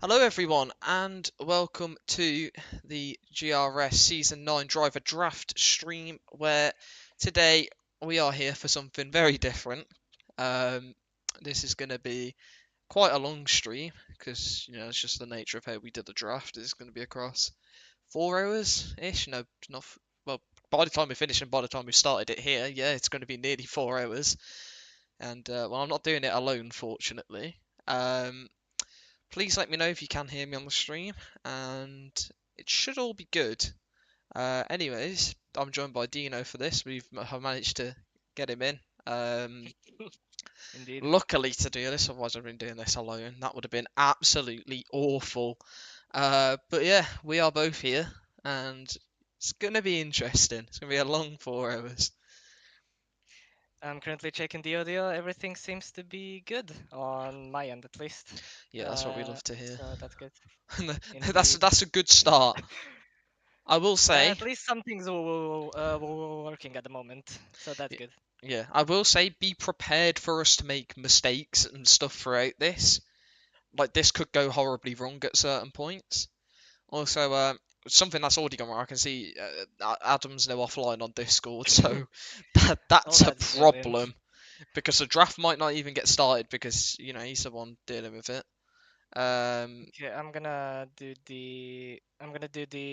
Hello everyone and welcome to the GRS Season 9 Driver Draft stream, where today we are here for something very different. This is going to be quite a long stream because it's just the nature of how we did the draft. It's going to be across 4 hours ish. No, not well. By the time we finish and by the time we started it here, yeah, it's going to be nearly 4 hours. And well, I'm not doing it alone, fortunately. Please let me know if you can hear me on the stream, and it should all be good. Anyways, I'm joined by Dino for this. We've managed to get him in. Indeed. Luckily to do this, otherwise I've been doing this alone. That would have been absolutely awful. But yeah, we are both here, and it's gonna be interesting. It's gonna be a long 4 hours. I'm currently checking the audio. Everything seems to be good on my end, at least. Yeah, that's what we love to hear. So that's good. that's Indeed. that's a good start. I will say, At least some things are working at the moment, so that's good. yeah, I will say, be prepared for us to make mistakes and stuff throughout this. Like this could go horribly wrong at certain points. Also, something that's already gone wrong. I can see Adam's now offline on Discord, so Oh, that's a that's brilliant. problem because the draft might not even get started because he's the one dealing with it. Okay, I'm gonna do the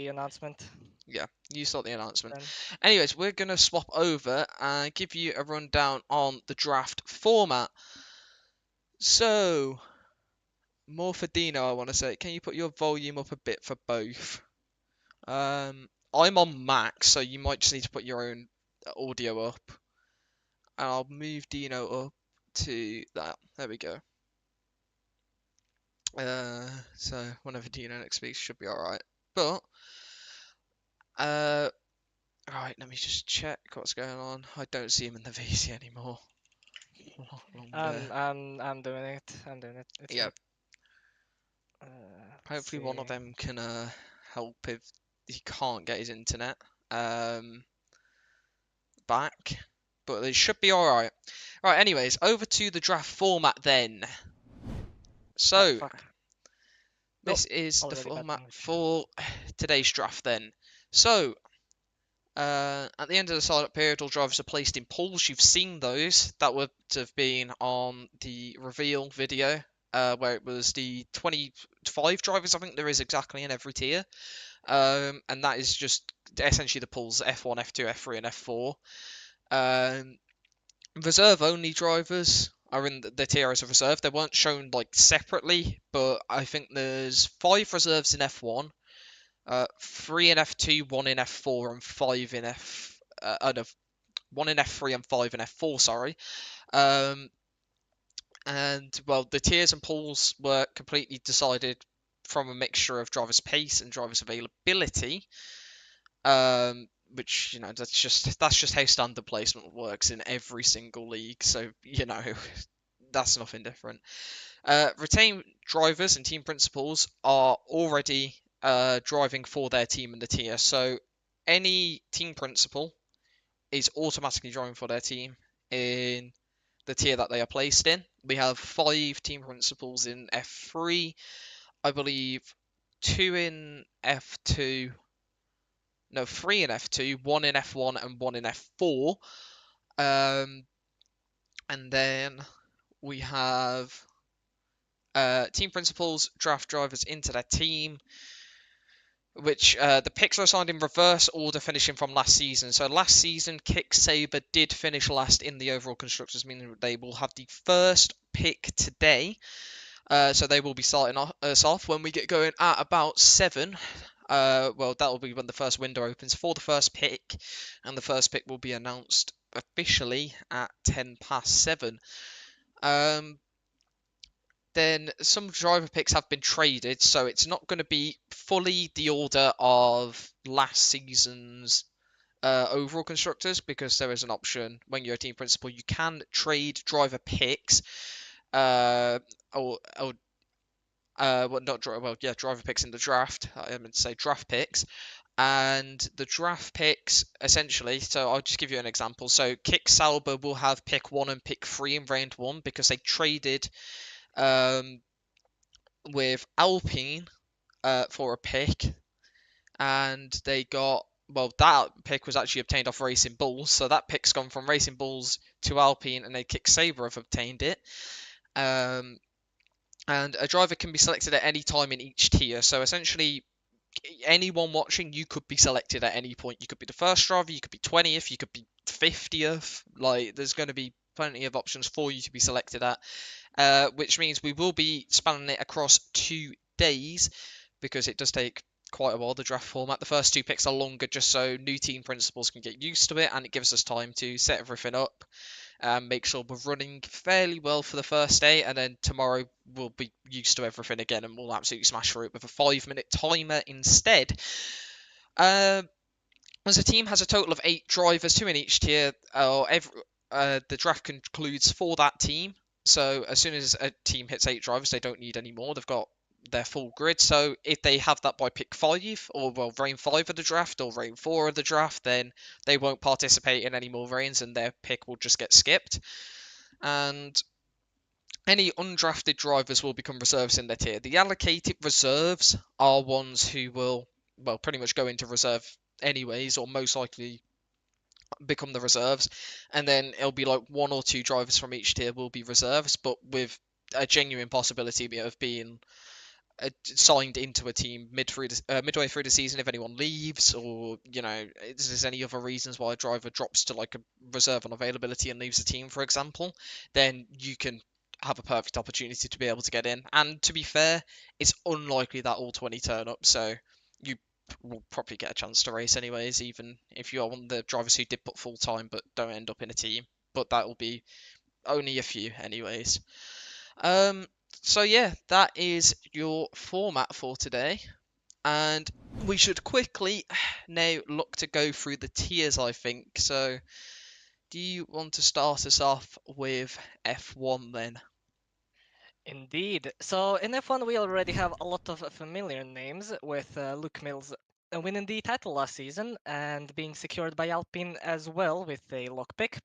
announcement Yeah, you start the announcement. then. Anyways, we're gonna swap over and give you a rundown on the draft format. So, more for Dino, I want to say. Can you put your volume up a bit for both? I'm on max, so you might just need to put your own audio up. And I'll move Dino up to that. There we go. So whenever Dino next speaks, should be alright. But, right, let me just check what's going on. I don't see him in the VC anymore. Long bear. I'm doing it. It's Yeah, fine. hopefully one of See. them can help if he can't get his internet back. But they should be alright. Right, anyways, over to the draft format then. So, Fuck. this is the Already bad format English. for today's draft then. So, at the end of the sign-up period, all drivers are placed in pools. You've seen those. That would have been on the reveal video, where it was the 25 drivers, I think there is exactly in every tier. And that is just essentially the pools F1, F2, F3, and F4. Reserve-only drivers are in the tier as a reserve. They weren't shown like separately, but I think there's 5 reserves in F1, 3 in F2, 1 in F4, and 5 in no, 1 in F3 and 5 in F4. Sorry. And well, the tiers and pools were completely decided from a mixture of drivers' pace and drivers' availability. Which that's just how standard placement works in every single league. So that's nothing different. Retained drivers and team principals are already driving for their team in the tier. So any team principal is automatically driving for their team in the tier that they are placed in. We have 5 team principals in F3, I believe 2 in F2. No, 3 in F2, 1 in F1, and 1 in F4. And then we have team principals draft drivers into their team, which the picks are assigned in reverse order, finishing from last season. So last season, Kick Saber did finish last in the overall constructors, meaning they will have the first pick today. So they will be starting us off when we get going at about 7. Well, that will be when the first window opens for the first pick, and the first pick will be announced officially at 7:10. Then some driver picks have been traded, so it's not going to be fully the order of last season's overall constructors, because there is an option when you're a team principal, you can trade driver picks, driver picks in the draft. I meant to say draft picks. And the draft picks, essentially, so I'll just give you an example. So Kick Sauber will have pick 1 and pick 3 in round 1 because they traded with Alpine for a pick, and they got well, that pick was actually obtained off Racing Bulls, so that pick's gone from Racing Bulls to Alpine, and then Kick Sabre have obtained it. Um, and a driver can be selected at any time in each tier. So essentially, anyone watching, you could be selected at any point. You could be the first driver, you could be 20th, you could be 50th. Like, there's going to be plenty of options for you to be selected at, which means we will be spanning it across 2 days because it does take quite a while, the draft format. The first two picks are longer just so new team principals can get used to it, and it gives us time to set everything up and make sure we're running fairly well for the first day, and then tomorrow we'll be used to everything again and we'll absolutely smash through it with a 5 minute timer instead. Um, as a team has a total of 8 drivers, 2 in each tier. The draft concludes for that team. So as soon as a team hits 8 drivers, they don't need any more. They've got their full grid. So if they have that by pick 5, or well, reign 5 of the draft, or reign 4 of the draft, then they won't participate in any more reigns, and their pick will just get skipped. And any undrafted drivers will become reserves in their tier. The allocated reserves are ones who will, well, pretty much go into reserve anyways, or most likely become the reserves. And then it'll be like 1 or 2 drivers from each tier will be reserves, but with a genuine possibility of being signed into a team midway through the season if anyone leaves, or if there's any other reasons why a driver drops to like a reserve on availability and leaves the team, for example, then you can have a perfect opportunity to be able to get in. And to be fair, it's unlikely that all 20 turn up, so you will probably get a chance to race anyways, even if you are one of the drivers who did put full time but don't end up in a team. But that will be only a few anyways. um so yeah, that is your format for today, and we should quickly now look to go through the tiers, I think. So do you want to start us off with F1 then? Indeed. So in F1, we already have a lot of familiar names, with Luke Mills winning the title last season and being secured by Alpine as well with a lockpick.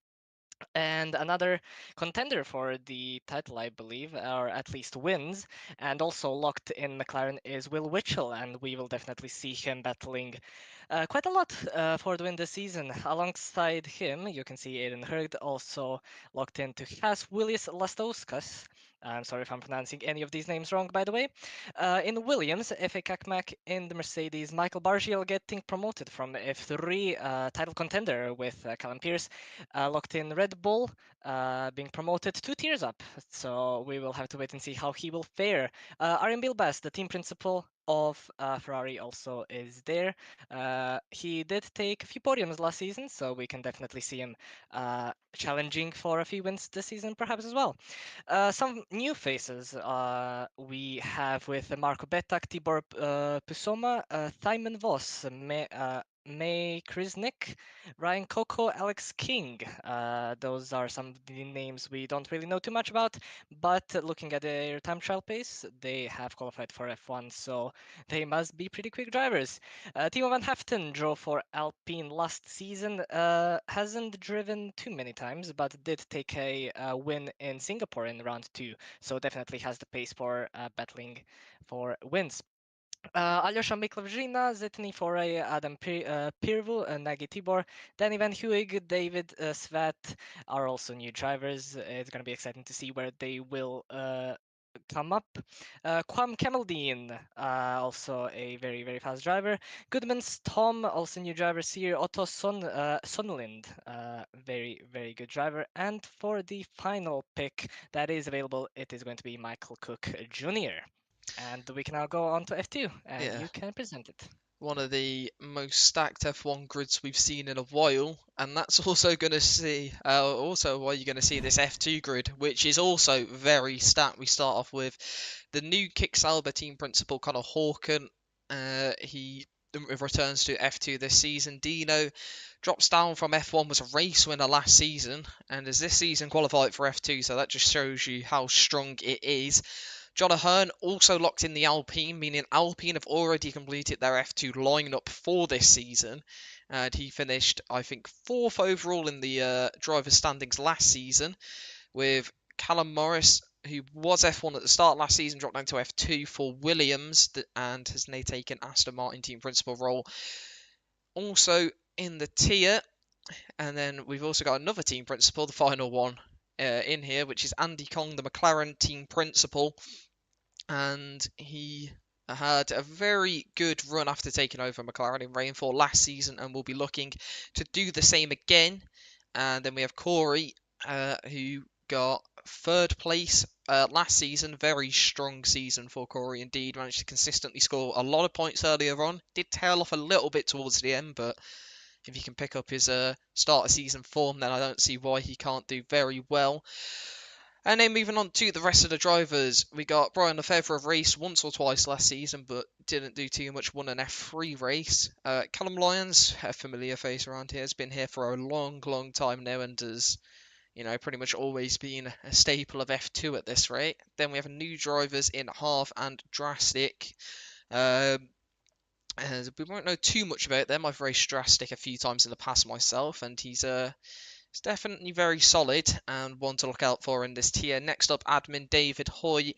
And another contender for the title, I believe, or at least wins, and also locked in McLaren, is Will Mitchell, and we will definitely see him battling quite a lot for the win this season. Alongside him, you can see Aiden Hurd also locked into Haas, Willis Lastauskas. I'm sorry if I'm pronouncing any of these names wrong, by the way. In Williams, F.A. Kakmak in the Mercedes, Michael Bargiel getting promoted from F3, title contender with Callum Pierce, locked in Red Bull, being promoted 2 tiers up. So we will have to wait and see how he will fare. Arjen Bilbas, the team principal of Ferrari, also is there. He did take a few podiums last season, so we can definitely see him challenging for a few wins this season, perhaps as well. Some new faces we have with Marco Betak, Tibor Pusoma, Thymen Voss, May Krisnik, Ryan Coco, Alex King. Those are some of the names we don't really know too much about, but looking at their time trial pace, they have qualified for F1, so they must be pretty quick drivers. Timo van Haften drove for Alpine last season. Hasn't driven too many times, but did take a win in Singapore in round 2, so definitely has the pace for battling for wins. Aljosha Miklavžina, Zetni Foray, Adam Pirvu, Nagy Tibor, Danny Van Huig, David Svat are also new drivers. It's going to be exciting to see where they will come up. Quam Kamaldeen, also a very, very fast driver. Goodman's Tom, also new drivers here. Otto Sonnelind, very, very good driver. And for the final pick that is available, it is going to be Michael Cook Jr. And we can now go on to F2, and Yeah, you can present it. one of the most stacked F1 grids we've seen in a while, and that's also going to see also why you're going to see this F2 grid, which is also very stacked. We start off with the new Kick Sauber team principal, Connor Hawken. He returns to F2 this season. Dino drops down from F1, was a race winner last season, and has this season qualified for F2, so that just shows you how strong it is. John Ahern also locked in the Alpine, meaning Alpine have already completed their F2 lineup for this season. And he finished, I think, 4th overall in the driver's standings last season, with Callum Morris, who was F1 at the start last season, dropped down to F2 for Williams and has now taken Aston Martin team principal role. Also in the tier, and then we've also got another team principal, the final one in here, which is Andy Kong, the McLaren team principal, and he had a very good run after taking over McLaren in Rainfall last season, and will be looking to do the same again. And then we have Corey, who got third place last season. Very strong season for Corey indeed. Managed to consistently score a lot of points earlier on. Did tail off a little bit towards the end, but if he can pick up his start of season form, then I don't see why he can't do very well. And then moving on to the rest of the drivers, we got Brian Lefevre raced once or twice last season, but didn't do too much. Won an F3 race. Callum Lyons, a familiar face around here, has been here for a long, long time now, and has, pretty much always been a staple of F2 at this rate. Then we have new drivers in Half and Drastic. Um, we won't know too much about them. I've raced Drastic a few times in the past myself, and he's definitely very solid and one to look out for in this tier. Next up, admin David Hoy,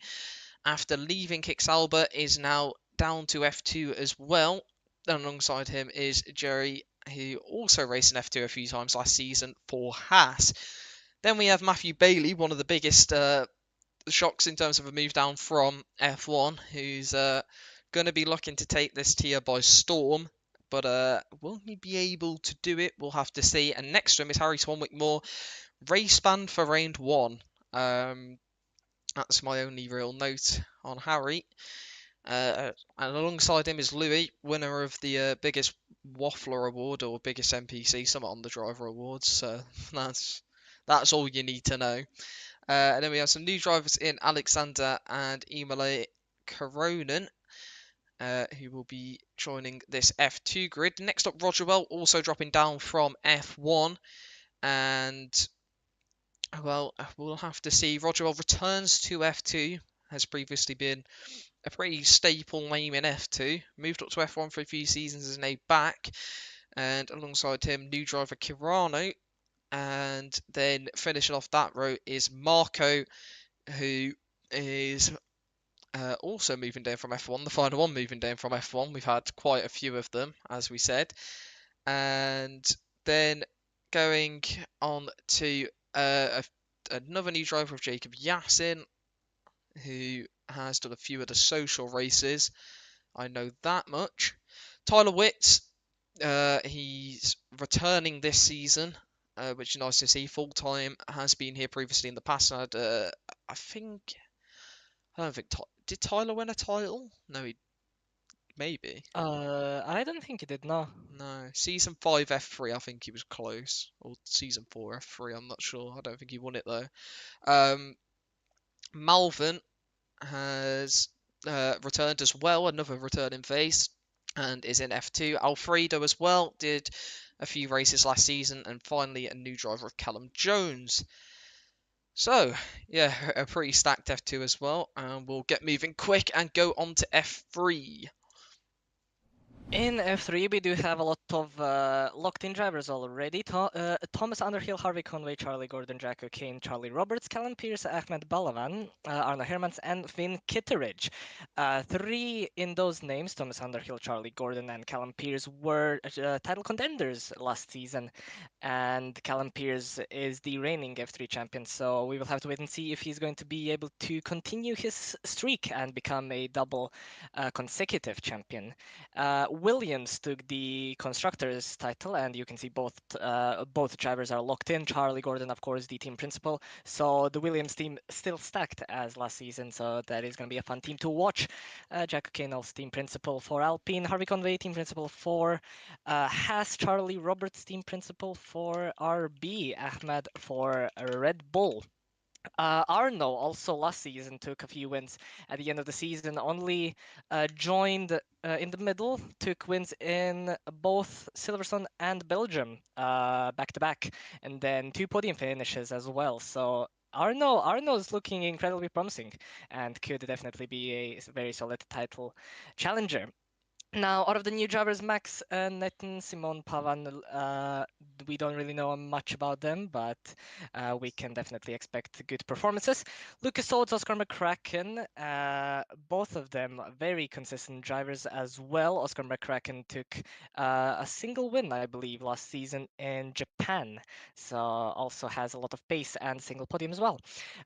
after leaving Kixalba, is now down to F2 as well. And alongside him is Jerry, who also raced in F2 a few times last season for Haas. Then we have Matthew Bailey, one of the biggest shocks in terms of a move down from F1, who's going to be looking to take this tier by storm. But will he be able to do it? We'll have to see. And next to him is Harry Swanwick Moore, race banned for round one. That's my only real note on Harry. And alongside him is Louis, winner of the biggest Waffler Award or biggest NPC, somewhat on the Driver Awards. So that's all you need to know. And then we have some new drivers in Alexander and Emile Coronan, who will be joining this F2 grid. Next up, Roger Well, also dropping down from F1. And, well, we'll have to see. Roger Well returns to F2, has previously been a pretty staple name in F2. Moved up to F1 for a few seasons, is now back. And alongside him, new driver Kirano. And then finishing off that row is Marco, who is also moving down from F1. The final one moving down from F1. We've had quite a few of them, as we said. And then going on to another new driver of Jacob Yassin, who has done a few of the social races. I know that much. Tyler Witts, he's returning this season, which is nice to see. Full time, has been here previously in the past. Had, I don't think. Did Tyler win a title? No, he maybe. I don't think he did, no. No, season 5 F3. I think he was close, or season 4 F3. I'm not sure. I don't think he won it though. Malvern has returned as well, another returning face, and is in F2. Alfredo as well did a few races last season, and finally a new driver of Callum Jones. So, yeah, a pretty stacked F2 as well, and we'll get moving quick and go on to F3. In F3, we do have a lot of locked-in drivers already. Thomas Underhill, Harvey Conway, Charlie Gordon, Jack O'Kane, Charlie Roberts, Callum Pierce, Ahmed Balavan, Arna Hermans, and Finn Kitteridge. Three in those names, Thomas Underhill, Charlie Gordon, and Callum Pierce, were title contenders last season. And Callum Pierce is the reigning F3 champion, so we will have to wait and see if he's going to be able to continue his streak and become a double consecutive champion. Williams took the constructors title, and you can see both drivers are locked in. Charlie Gordon, of course, the team principal. So the Williams team still stacked as last season, so that is going to be a fun team to watch. Jack O'Connell's team principal for Alpine, Harvey Conway team principal for Haas, Charlie Roberts team principal for RB, Ahmed for Red Bull. Arno also last season took a few wins at the end of the season, only joined in the middle, took wins in both Silverstone and Belgium back to back, and then 2 podium finishes as well. So Arno's looking incredibly promising and could definitely be a very solid title challenger. Now, out of the new drivers, Max Netten, Simon Pavan, we don't really know much about them, but we can definitely expect good performances. Lucas Swords, Oscar McCracken, both of them very consistent drivers as well. Oscar McCracken took a single win, I believe, last season in Japan, so also has a lot of pace and single podium as well.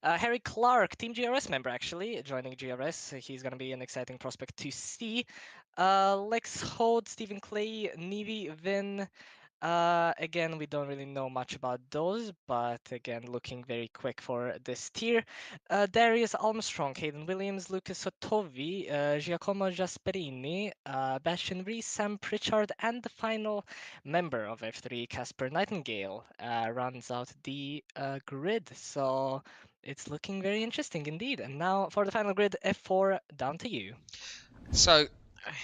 Harry Clark, Team GRS member, actually joining GRS. He's going to be an exciting prospect to see. Lex Hode, Stephen Clay, Nevi, Vin. Again, we don't really know much about those, but again, looking very quick for this tier. Darius Armstrong, Hayden Williams, Lucas Sotovi, Giacomo Jasperini, Bastian Rees, Sam Pritchard, and the final member of F3, Casper Nightingale, runs out the grid. So it's looking very interesting indeed. And now for the final grid, F4, down to you. So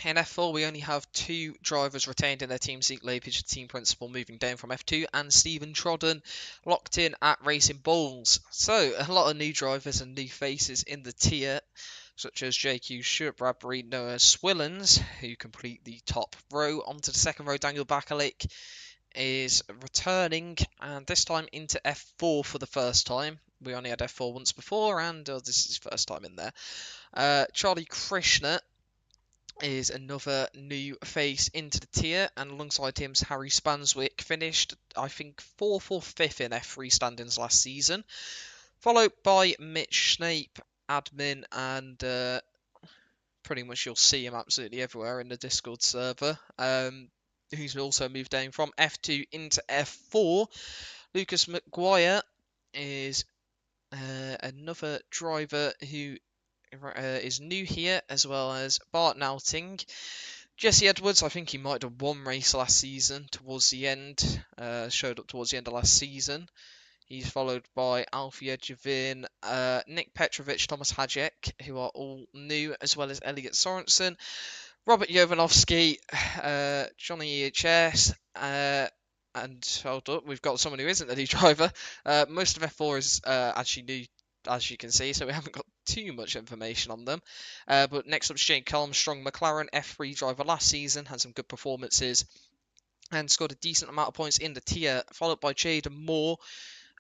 in F4, we only have 2 drivers retained in their team seat. Lapage, team principal, moving down from F2, and Stephen Trodden locked in at Racing Bulls. So a lot of new drivers and new faces in the tier, such as JQ, Stuart Bradbury, Noah Swillens, who complete the top row. Onto the second row, Daniel Bakalik is returning, and this time into F4 for the first time. We only had F4 once before, and this is his first time in there. Charlie Krishna is another new face into the tier, and alongside him, Harry Spanswick finished, I think, 4th or 5th in F3 standings last season, followed by Mitch Snape, admin, and pretty much you'll see him absolutely everywhere in the Discord server. Who's also moved down from F2 into F4. Lucas McGuire is another driver who is new here, as well as Bart Nauting. Jesse Edwards, I think he might have won race last season towards the end, showed up towards the end of last season. He's followed by Alfie Edgevin, Nick Petrovic, Thomas Hajek, who are all new, as well as Elliot Sorensen, Robert Jovanovski, Johnny EHS, and hold up, we've got someone who isn't a new driver. Most of F4 is actually new, as you can see, so we haven't got too much information on them. But next up is Jake Armstrong, McLaren F3 driver last season, had some good performances and scored a decent amount of points in the tier, followed by Jaden Moore,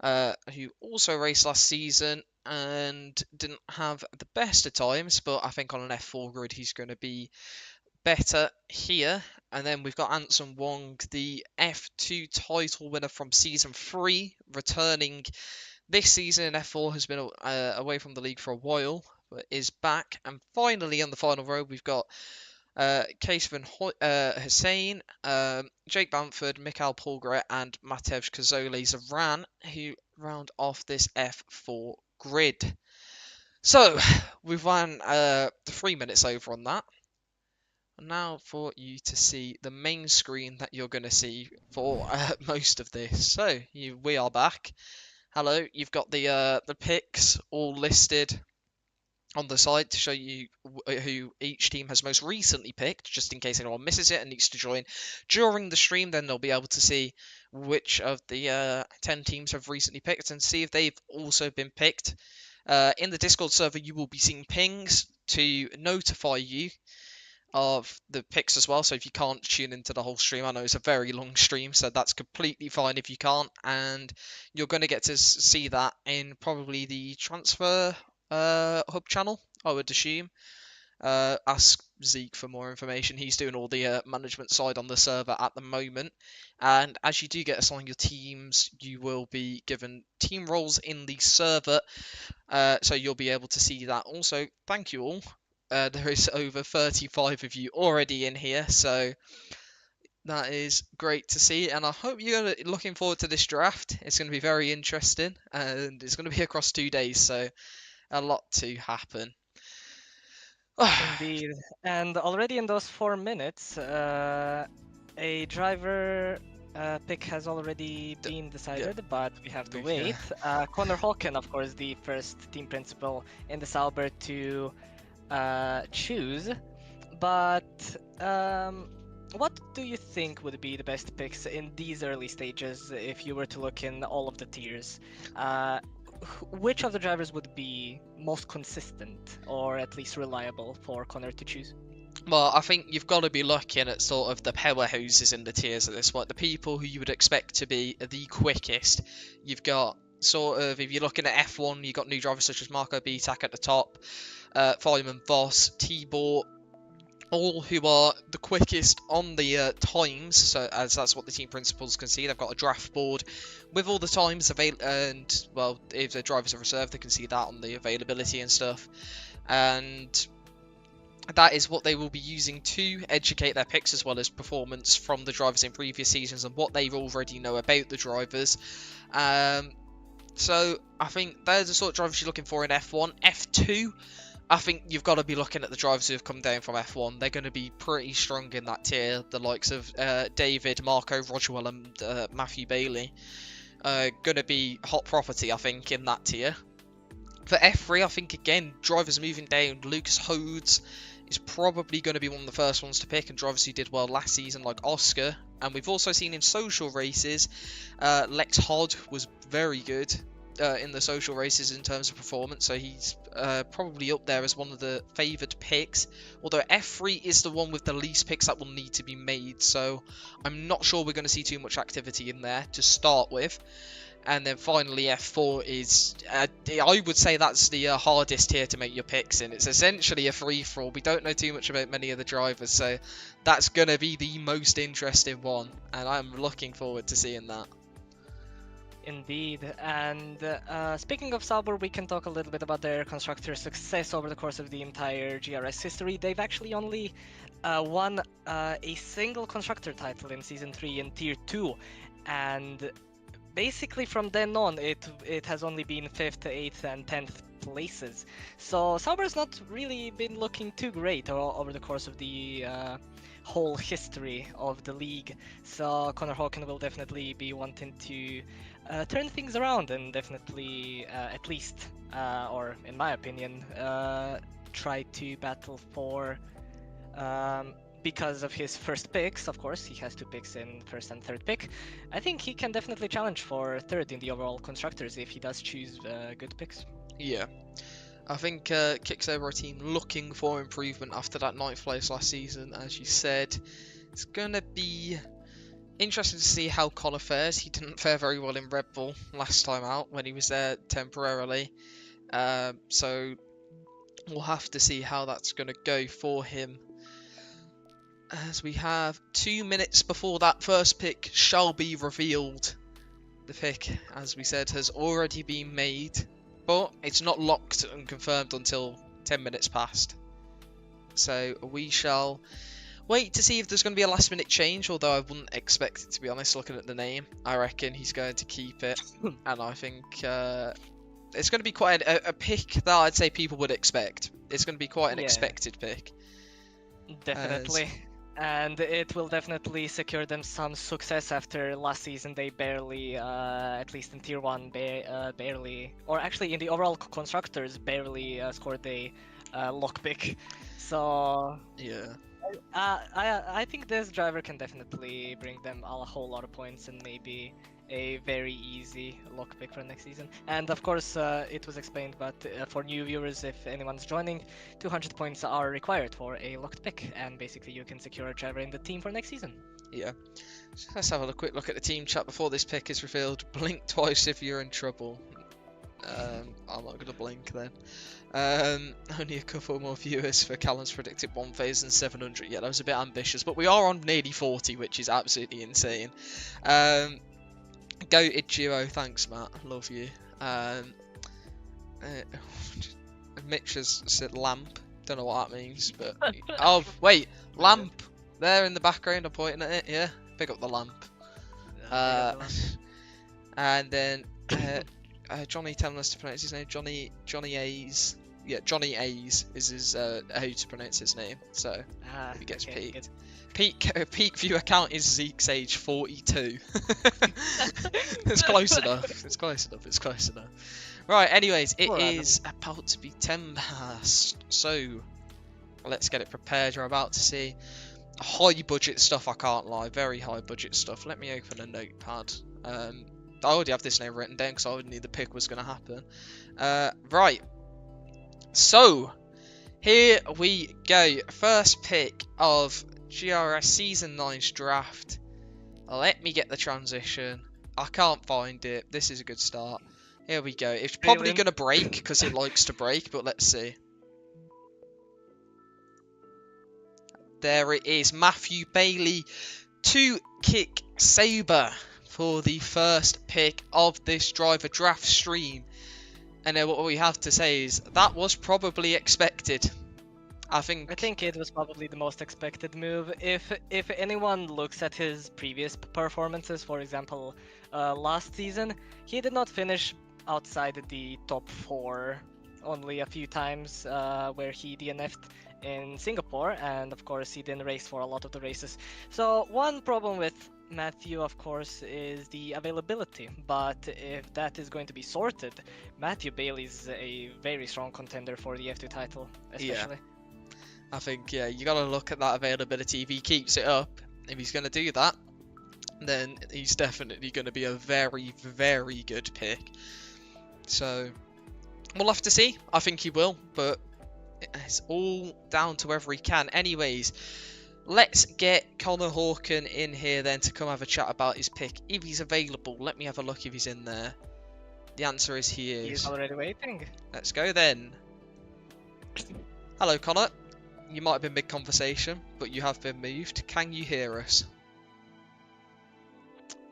who also raced last season and didn't have the best of times, but I think on an F4 grid he's going to be better here. And then we've got Anson Wong, the F2 title winner from season 3, returning this season in F4, has been away from the league for a while, but is back. And finally, on the final row, we've got Kasevan Hussein, Jake Bamford, Mikhail Polgret, and Matej Kazole Zaran, who round off this F4 grid. So, we've run 3 minutes over on that. Now for you to see the main screen that you're going to see for most of this. So, we are back. Hello, you've got the picks all listed on the side to show you who each team has most recently picked, just in case anyone misses it and needs to join during the stream. Then they'll be able to see which of the 10 teams have recently picked and see if they've also been picked. In the Discord server, you will be seeing pings to notify you of the picks as well. So if you can't tune into the whole stream, I know it's a very long stream, so that's completely fine if you can't. And you're going to get to see that in probably the transfer hub channel, I would assume. Ask Zeke for more information. He's doing all the management side on the server at the moment. And as you do get assigned your teams, you will be given team roles in the server. So you'll be able to see that. Also, thank you all. There is over 35 of you already in here, so that is great to see. And I hope you're looking forward to this draft. It's going to be very interesting, and it's going to be across 2 days, so a lot to happen. Indeed. And already in those 4 minutes, a driver pick has already been decided, but we have to wait. Connor Hawken, of course, the first team principal in the Sauber to choose. But what do you think would be the best picks in these early stages if you were to look in all of the tiers? Which of the drivers would be most consistent or at least reliable for Connor to choose? Well, I think you've got to be looking at sort of the powerhouses in the tiers at this point. The people who you would expect to be the quickest. You've got sort of, if you're looking at F1, you've got new drivers such as Marco Bitak at the top, Fireman Voss, Tibor, all who are the quickest on the times. So as that's what the team principals can see, they've got a draft board with all the times available, and well, if the drivers are reserved, they can see that on the availability and stuff. And that is what they will be using to educate their picks, as well as performance from the drivers in previous seasons and what they already know about the drivers. So I think they're the sort of drivers you're looking for in F1. F2, I think you've got to be looking at the drivers who have come down from F1. They're going to be pretty strong in that tier. The likes of David, Marco, Rogerwell and Matthew Bailey. Going to be hot property, I think, in that tier. For F3, I think, again, drivers moving down. Lucas Hodes is probably going to be one of the first ones to pick, and drivers who did well last season, like Oscar. And we've also seen in social races, Lex Hod was very good in the social races in terms of performance, so he's probably up there as one of the favoured picks. Although F3 is the one with the least picks that will need to be made, so I'm not sure we're going to see too much activity in there to start with. And then finally, F4 is, I would say that's the hardest tier to make your picks in. It's essentially a free-for-all. We don't know too much about many of the drivers, so that's going to be the most interesting one. And I'm looking forward to seeing that. Indeed, and speaking of Sauber, we can talk a little bit about their constructor success over the course of the entire GRS history. They've actually only won a single constructor title in Season 3 in Tier 2, and basically from then on it has only been 5th, 8th and 10th places. So Sauber's not really been looking too great over the course of the whole history of the league. So Connor Hawken will definitely be wanting to turn things around and definitely at least, or in my opinion, try to battle for because of his first picks. Of course, he has 2 picks in first and third pick. I think he can definitely challenge for third in the overall constructors if he does choose good picks. Yeah. I think Kicks over a team looking for improvement after that 9th place last season, as you said. It's going to be interesting to see how Connor fares. He didn't fare very well in Red Bull last time out when he was there temporarily. So we'll have to see how that's going to go for him. As we have 2 minutes before that first pick shall be revealed. The pick, as we said, has already been made, but it's not locked and confirmed until 10 minutes past. So we shall wait to see if there's going to be a last minute change, although I wouldn't expect it, to be honest, looking at the name. I reckon he's going to keep it, and I think it's going to be quite a pick that I'd say people would expect. It's going to be quite an expected pick. Definitely. And it will definitely secure them some success after last season. They barely, at least in Tier 1, barely, or actually in the overall constructors, barely scored a lockpick. So yeah, I think this driver can definitely bring them a whole lot of points and maybe a very easy lockpick for next season. And of course, it was explained, but for new viewers, if anyone's joining, 200 points are required for a locked pick, and basically you can secure a driver in the team for next season. Yeah. So let's have a quick look at the team chat before this pick is revealed. Blink twice if you're in trouble. I'm not going to blink then. Only a couple more viewers for Callum's predicted 1,700. Yeah, that was a bit ambitious, but we are on nearly 40, which is absolutely insane. Goated duo, thanks Matt, love you. Mitch has said lamp, don't know what that means, but oh wait, lamp there in the background, I'm pointing at it. Yeah, pick up the lamp. And then Johnny telling us to pronounce his name. Johnny A's. Yeah, Johnny A's is his how to pronounce his name. So he gets peaked. Peak viewer count is Zeke's age 42. It's close enough. It's close enough. It's close enough. Right. Anyways, it is about to be 10 past. So let's get it prepared. You're about to see high budget stuff. I can't lie. Very high budget stuff. Let me open a notepad. I already have this name written down because I already knew the pick was going to happen. Right. So Here we go. First pick of GRS Season 9's draft. Let me get the transition. I can't find it. This is a good start. Here we go. It's probably Brilliant. going to break because it likes to break, but let's see. There it is. Matthew Bailey to kick Sabre for the first pick of this driver draft stream. And then what we have to say is that was probably expected. I think it was probably the most expected move. If anyone looks at his previous performances, for example, last season, he did not finish outside the top 4 only a few times where he DNF'd in Singapore, and of course he didn't race for a lot of the races. So one problem with Matthew, of course, is the availability, but if that is going to be sorted, Matthew Bailey's a very strong contender for the F2 title, especially. Yeah. I think, yeah, you got to look at that availability. If he keeps it up, if he's going to do that, then he's definitely going to be a very, very good pick. So, we'll have to see. I think he will, but it's all down to whether he can. Anyways, let's get Connor Hawken in here then to come have a chat about his pick. If he's available, let me have a look if he's in there. The answer is he is. He's already waiting. Let's go then. Hello, Connor. You might have been mid-conversation, but you have been moved. Can you hear us?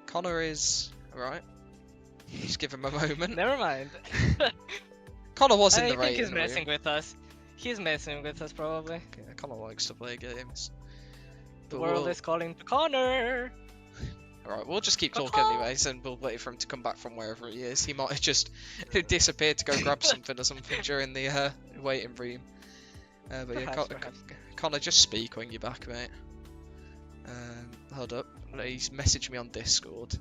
Connor is... Alright. Just give him a moment. Never mind. Connor was in I the think rating he's room. messing with us. He's messing with us, probably. Yeah, Connor likes to play games. The But world is calling to Connor! Alright, we'll just keep talking anyways, and we'll wait for him to come back from wherever he is. He might have just disappeared to go grab something or something during the waiting room. But yeah, Perhaps. Connor, just speak when you're back, mate. Hold up. He's messaged me on Discord.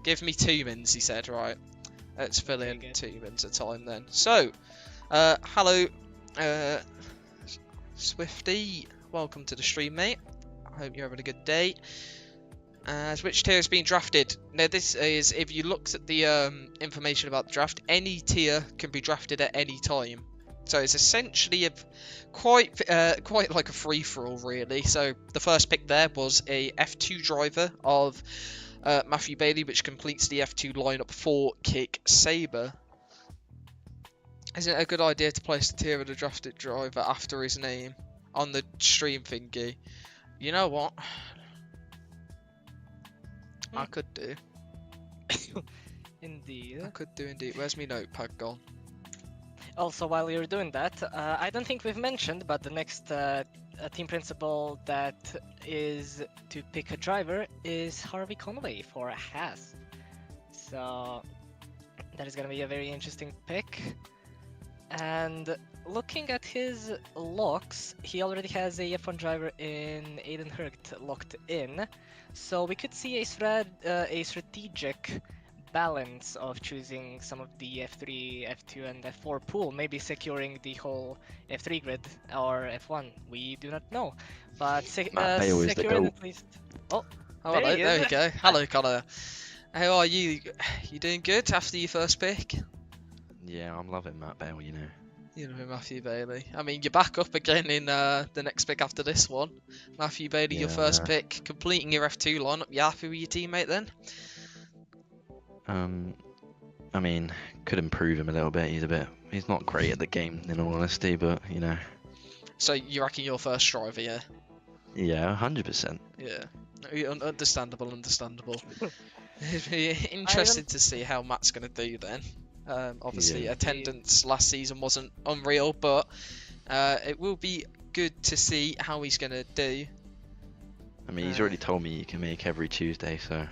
Give me 2 minutes, he said. Right. Let's fill in 2 minutes of time then. So, hello, Swifty. Welcome to the stream, mate. I hope you're having a good day. Which tier has been drafted? Now, this is, if you looked at the information about the draft, any tier can be drafted at any time. So it's essentially quite like a free-for-all, really. So the first pick there was a F2 driver of Matthew Bailey, which completes the F2 lineup for Kick Sabre. Isn't it a good idea to place the tier of the drafted driver after his name on the stream thingy? You know what? I could do. Indeed. I could do indeed. Where's my notepad gone? Also, while you're doing that, I don't think we've mentioned, but the next team principal that is to pick a driver is Harvey Conway for Haas. So that is going to be a very interesting pick. And looking at his locks, he already has a F1 driver in Aiden Hurgt locked in. So we could see a strategic balance of choosing some of the F3, F2 and F4 pool, maybe securing the whole F3 grid or F1, we do not know, but securing at least... Oh, hello, there we go. Hello, Connor. How are you? You doing good after your first pick? Yeah, I'm loving Matt Bale, you know. You know, Matthew Bailey. I mean, you're back up again in the next pick after this one. Matthew Bailey, your first pick, completing your F2 lineup. You happy with your teammate then? I mean, could improve him a little bit. He's not great at the game, in all honesty, but you know. So you reckon your first driver, yeah? Yeah, 100%. Yeah, understandable. It'd be interesting to see how Matt's going to do then. Obviously, attendance last season wasn't unreal, but it will be good to see how he's going to do. I mean, he's already told me he can make every Tuesday, so.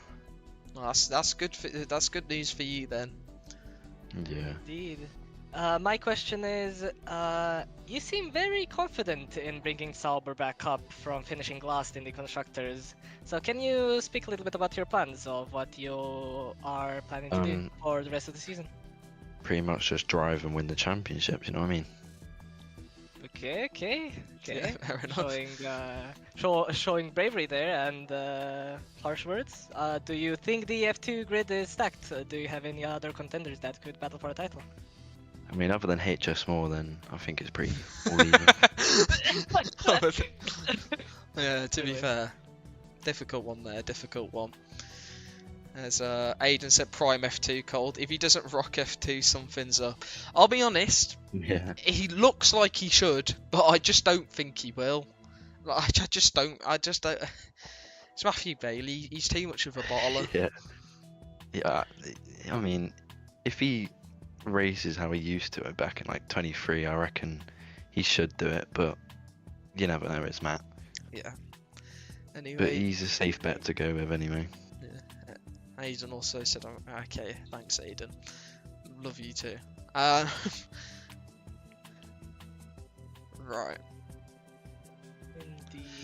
Well, that's good. That's good news for you then. Yeah. Indeed. My question is, you seem very confident in bringing Sauber back up from finishing last in the constructors. So can you speak a little bit about your plans of what you are planning to do for the rest of the season? Pretty much just drive and win the championship, you know what I mean? Okay. Yeah, fair enough. Showing bravery there and harsh words. Do you think the F2 grid is stacked? Do you have any other contenders that could battle for a title? I mean, other than HS more, then I think it's pretty all even. Yeah, to be fair, difficult one there, difficult one. As Aiden said, Prime F2 cold. If he doesn't rock F2, something's up. I'll be honest, Yeah. he looks like he should, but I just don't think he will. Like, I just don't. It's Matthew Bailey. He's too much of a bottler. Yeah. Yeah. I mean, if he races how he used to it back in like 23, I reckon he should do it. But you never know. It's Matt. Yeah. Anyway. But he's a safe bet to go with anyway. Aiden also said, okay, thanks Aiden. Love you too. Right.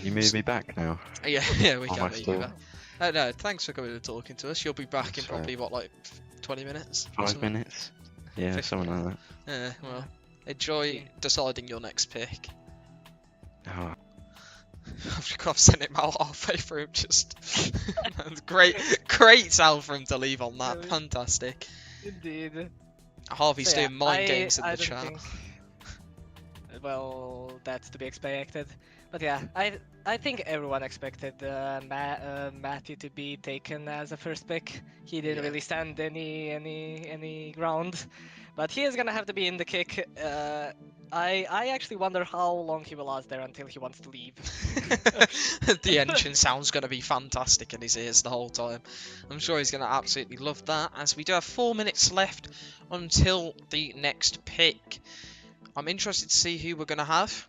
You move me back now. Yeah, we Am can I move you still- back. No, thanks for coming and talking to us. You'll be back in That's probably, what, like 20 minutes? or 5 something? minutes? Yeah, 50. something like that. Yeah, well, enjoy deciding your next pick. Oh, I've sent him out halfway through, just great sound for him to leave on that. Really? Fantastic. Indeed. Harvey's So, yeah, doing mind games in I the don't chat. think- Well, that's to be expected. But yeah, I think everyone expected Matthew to be taken as a first pick. He didn't Yeah. really stand any ground, but he is gonna have to be in the kick. I actually wonder how long he will last there until he wants to leave. The engine sound's going to be fantastic in his ears the whole time. I'm sure he's going to absolutely love that, as we do have 4 minutes left until the next pick. I'm interested to see who we're going to have.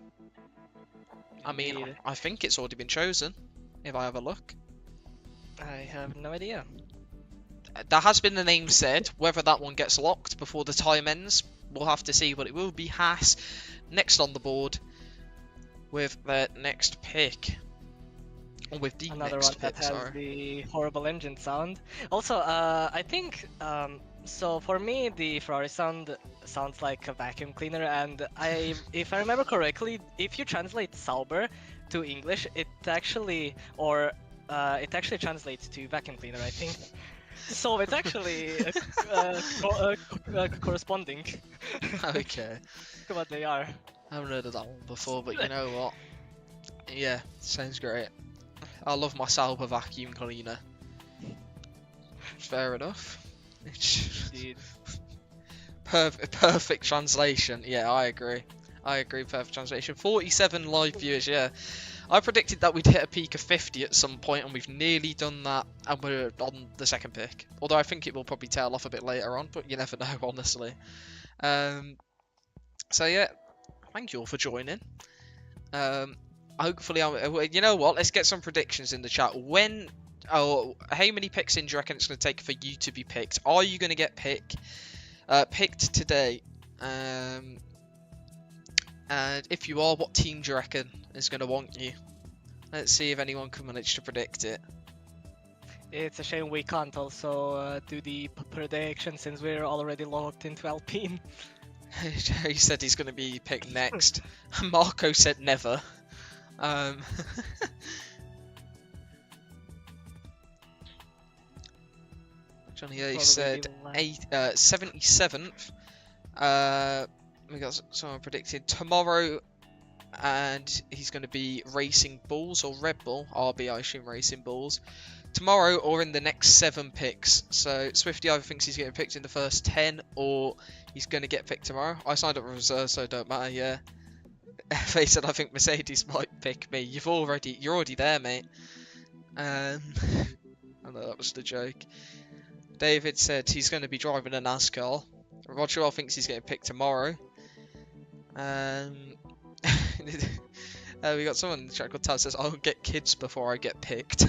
I mean, Indeed. I think it's already been chosen, if I have a look. I have no idea. There has been a name said. Whether that one gets locked before the time ends, we'll have to see, but it will be Haas next on the board with the next pick. Or with the Another next one that pick, has sorry. the horrible engine sound. Also, I think so. For me, the Ferrari sound sounds like a vacuum cleaner, and if I remember correctly, if you translate Sauber to English, it actually translates to vacuum cleaner, I think. So it's actually corresponding Okay. to what they are. I haven't heard of that one before, but you know what? Yeah, sounds great. I love my Sauber vacuum cleaner. Fair enough. Indeed. Perfect translation. Yeah, I agree. Perfect translation. 47 live viewers, yeah. I predicted that we'd hit a peak of 50 at some point, and we've nearly done that, and we're on the second pick. Although I think it will probably tail off a bit later on, but you never know, honestly. So yeah, thank you all for joining. Hopefully, you know what? Let's get some predictions in the chat. How many picks in do you reckon it's going to take for you to be picked? Are you going to get picked today? And if you are, what team do you reckon is going to want you? Let's see if anyone can manage to predict it. It's a shame we can't also do the prediction since we're already locked into Alpine. He said he's going to be picked next. Marco said never. Johnny A Probably said the 77th. We got someone predicted tomorrow, and he's going to be Racing Bulls or Red Bull. RB, I assume Racing Bulls. Tomorrow or in the next 7 picks. So Swifty either thinks he's getting picked in the first 10 or he's going to get picked tomorrow. I signed up for reserve, so it don't matter, yeah. They said I think Mercedes might pick me. You're already there, mate. I know that was the joke. David said he's going to be driving a NASCAR. Roger L thinks he's getting picked tomorrow. We got someone in the chat called Taz says I'll get kids before I get picked.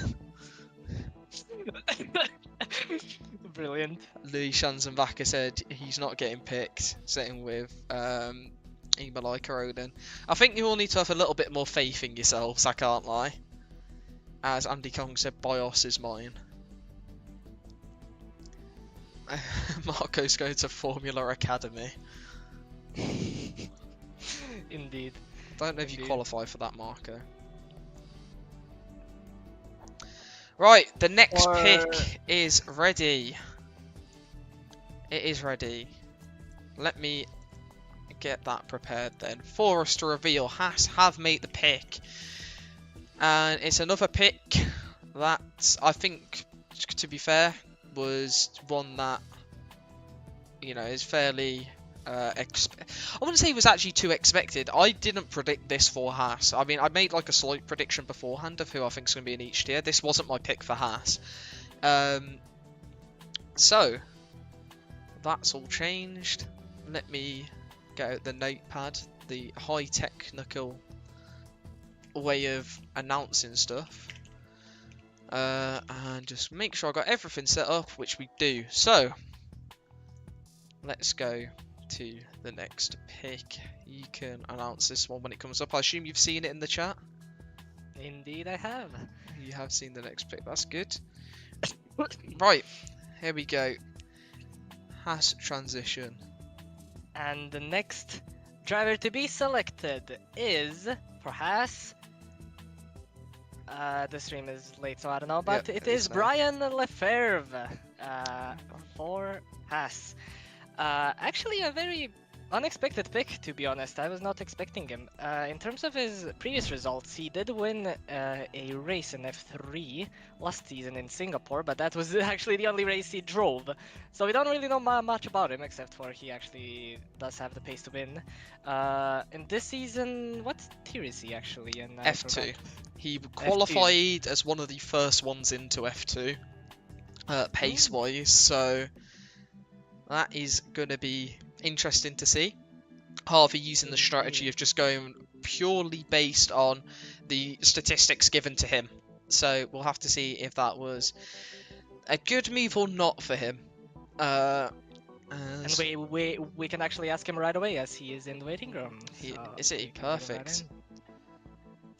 Brilliant. Louis Shanzenbacher said he's not getting picked, sitting with Imalai Rodin. I think you all need to have a little bit more faith in yourselves, I can't lie. As Andy Kong said, BIOS is mine. Marco's going to Formula Academy. Indeed. Don't know if you Indeed. qualify for that, Marco. Right, the next pick is ready. It is ready. Let me get that prepared then for us to reveal. Haas have made the pick, and it's another pick that I think, to be fair, was one that, you know, is fairly I wouldn't say it was actually too expected. I didn't predict this for Haas. I mean, I made like a slight prediction beforehand of who I think is going to be in each tier. This wasn't my pick for Haas. So that's all changed. Let me get out the notepad, the high technical way of announcing stuff, and just make sure I got everything set up, which we do. So let's go to the next pick. You can announce this one when it comes up. I assume you've seen it in the chat. Indeed, I have. You have seen the next pick. That's good. Right, here we go. Haas transition. And the next driver to be selected is for Haas. The stream is late, so I don't know, but Yep, it it is is now. Brian Lefebvre for Haas. Actually, a very unexpected pick, to be honest. I was not expecting him. In terms of his previous results, he did win a race in F3 last season in Singapore, but that was actually the only race he drove. So we don't really know much about him, except for he actually does have the pace to win. In this season, what tier is he actually in? I F2. forgot. He qualified as one of the first ones into F2, pace-wise, so that is going to be interesting to see. Harvey using the strategy of just going purely based on the statistics given to him. So we'll have to see if that was a good move or not for him. And we can actually ask him right away, as he is in the waiting room. Is it? we can get him right Perfect. in.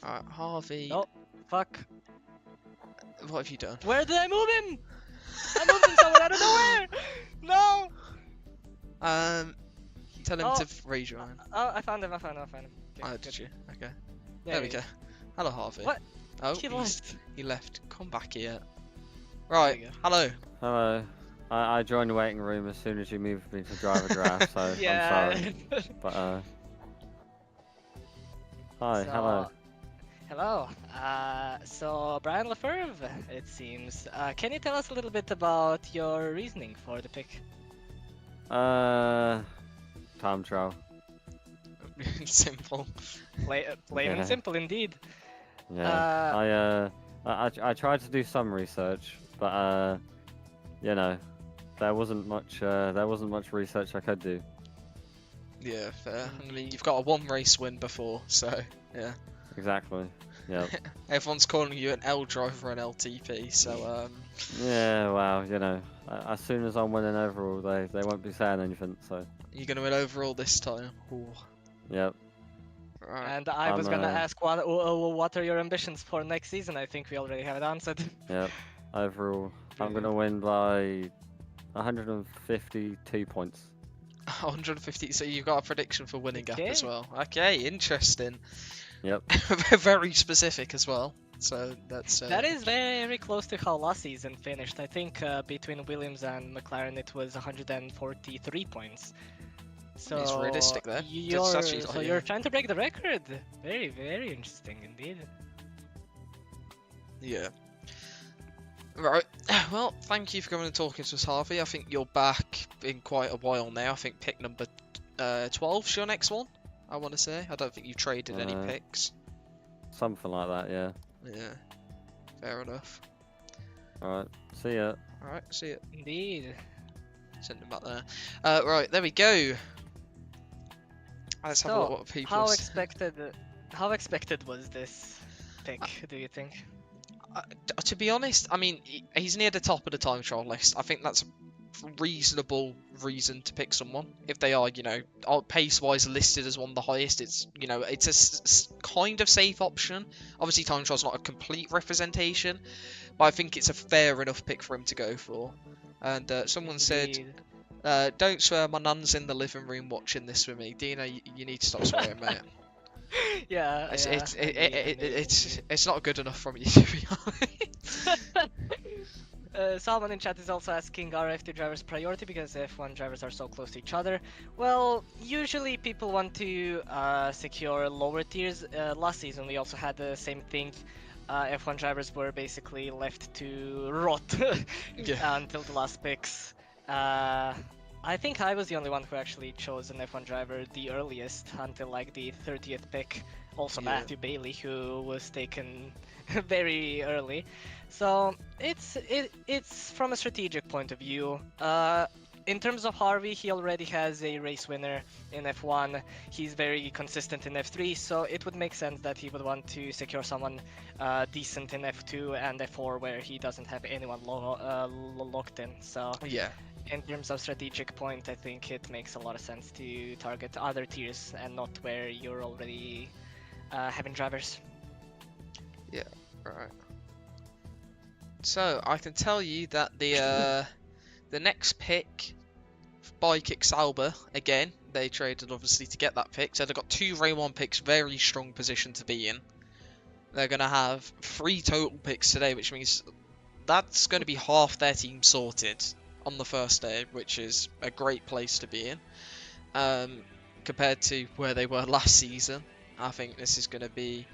Alright, Harvey. Oh, fuck. What have you done? Where did I move him? I moved him somewhere, I don't know where! No! Tell him Oh. to raise your hand. Oh, I found him. Okay, Oh, good. did you? Okay. Yeah, There we go. Hello, Harvey. What? Oh, He left. he left. Come back here. There Right. you go. Hello. Hello. I joined the waiting room as soon as you moved me to driver draft, so Yeah. I'm sorry. But hi, So, hello. Hello. So Brian Lefebvre, it seems. Can you tell us a little bit about your reasoning for the pick? Time trial. Simple. Plain and Yeah. simple, indeed. Yeah. I tried to do some research, but you know, there wasn't much research I could do. Yeah, fair. I mean, you've got a one race win before, so yeah. Exactly. Yep. Everyone's calling you an L driver and LTP, so Yeah. Well, you know, as soon as I'm winning overall, they won't be saying anything. So. you're gonna win overall this time. Ooh. Yep. Right. And I was gonna I'm, ask what are your ambitions for next season? I think we already have it answered. Yep. Overall, I'm gonna win by 152 points. 150. So you've got a prediction for winning gap as Okay. well. Okay, interesting. Yep. Very specific as well. So that's That is very close to how last season finished. I think between Williams and McLaren it was 143 points. So It's realistic there. You're, It's actually- so yeah. you're trying to break the record. Very, very interesting indeed. Yeah. Right. Well, thank you for coming and talking to us, Harvey. I think you're back in quite a while now. I think pick number 12 is your next one, I want to say. I don't think you've traded any picks. Something like that, yeah. Yeah. Fair enough. Alright, see ya. Alright, see it. Indeed. Send him back there. Right, there we go. Let's have a look So, what people how have how expected was this pick, do you think? To be honest, I mean, he's near the top of the time trial list. I think that's a reasonable reason to pick someone. If they are, you know, pace-wise listed as one of the highest, it's, you know, it's a kind of safe option. Obviously, time trial's not a complete representation, but I think it's a fair enough pick for him to go for. And someone said, Indeed. don't swear, my nan's in the living room watching this with me. Dino, you need to stop swearing, mate. Yeah, It's not good enough from you, to be honest. Someone in chat is also asking, are F2 drivers priority because F1 drivers are so close to each other? Well, usually people want to secure lower tiers. Last season we also had the same thing. F1 drivers were basically left to rot Yeah. until the last picks. I think I was the only one who actually chose an F1 driver the earliest until like the 30th pick. Also Yeah. Matthew Bailey, who was taken very early. So it's from a strategic point of view. In terms of Harvey, he already has a race winner in F1. He's very consistent in F3, so it would make sense that he would want to secure someone decent in F2 and F4 where he doesn't have anyone locked in. So Yeah. in terms of strategic point, I think it makes a lot of sense to target other tiers and not where you're already having drivers. Right. So I can tell you that the next pick by Kicksauber, again, they traded obviously to get that pick, so they've got 2 Ray 1 picks, very strong position to be in. They're going to have 3 total picks today, which means that's going to be half their team sorted on the first day, which is a great place to be in. Compared to where they were last season, I think this is going to be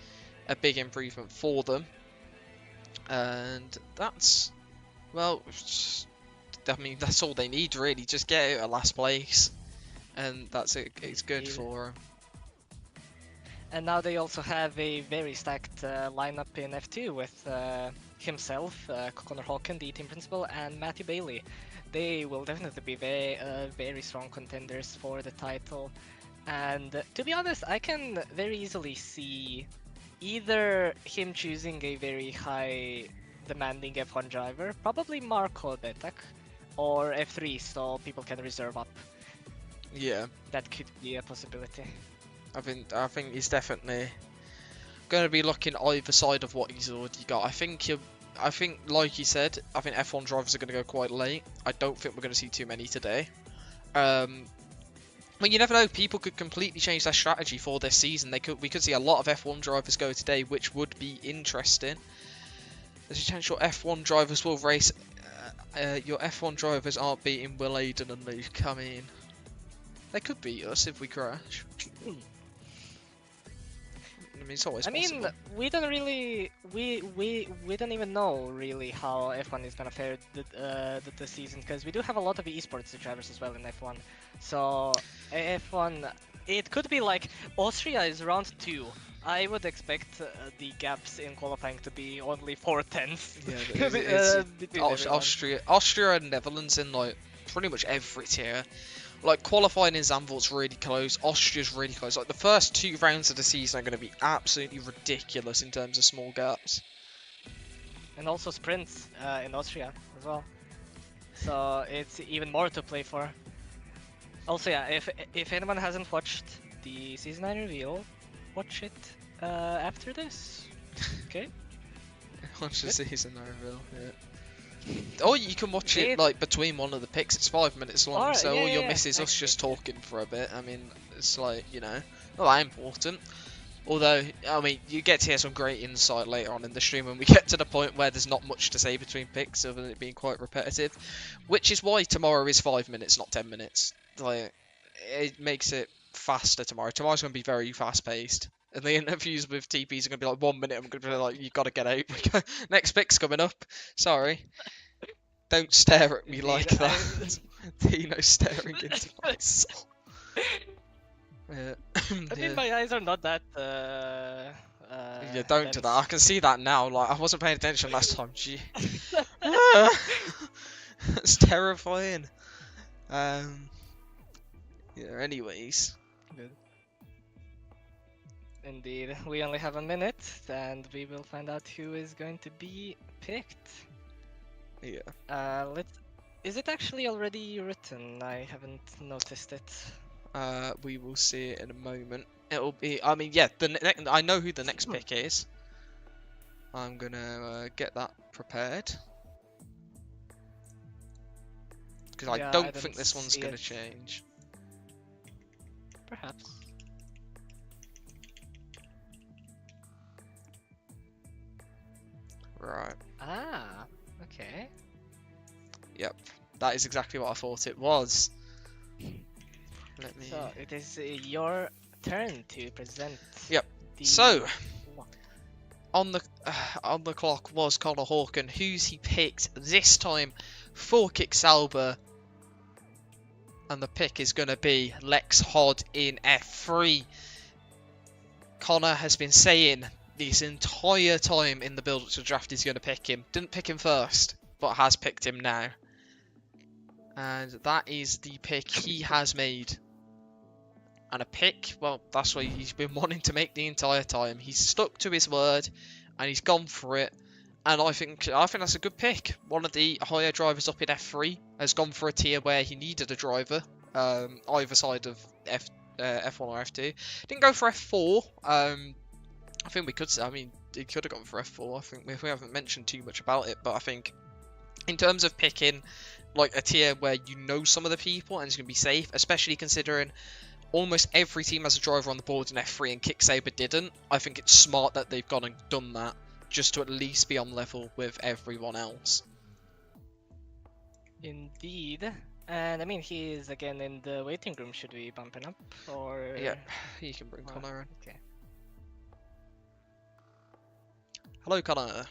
a big improvement for them. And that's, well, I mean, that's all they need really. Just get out of last place, and that's it. It's good Indeed. for them. And now they also have a very stacked lineup in F2 with himself, Connor Hawken, the team principal, and Matthew Bailey. They will definitely be very strong contenders for the title. And to be honest, I can very easily see either him choosing a very high demanding F1 driver, probably Marco Betak, or F3, so people can reserve up. Yeah, That could be a possibility. I think he's definitely going to be looking either side of what he's already got. I think like you said, I think F1 drivers are going to go quite late. I don't think we're going to see too many today. Well, you never know. People could completely change their strategy for this season. We could see a lot of F1 drivers go today, which would be interesting. There's a chance your F1 drivers will race. Your F1 drivers aren't beating Will Aiden and Luke. I mean, they could beat us if we crash. I mean, it's always possible. We don't really, we don't even know really how F1 is gonna fare the season, because we do have a lot of esports drivers as well in F1. So F1, it could be like Austria is round 2. I would expect the gaps in qualifying to be only 4/10. Yeah, between Austria and Netherlands in like pretty much every tier. Like, qualifying in Zandvoort's really close, Austria's really close. Like, the first 2 rounds of the season are going to be absolutely ridiculous in terms of small gaps. And also sprints in Austria as well. So it's even more to play for. Also, yeah, if anyone hasn't watched the Season 9 reveal, watch it after this. Okay? Watch the season reveal, yeah. Or you can watch it like between one of the picks. It's 5 minutes long, Alright, so yeah, all you'll yeah, miss is us actually, just talking for a bit. I mean, it's like, you know, not that important. Although, I mean, you get to hear some great insight later on in the stream when we get to the point where there's not much to say between picks other than it being quite repetitive. Which is why tomorrow is 5 minutes, not 10 minutes. Like, it makes it faster tomorrow. Tomorrow's going to be very fast paced. And the interviews with TPs are going to be like 1 minute. I'm going to be like, you got to get out. Next pick's coming up. Sorry. Don't stare at me like that. Tino's staring into my soul. Yeah. I mean, my eyes are not that. Yeah, don't do that. I dense. can see that now. Like, I wasn't paying attention last time. Gee. That's terrifying. Yeah, anyways. Good. Indeed, we only have a minute, and we will find out who is going to be picked. Yeah. Is it actually already written? I haven't noticed it. We will see it in a moment. It'll be. I mean, yeah. I know who the next pick is. I'm gonna get that prepared because I don't think this one's gonna change. Perhaps. Right. Ah. Okay. that is exactly what I thought it was. Let me. So it is your turn to present. Yep. The... So on the clock was Connor Hawken. Who's he picked this time for Kicksalber? And the pick is going to be Lex Hod in F3. Connor has been saying this entire time in the build-up to the draft he's going to pick him. Didn't pick him first, but has picked him now. And that is the pick he has made. And a pick, well, that's what he's been wanting to make the entire time. He's stuck to his word, and he's gone for it. And I think that's a good pick. One of the higher drivers up in F3 has gone for a tier where he needed a driver, either side of F1 or F2. Didn't go for F4. I think we could say, I mean, he could have gone for F4. I think we haven't mentioned too much about it, but I think in terms of picking like a tier where you know some of the people and it's going to be safe, especially considering almost every team has a driver on the board in F3 and Kicksaber didn't. I think it's smart that they've gone and done that just to at least be on level with everyone else. Indeed. And I mean, he is again in the waiting room. Should we bump him up or? Yeah, you can bring Connor in. Okay. Hello, Connor.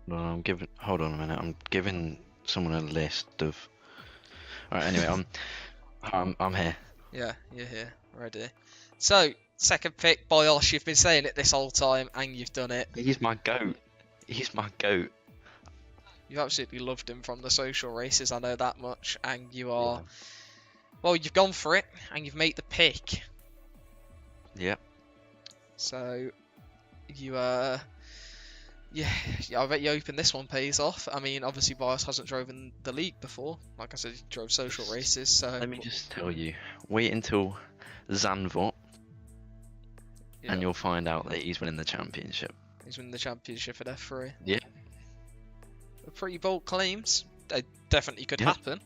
No, I'm giving. Hold on a minute. I'm giving someone a list of. Alright. Anyway, I'm here. Yeah, you're here, ready. So, second pick, Boyosh. You've been saying it this whole time, and you've done it. He's my goat. He's my goat. You absolutely loved him from the social races, I know that much. And you are, Yeah. well, you've gone for it, and you've made the pick. Yep. So, you yeah, I bet you hoping this one pays off. I mean, obviously, Bios hasn't driven the league before. Like I said, he drove social races, so... Let me just tell you. Wait until Zandvoort, yeah, and you'll find out that he's winning the championship. he's winning the championship at F3. Yeah. Pretty bold claims. They definitely could Yeah. happen.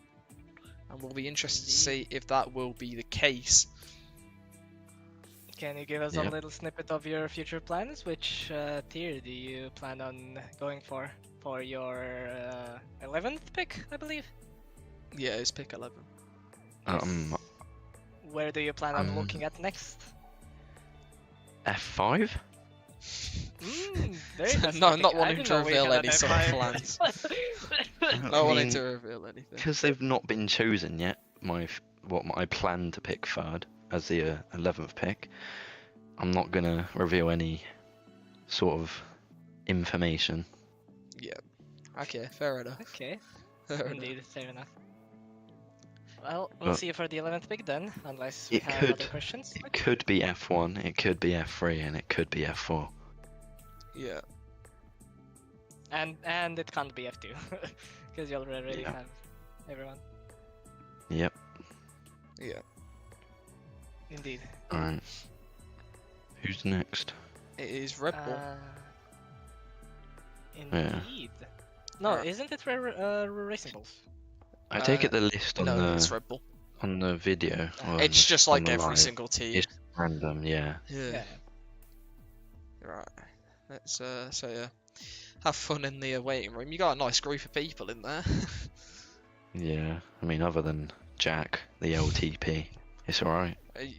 And we'll be interested to see if that will be the case. Can you give us Yep. a little snippet of your future plans? Which tier do you plan on going for your 11th pick, I believe? Yeah, it's pick 11. Where do you plan on looking at next? F5. Very No, specific. not I wanting didn't to know we reveal had an any sort of F5. plans. Not wanting to reveal anything. Because they've not been chosen yet. What I plan to pick third as the 11th pick. I'm not gonna reveal any sort of information. Yeah. Okay, fair enough. Okay, Fair enough. indeed, fair enough. Well, we'll But- see you for the 11th pick then, unless we It have could. other questions. It could be F1, it could be F3, and it could be F4. Yeah. And it can't be F2, because you already Yeah. have everyone. Yep. Yeah. Indeed. Alright. Who's next? It is Red Bull. Indeed. No, Alright. isn't it Racing Bulls? I take it the list on no, it's the Red Bull. video. or It's just like on the every live. single team. It's random, yeah. Yeah. Right. Let's so yeah. Have fun in the waiting room. You got a nice group of people in there. Yeah. I mean, other than Jack, the LTP, it's alright.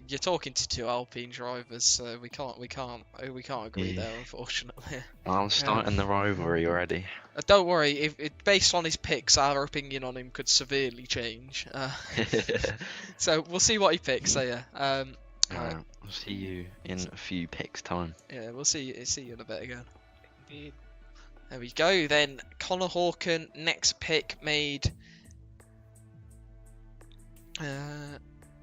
You're talking to two Alpine drivers, so we can't agree Yeah. there, unfortunately. I'm starting the rivalry already. Don't worry, if based on his picks, our opinion on him could severely change. So we'll see what he picks. So yeah, right. Alright, I'll see you in a few picks time. Yeah, we'll see you in a bit again. Indeed. There we go. Then Connor Hawken, next pick made.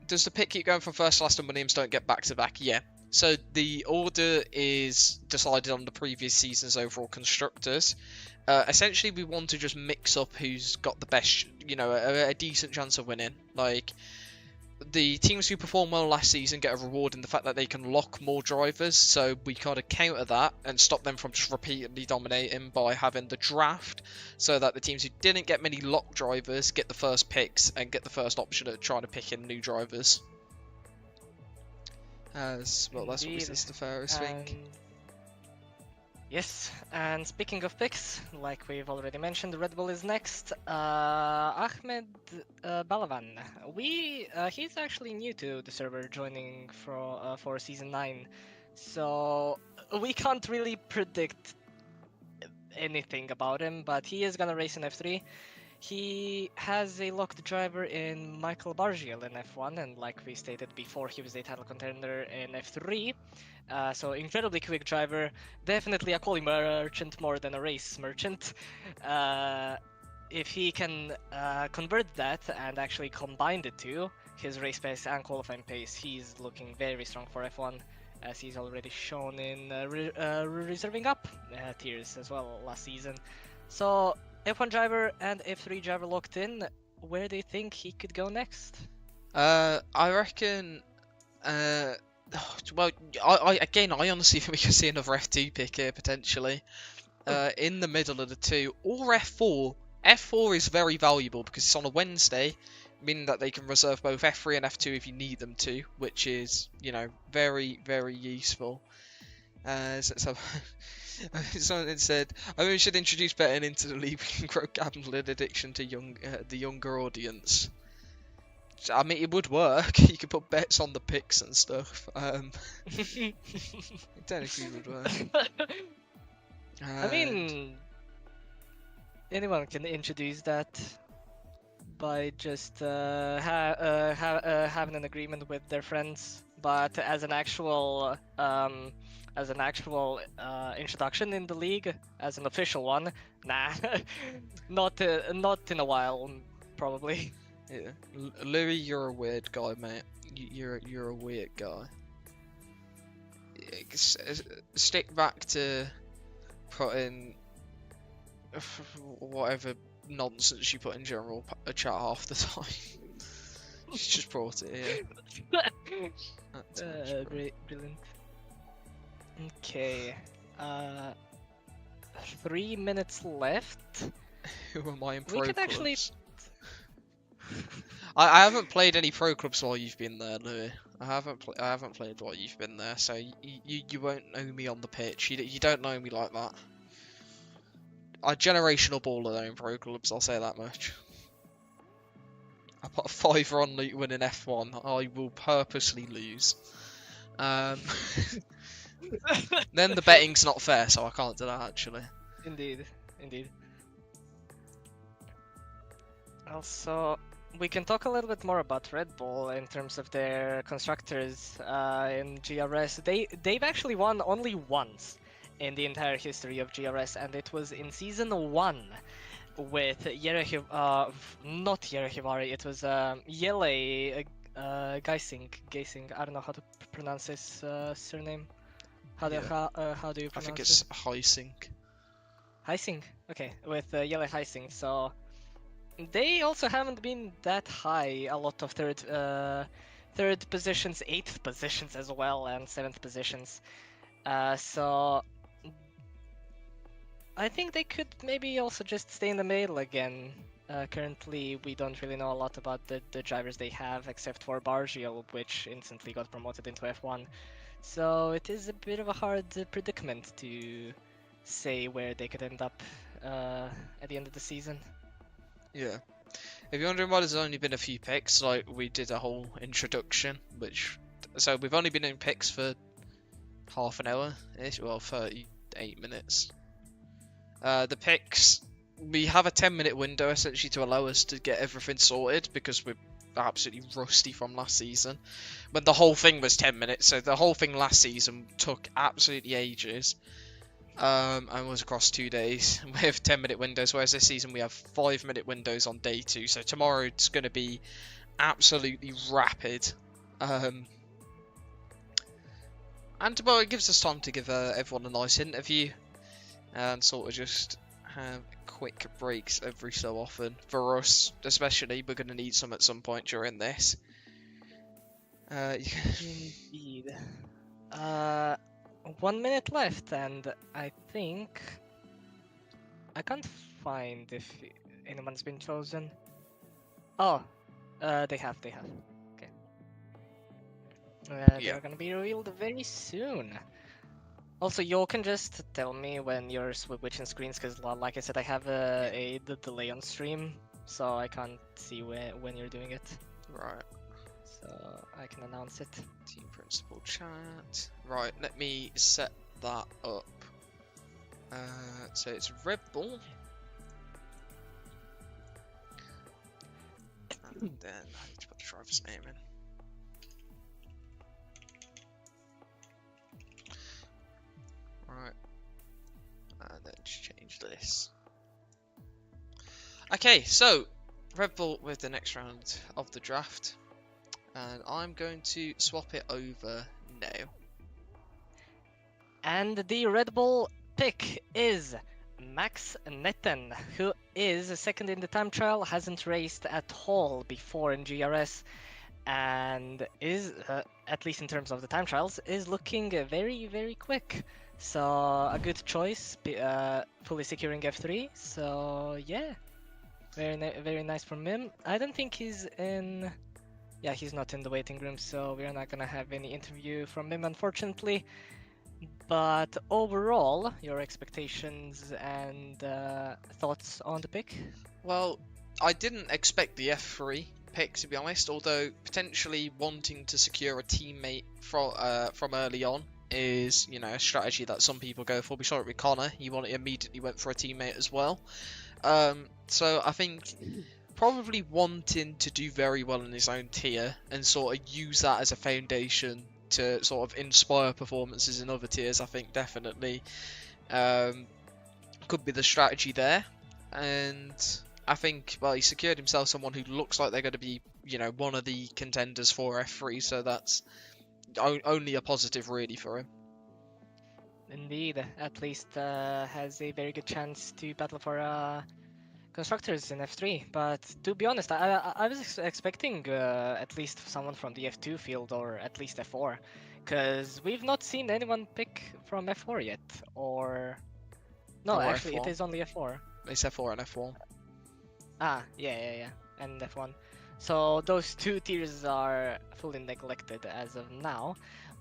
Does the pick keep going from first to last and Williams don't get back to back? Yeah. So the order is decided on the previous season's overall constructors. Essentially, we want to just mix up who's got the best, a decent chance of winning. Like, the teams who performed well last season get a reward in the fact that they can lock more drivers, so we kind of counter that and stop them from just repeatedly dominating by having the draft, so that the teams who didn't get many lock drivers get the first picks and get the first option at trying to pick in new drivers. As well, that's Indeed. obviously the fairest thing. Yes, and speaking of picks, like we've already mentioned, Red Bull is next. Ahmed Balavan. He's actually new to the server, joining for season 9, so we can't really predict anything about him. But he is gonna race in F3. He has a locked driver in Michael Bargiel in F1, and like we stated before, he was a title contender in F3. So incredibly quick driver, definitely a quality merchant more than a race merchant. If he can convert that and actually combine the two, his race pace and qualifying pace, he's looking very strong for F1, as he's already shown in reserving up tiers as well last season. So F1 driver and F3 driver locked in. Where do you think he could go next? I reckon. Well, I honestly think we could see another F2 pick here potentially. In the middle of the two, or F4. F4 is very valuable because it's on a Wednesday, meaning that they can reserve both F3 and F2 if you need them to, which is, very, very useful. So someone said, I think we should introduce betting into the league. We can grow gambling addiction to the younger audience. I mean, it would work. You could put bets on the picks and stuff. It technically would work. I mean, anyone can introduce that by just having an agreement with their friends, but as an actual introduction in the league, as an official one, nah, not in a while, probably. Yeah, Louis, you're a weird guy, mate. You're a weird guy. Stick back to putting whatever nonsense you put in general chat half the time. You just brought it here. Brilliant. Okay. 3 minutes left. Who am I in We pro could clubs? actually- I haven't played any pro clubs while you've been there, Louis. I haven't played while you've been there, so you won't know me on the pitch. You don't know me like that. I generational baller though in pro clubs, I'll say that much. I put a fiver on Luke winning F1. I will purposely lose. Then the betting's not fair, so I can't do that actually. Indeed. Also, we can talk a little bit more about Red Bull in terms of their constructors in GRS. They've actually won only once in the entire history of GRS, and it was in season 1 with not Yerehivari, it was Yele Geising. I don't know how to pronounce his surname. How do you pronounce I think it's Heising. Heising? Okay, with Yele Heising. So they also haven't been that high. A lot of third positions, 8th positions as well, and 7th positions. So I think they could maybe also just stay in the middle again. Currently, we don't really know a lot about the drivers they have, except for Bargiel, which instantly got promoted into F1. So it is a bit of a hard predicament to say where they could end up at the end of the season. Yeah. If you're wondering why there's only been a few picks, like we did a whole introduction, so we've only been in picks for half an hour, 38 minutes. The picks, we have a 10-minute window essentially to allow us to get everything sorted because we're absolutely rusty from last season. When the whole thing was 10 minutes, so the whole thing last season took absolutely ages. And was across 2 days. We have 10-minute windows, whereas this season we have 5-minute windows on day 2. So tomorrow it's going to be absolutely rapid. And well, it gives us time to give everyone a nice interview and sort of just have quick breaks every so often. For us, especially, we're going to need some at some point during this. Indeed. 1 minute left, and I think I can't find if anyone's been chosen. Oh, they have. Okay. Yeah. They're gonna be revealed very soon. Also, you can just tell me when you're switching screens, because like I said, I have the delay on stream, so I can't see when you're doing it. Right. So I can announce it. Team principal chat. Right, let me set that up. So it's Red Bull. And then I need to put the driver's name in. Right. And then just change this. Okay, so Red Bull with the next round of the draft. And I'm going to swap it over now. And the Red Bull pick is Max Netten, who is second in the time trial, hasn't raced at all before in GRS, and is, at least in terms of the time trials, is looking very, very quick. So a good choice, fully securing F3. So yeah, very nice from him. I don't think he's in. Yeah, he's not in the waiting room, so we're not gonna have any interview from him, unfortunately. But overall, your expectations and thoughts on the pick? Well, I didn't expect the F3 pick, to be honest, although potentially wanting to secure a teammate from early on is, you know, a strategy that some people go for. We saw it with Connor. He immediately went for a teammate as well. So I think probably wanting to do very well in his own tier and sort of use that as a foundation to sort of inspire performances in other tiers, I think definitely could be the strategy there. And I think, well, he secured himself someone who looks like they're going to be, you know, one of the contenders for F3, so that's only a positive really for him. Indeed, at least has a very good chance to battle for constructors in F3. But to be honest, I was expecting at least someone from the F2 field or at least F4, because we've not seen anyone pick from F4 yet. Or no, Or actually, F1. it is only F4. It's F4 and F1. Ah, yeah, and F1. So those two tiers are fully neglected as of now.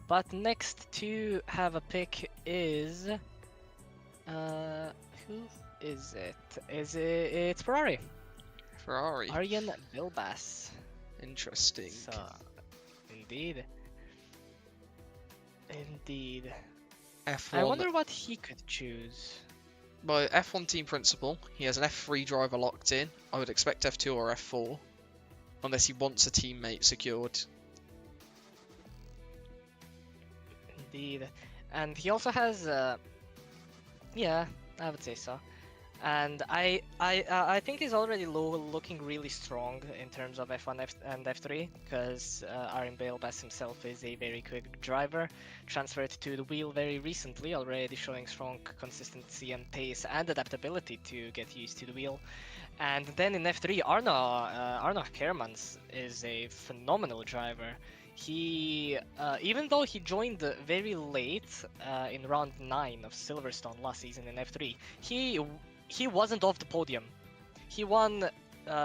But next to have a pick is who is it? It's Ferrari. Ferrari. Arjen Bilbas. Interesting. So, indeed. F1. I wonder what he could choose. By F1 team principal, he has an F3 driver locked in. I would expect F2 or F4, unless he wants a teammate secured. Indeed. And he also has, yeah, I would say so. And I think he's already looking really strong in terms of F1 and F3, because Arjen Bilbas himself is a very quick driver, transferred to the wheel very recently, already showing strong consistency and pace and adaptability to get used to the wheel. And then in F3, Arno Kermans is a phenomenal driver. He, even though he joined very late in round 9 of Silverstone last season in F3, he wasn't off the podium. He won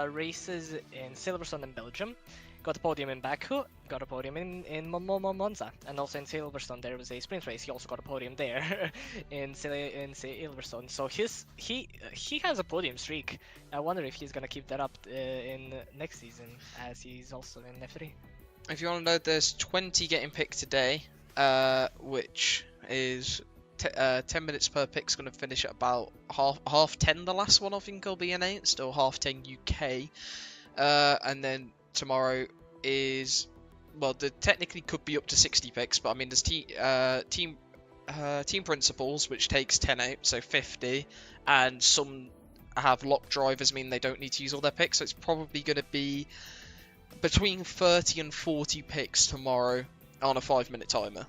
races in Silverstone and Belgium, got a podium in Baku, got a podium in Monza, and also in Silverstone there was a sprint race. He also got a podium there in Silverstone. So he has a podium streak. I wonder if he's gonna keep that up in next season, as he's also in F3. If you want to know, there's 20 getting picked today, which is 10 minutes per pick. Is going to finish at about half 10. The last one I think will be announced, or half 10 UK. And then tomorrow is, well, there technically could be up to 60 picks, but I mean there's team principals, which takes 10 out, so 50, and some have locked drivers, mean they don't need to use all their picks, so it's probably going to be between 30 and 40 picks tomorrow on a 5-minute timer.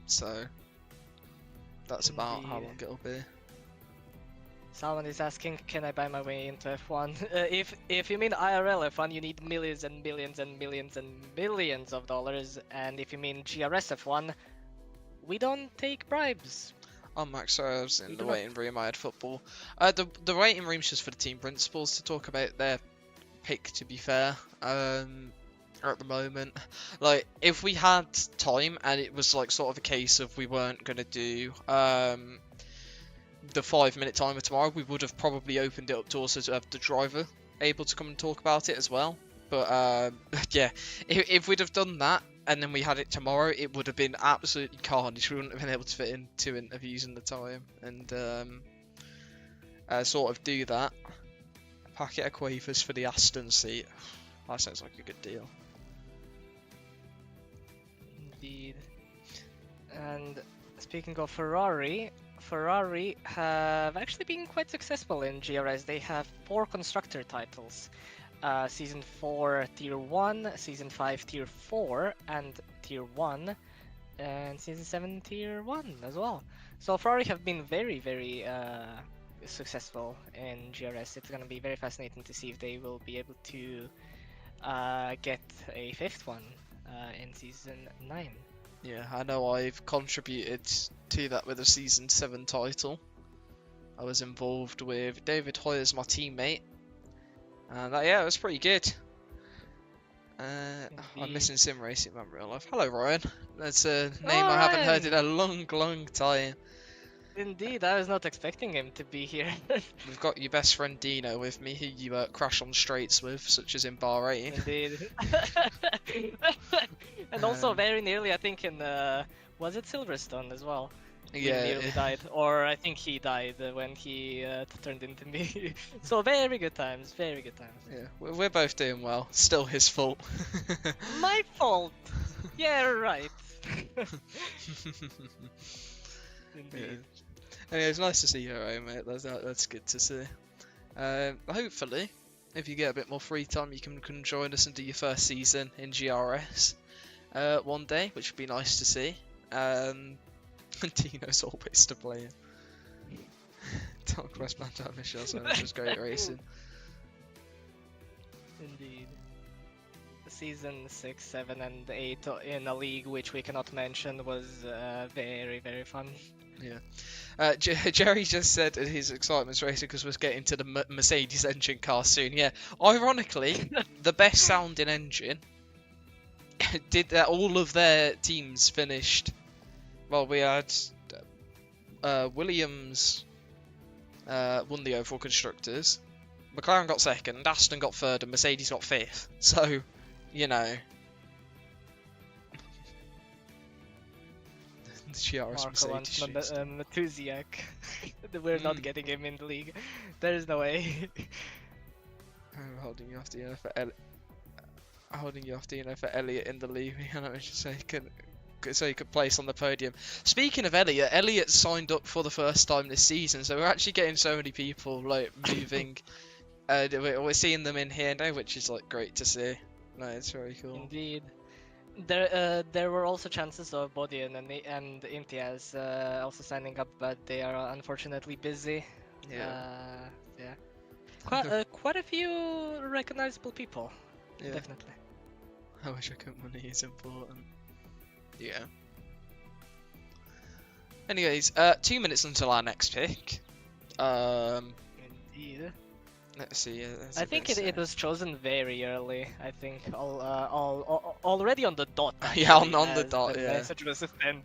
So that's about how long it'll be. Someone is asking, can I buy my way into F1? If you mean IRL F1, you need millions and billions and millions and billions of dollars, and if you mean GRS F1, we don't take bribes. Oh, Max, sorry, I was in You the do not. waiting room. I had football. The waiting room's just for the team principals to talk about their pick. To be fair, I at the moment. Like, if we had time and it was like sort of a case of we weren't gonna do the 5-minute timer tomorrow, we would have probably opened it up to also to have the driver able to come and talk about it as well. But yeah, if we'd have done that and then we had it tomorrow, it would have been absolutely carnage. We wouldn't have been able to fit in 2 interviews in the time and sort of do that. A packet of quavers for the Aston seat. That sounds like a good deal. Indeed. And speaking of Ferrari, Ferrari have actually been quite successful in GRS. They have 4 constructor titles. Season 4 Tier 1, Season 5 Tier 4 and Tier 1, and Season 7 Tier 1 as well. So Ferrari have been very, very successful in GRS. It's going to be very fascinating to see if they will be able to get a 5th one in Season 9. Yeah, I know I've contributed to that with a Season 7 title. I was involved with David Hoy as my teammate. And yeah, it was pretty good. I'm missing sim racing in real life. Hello, Ryan. That's a name I haven't heard in a long, long time. Indeed, I was not expecting him to be here. We've got your best friend Dino with me, who you crash on straights with, such as in Bahrain. Indeed. And also very nearly, I think, in was it Silverstone as well? He Yeah, nearly died, or I think he died when he turned into me. So very good times, very good times. yeah, we're both doing well. Still his fault. My fault. Yeah, right. Indeed. Anyway, it's nice to see you, Ryan, mate. That's good to see. Hopefully, if you get a bit more free time, you can join us and do your first season in GRS one day, which would be nice to see. Dino's always to blame. Dark West Banjo Michelle, so it was great racing. Indeed. Season 6, 7 and 8 in a league which we cannot mention was very, very fun. Yeah. Jerry just said his excitement's racing because we're getting to the Mercedes engine car soon. Yeah. Ironically, the best sounding engine did that. All of their teams finished. Well, we had Williams won the overall constructors. McLaren got second, Aston got third, and Mercedes got fifth. So, you know. The GRS Mercedes shoots. Matuziak. We're not getting him in the league. There is no way. I'm holding you off the for Elliot in the league. You know, I should say, so he could place on the podium. Speaking of Elliot, Elliot signed up for the first time this season, so we're actually getting so many people like moving. We're seeing them in here now, which is like great to see. No, it's very cool. Indeed. There were also chances of Bodian and Imtiaz also signing up, but they are unfortunately busy. Yeah. Yeah. Quite a few recognizable people. Yeah. Definitely. I wish I could. Money is important. Yeah. Anyways, 2 minutes until our next pick. Indeed. Let's see. I think it was chosen very early. I think already on the dot. Yeah, on actually, the as dot. the Yeah. message was sent.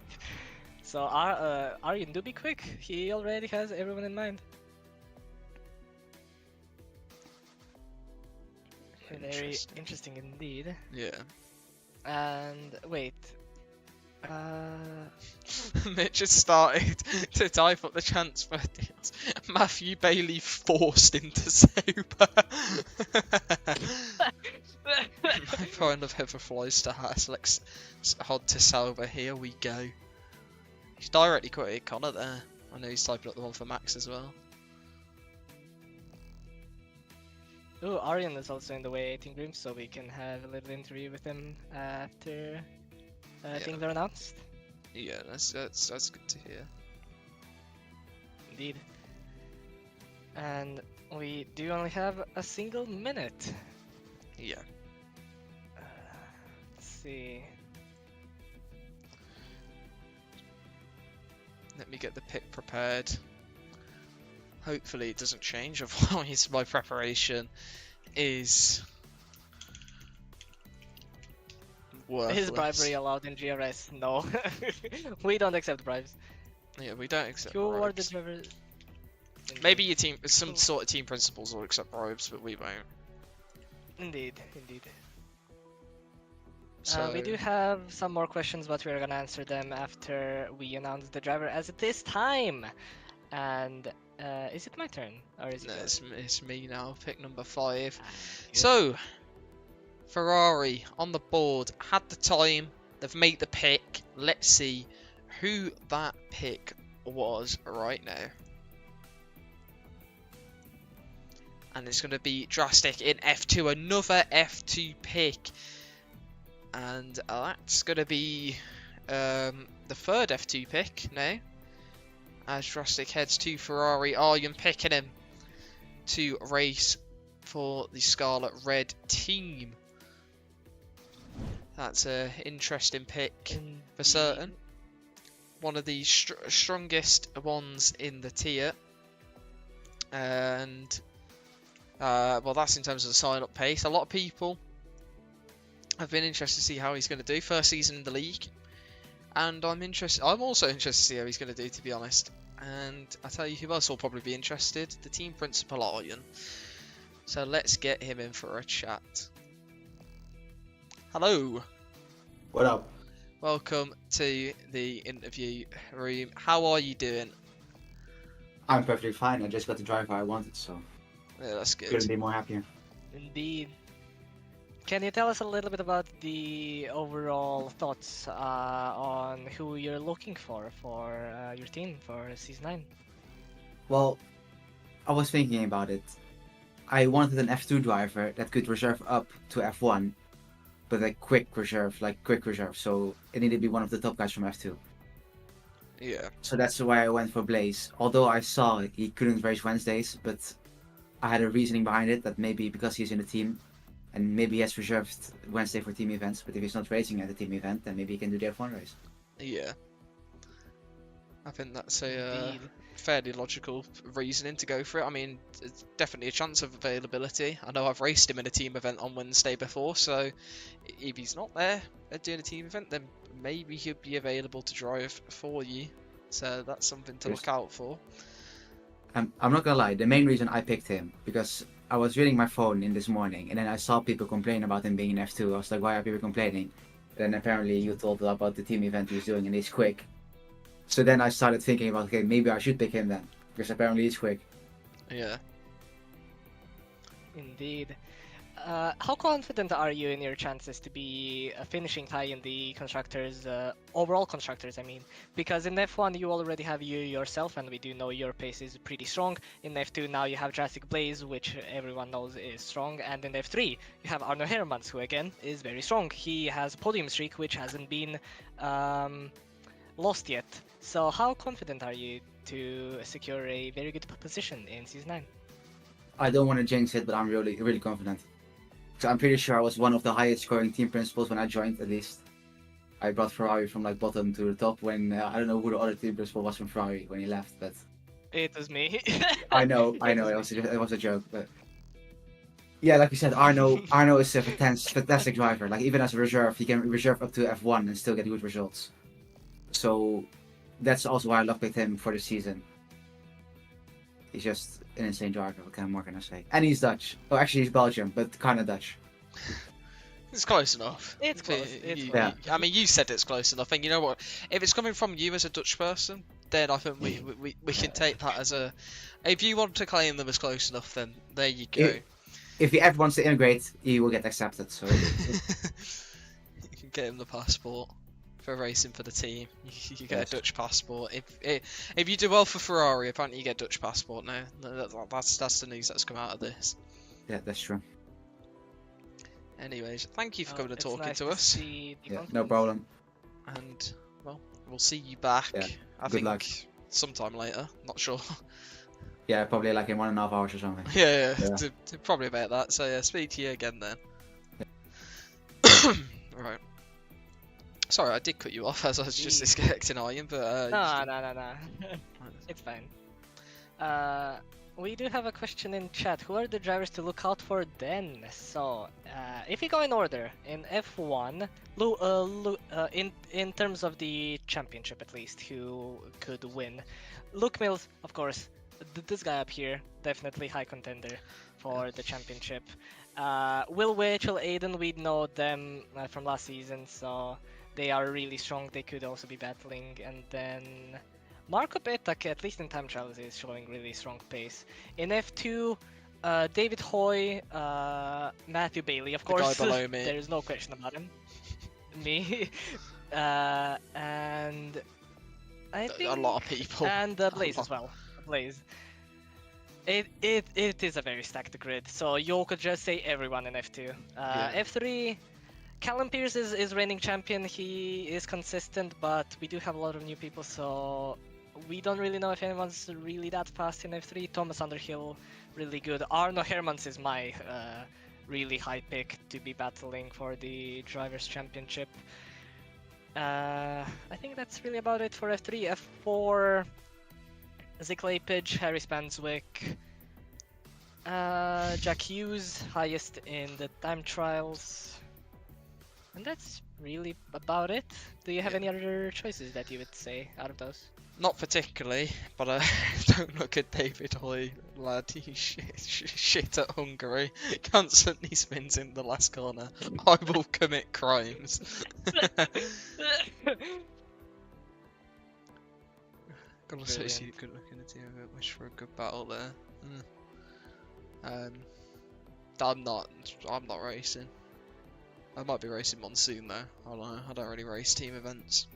So Aryan, do be quick. He already has everyone in mind. Very interesting indeed. Yeah. And wait. Mitch has started to type up the transfer deals. Matthew Bailey forced into Sauber. My prime of Heather flies to Haas. Hod to Sauber. Here we go. He's directly quoted Connor there. I know he's typing up the one for Max as well. Oh, Aryan is also in the waiting room, so we can have a little interview with him after things are announced. Yeah, that's good to hear. Indeed. And we do only have a single minute. Yeah. Let's see. Let me get the pick prepared. Hopefully it doesn't change, otherwise my preparation is worthless. Is bribery allowed in GRS? No. We don't accept bribes. Yeah, we don't accept Who are the bribes. drivers? Maybe your team, some Cool. sort of team principals will accept bribes, but we won't. Indeed, indeed. So We do have some more questions, but we're gonna answer them after we announce the driver as it is time. And is it my turn or is it no, yours? it's me now. Pick number 5. Ah, good. So Ferrari on the board, had the time. They've made the pick. Let's see who that pick was right now. And it's going to be Drastic in F2, another F2 pick. And that's going to be the third F2 pick now. As Drastic heads to Ferrari, Arjen picking him to race for the Scarlet Red team. That's an interesting pick for certain. One of the strongest ones in the tier. And well, that's in terms of the sign-up pace. A lot of people have been interested to see how he's going to do. First season in the league, and I'm also interested to see how he's going to do, to be honest. And I tell you who else will probably be interested: the team principal Arjen. So let's get him in for a chat. Hello. What up? Welcome to the interview room. How are you doing? I'm perfectly fine. I just got the driver I wanted, so Yeah, that's good. couldn't be more happier. Indeed. Can you tell us a little bit about the overall thoughts on who you're looking for your team for Season 9? Well, I was thinking about it. I wanted an F2 driver that could reserve up to F1, but a quick reserve. So it needed to be one of the top guys from F2. Yeah. So that's why I went for Blaze. Although I saw he couldn't race Wednesdays, but I had a reasoning behind it that maybe because he's in the team, and maybe he has reserved Wednesday for team events, but if he's not racing at the team event, then maybe he can do the F1 race. Yeah. I think that's a Indeed. fairly logical reasoning to go for it. I mean, it's definitely a chance of availability. I know I've raced him in a team event on Wednesday before, so if he's not there doing a team event, then maybe he'll be available to drive for you. So that's something to look out for. I'm not gonna lie, the main reason I picked him, because I was reading my phone in this morning, and then I saw people complain about him being in F2. I was like, why are people complaining? Then apparently you told about the team event he's doing, and he's quick. So then I started thinking about, okay, maybe I should pick him then, because apparently he's quick. Yeah. Indeed. How confident are you in your chances to be finishing high in the constructors, overall constructors, I mean? Because in F1 you already have you yourself, and we do know your pace is pretty strong. In F2 now you have Jurassic Blaze, which everyone knows is strong, and in F3 you have Arno Hermans, who again is very strong. He has podium streak, which hasn't been lost yet. So how confident are you to secure a very good position in Season 9? I don't want to jinx it, but I'm really confident. So I'm pretty sure I was one of the highest scoring team principals when I joined, at least. I brought Ferrari from like bottom to the top when I don't know who the other team principal was from Ferrari when he left, but It was me. I know, it was a joke, but yeah, like you said, Arno is a fantastic driver. Like even as a reserve, he can reserve up to F1 and still get good results. So that's also why I love picked him for the season. He's just an insane driver. What more can I say? And he's Dutch. Oh, actually, he's Belgian, but kind of Dutch. It's close enough. It's close. It's You- close. I mean, you said it's close enough, and you know what? If it's coming from you as a Dutch person, then I think we can take that as a. If you want to claim them as close enough, then there you go. If he ever wants to immigrate, he will get accepted. So You can get him the passport for racing for the team. You get Yes. a Dutch passport. If you do well for Ferrari, apparently you get a Dutch passport now. That's the news that's come out of this. yeah, that's true. Anyways, thank you for coming and It's talking nice to us. see the Yeah, no confidence. problem. And well, we'll see you back. Yeah, I good think luck. sometime later. Not sure. Yeah, probably like in 1.5 hours or something. yeah, Yeah. probably about that. So yeah, speak to you again then. Right. Sorry, I did cut you off as I was just Indeed. disconnecting Arjen, but No. It's fine. we do have a question in chat. Who are the drivers to look out for then? So, if we go in order, in F1, in terms of the championship at least, who could win? Luke Mills, of course. This guy up here, definitely high contender for the championship. Will Witchell, Aiden, we know them from last season, so they are really strong. They could also be battling. And then Marco Petak, at least in time trials, is showing really strong pace. In F2, David Hoy, Matthew Bailey, of The guy course. below me. There's no question about him. Me. And I think A lot of people. and Blaze lot. as well. Blaze. It is a very stacked grid, so you could just say everyone in F2. Yeah. F3, Callum Pierce is reigning champion. He is consistent, but we do have a lot of new people, so we don't really know if anyone's really that fast in F3. Thomas Underhill, really good. Arno Hermans is my really high pick to be battling for the Drivers' Championship. I think that's really about it for F3. F4, Zick Lapage, Harry Spanswick, Jack Hughes, highest in the time trials. And that's really about it. Do you have any other choices that you would say out of those? Not particularly, but don't look at David Hoy, lad. He's shit at Hungary. Constantly spins in the last corner. I will commit crimes. Gotta say, Brilliant. see, good looking at team. Wish for a good battle there. I'm not racing. I might be racing Monsoon though. I don't know. I don't really race team events.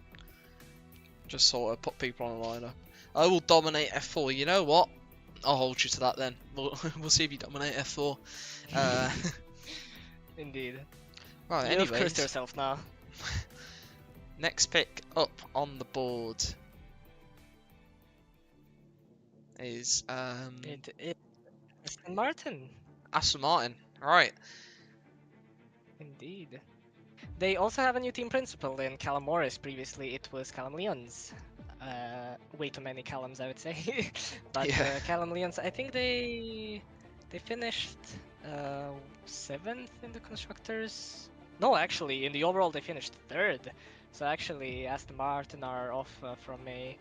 Just sort of put people on a lineup. I will dominate F4. You know what? I'll hold you to that then. We'll see if you dominate F4. Indeed. Right. You've cursed Anyways, yourself now. next pick up on the board is It is Aston Martin. Aston Martin. Right. Indeed. They also have a new team principal in Callum Morris. Previously, it was Callum Lyons. Way too many Callums, I would say. But Yeah. Callum Lyons, I think they finished 7th in the constructors. No, actually, in the overall they finished 3rd. So actually, Aston Martin are off from a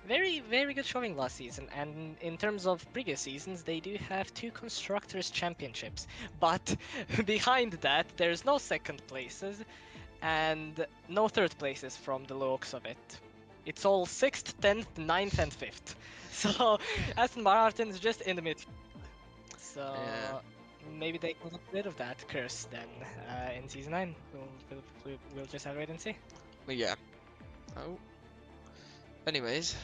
very, very good showing last season. And in terms of previous seasons, they do have 2 constructors championships. But behind that, there's no second places and no third places from the looks of it. It's all 6th, 10th, 9th, and 5th. So Aston Martin's just in the mid. So Yeah. maybe they can get rid of that curse then in season 9. We'll just have to wait and see. Well, yeah. Oh. Anyways,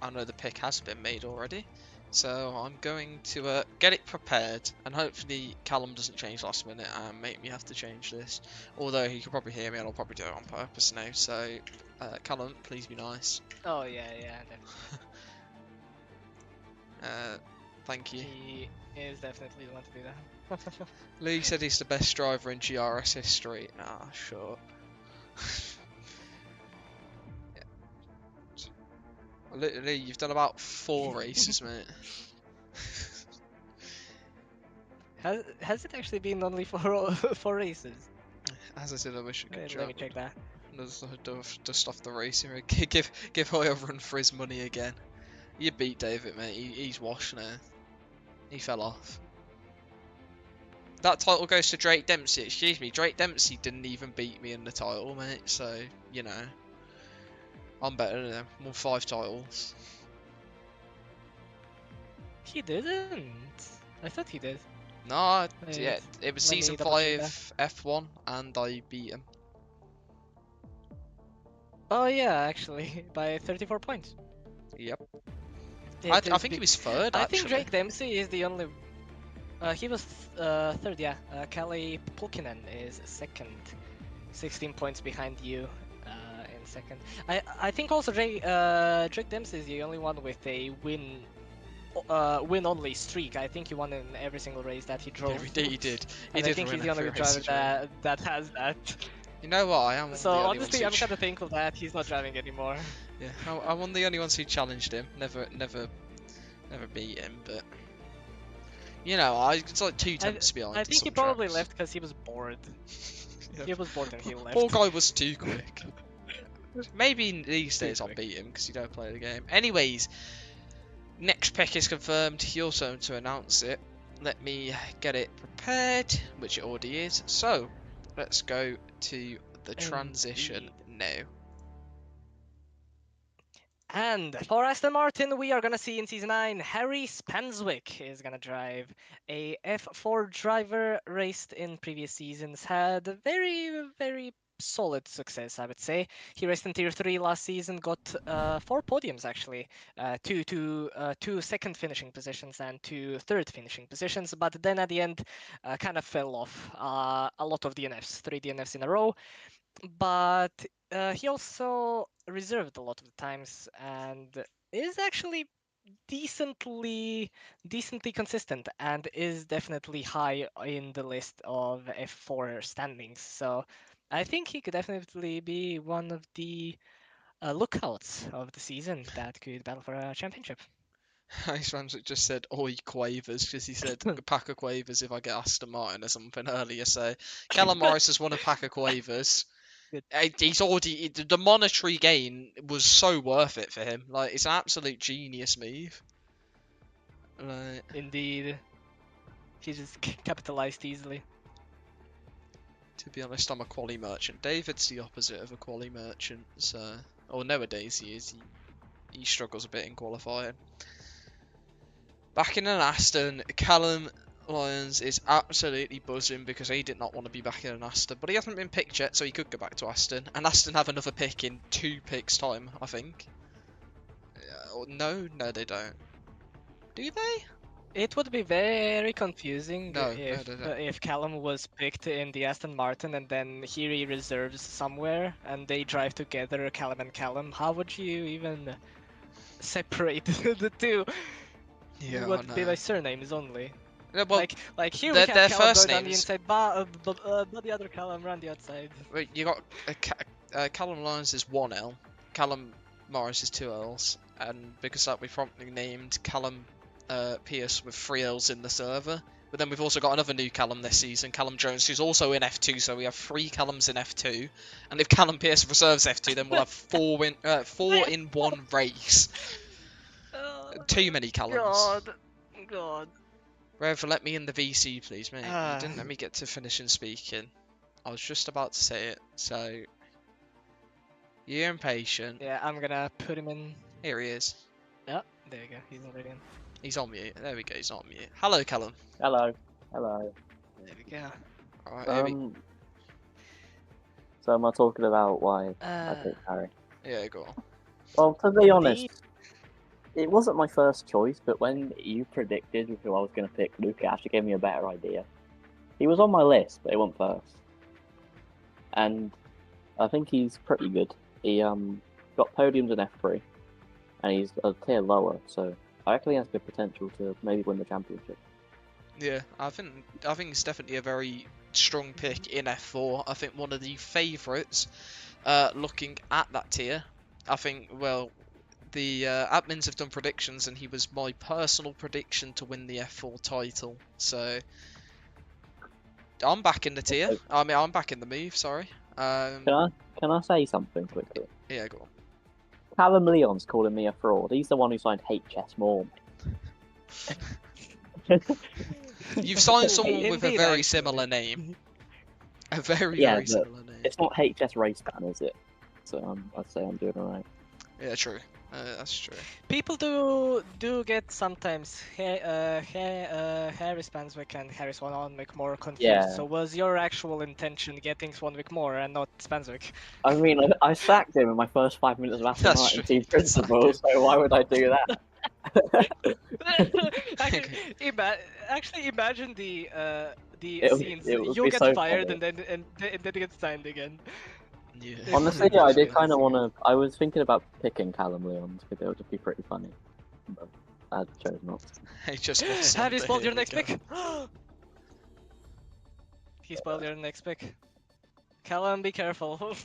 I know the pick has been made already, so I'm going to get it prepared, and hopefully Callum doesn't change last minute and make me have to change this. Although he could probably hear me, and I'll probably do it on purpose now. So, Callum, please be nice. Oh yeah, Thank you. he is definitely the one to do that. Lee said he's the best driver in GRS history. Nah, sure. Lee, you've done about 4 races, mate. Has it actually been only 4 races? As I said, I wish I could Wait, let me jump. check that. Dust off the racing rig. Give Hoy a run for his money again. You beat David, mate. He's washed now. He fell off. That title goes to Drake Dempsey. Excuse me, Drake Dempsey didn't even beat me in the title, mate. So, you know, I'm better than him. I'm on 5 titles. He didn't. I thought he did. No, Wait, yeah, it was let me season double check 5 F1, and I beat him. Oh yeah, actually, by 34 points. Yep. It I is think he big. was 3rd, I actually. think Drake Dempsey is the only. He was 3rd, yeah. Kalle Pulkkinen is 2nd, 16 points behind you in 2nd. I think also Drake Dempsey is the only one with a win only streak. I think he won in every single race that he drove. Yeah, he did. He And did I think win he's the only every race driver he drove. that has that. You know what? I am. So one of the only honestly, I'm ones who kind of thankful that he's not driving anymore. Yeah, I'm one of the only ones who challenged him. Never Never beat him, but you know, it's like 2 tenths behind. I in think he some probably tracks. left because he was bored. Yeah. He was bored and he left. Poor guy was too quick. Maybe these Too days I'll quick. beat him because you don't play the game. Anyways, next pick is confirmed. He also to announce it. Let me get it prepared, which it already is. So let's go to the transition now. And for Aston Martin, we are gonna see in Season 9, Harry Spanswick is gonna drive a F4 driver, raced in previous seasons, had a very solid success, I would say. He raced in Tier 3 last season, got 4 podiums actually, two second finishing positions and 2 third finishing positions, but then at the end kind of fell off a lot of DNFs, 3 DNFs in a row. But he also reserved a lot of the times and is actually decently consistent and is definitely high in the list of F4 standings. So I think he could definitely be one of the lookouts of the season that could battle for a championship. Ice Ramswick just said oi quavers because he said a pack of quavers if I get Aston Martin or something earlier. So Callum Morris has won a pack of quavers. Good. He's already the monetary gain was so worth it for him. Like it's an absolute genius move. Like, Indeed. He just capitalized easily. to be honest, I'm a quali merchant. David's the opposite of a quali merchant. So, or nowadays he is. He struggles a bit in qualifying. Back in an Aston, Callum Lyons is absolutely buzzing because he did not want to be back in an Aston, but he hasn't been picked yet, so he could go back to Aston. And Aston have another pick in 2 picks' time, I think. No, they don't. Do they? It would be very confusing No, if they don't. if Callum was picked in the Aston Martin and then he reserves somewhere and they drive together, Callum and Callum. How would you even separate the two? Yeah, Would I know. be by surnames only. Yeah, well, Like here their- we their have Callum first go down the names- inside, but the other Callum around the outside. wait, you got Callum Lyons is 1L, Callum Morris is 2 Ls, and because of that we promptly named Callum Pierce with 3 Ls in the server. But then we've also got another new Callum this season, Callum Jones, who's also in F2, so we have 3 Callums in F2. And if Callum Pierce reserves F2, then we'll have 4 in 1 race. Too many Callums. God. Rev, let me in the VC, please, mate. Ah. You didn't let me get to finishing speaking. I was just about to say it, so... You're impatient. Yeah, I'm gonna put him in. Here he is. Yeah, there you go. He's already in. He's on mute. There we go, he's not on mute. Hello, Callum. Hello. Hello. There we go. Alright, So am I talking about why I Uh, picked Harry? yeah, go on. Well, to be honest, indeed. it wasn't my first choice, but when you predicted who I was going to pick, Luke, it actually gave me a better idea. He was on my list, but he went first. And I think he's pretty good. He got podiums in F3, and he's a tier lower, so I reckon he has good potential to maybe win the championship. Yeah, I think it's definitely a very strong pick in F4. I think one of the favourites looking at that tier. I think, well, the admins have done predictions and he was my personal prediction to win the F4 title. So I'm back in the tier. Okay. I mean, I'm back in the move, sorry. Can I say something quickly? Yeah, go on. Callum Leon's calling me a fraud. He's the one who signed HS Moore. You've signed someone with a Indeed, very actually. similar name. A very, Yeah, very but similar name. It's not HS Race Ban, is it? So I'd say I'm doing alright. Yeah, true. That's true. People do get sometimes Harry Spanswick and Harry Swanwick more confused. Yeah. So was your actual intention getting Swanwick more and not Spanswick? I mean, I sacked him in my first 5 minutes of Aston That's Martin true. team You principal, sacked so why would I do that? Actually, imagine the It scenes. would You'll be get so fired funny. and then it gets signed again. Yeah. Honestly, yeah, I did kind of want to. I was thinking about picking Callum Leon because it would just be pretty funny. But I chose not to. He just got Have you Sunday, spoiled here your we next go. pick? He spoiled your next pick. Callum, be careful.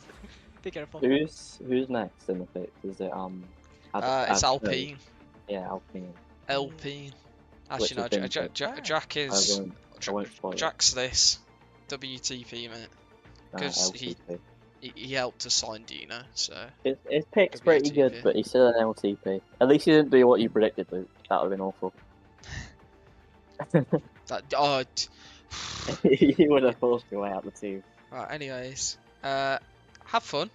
Be careful. Who's next in the picks? Is it It's no, Alpine. Yeah, Alpine. Alpine. Which Actually, no, has been good. Jack is. I won't spoil it. Jack's this. WTP, mate. Because LTP. he helped us sign Dino, so. His pick's pretty good, WTP. but he's still an LTP. At least he didn't do what you predicted, Luke. That would have been awful. He would have forced your way out the team. Right, anyways. Have fun.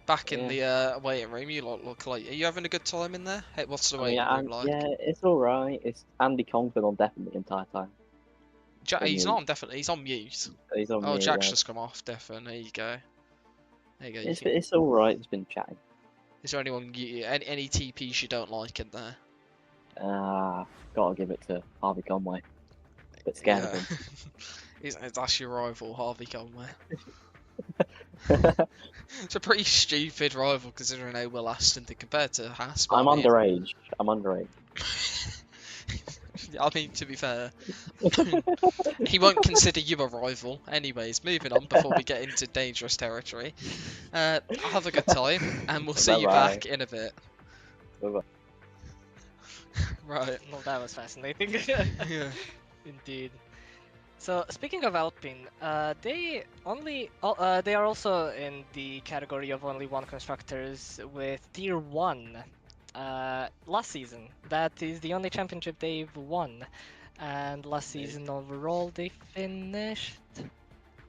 Back in the waiting room, you look like. Are you having a good time in there? Hey, what's the waiting room like? Yeah, it's alright. It's Andy Kong's been on definitely the entire time. He's not on definitely, he's on mute. He's on mute, Jack's yeah. just come off definitely. There you go. There you go. It's alright, it's been chatting. Is there anyone any TPs you don't like in there? Gotta give it to Harvey Conway. Bit scared of him. That's your rival, Harvey Conway. It's a pretty stupid rival considering how Will Aston did compared to Haas. I'm underage. I mean, to be fair, he won't consider you a rival. Anyways, moving on before we get into dangerous territory. Have a good time, and we'll see you back in a bit. Bye-bye. Right. Well, that was fascinating. Yeah. Indeed. So speaking of Alpine, they are also in the category of only one constructors with tier 1. Last season, that is the only championship they've won, and last season overall they finished.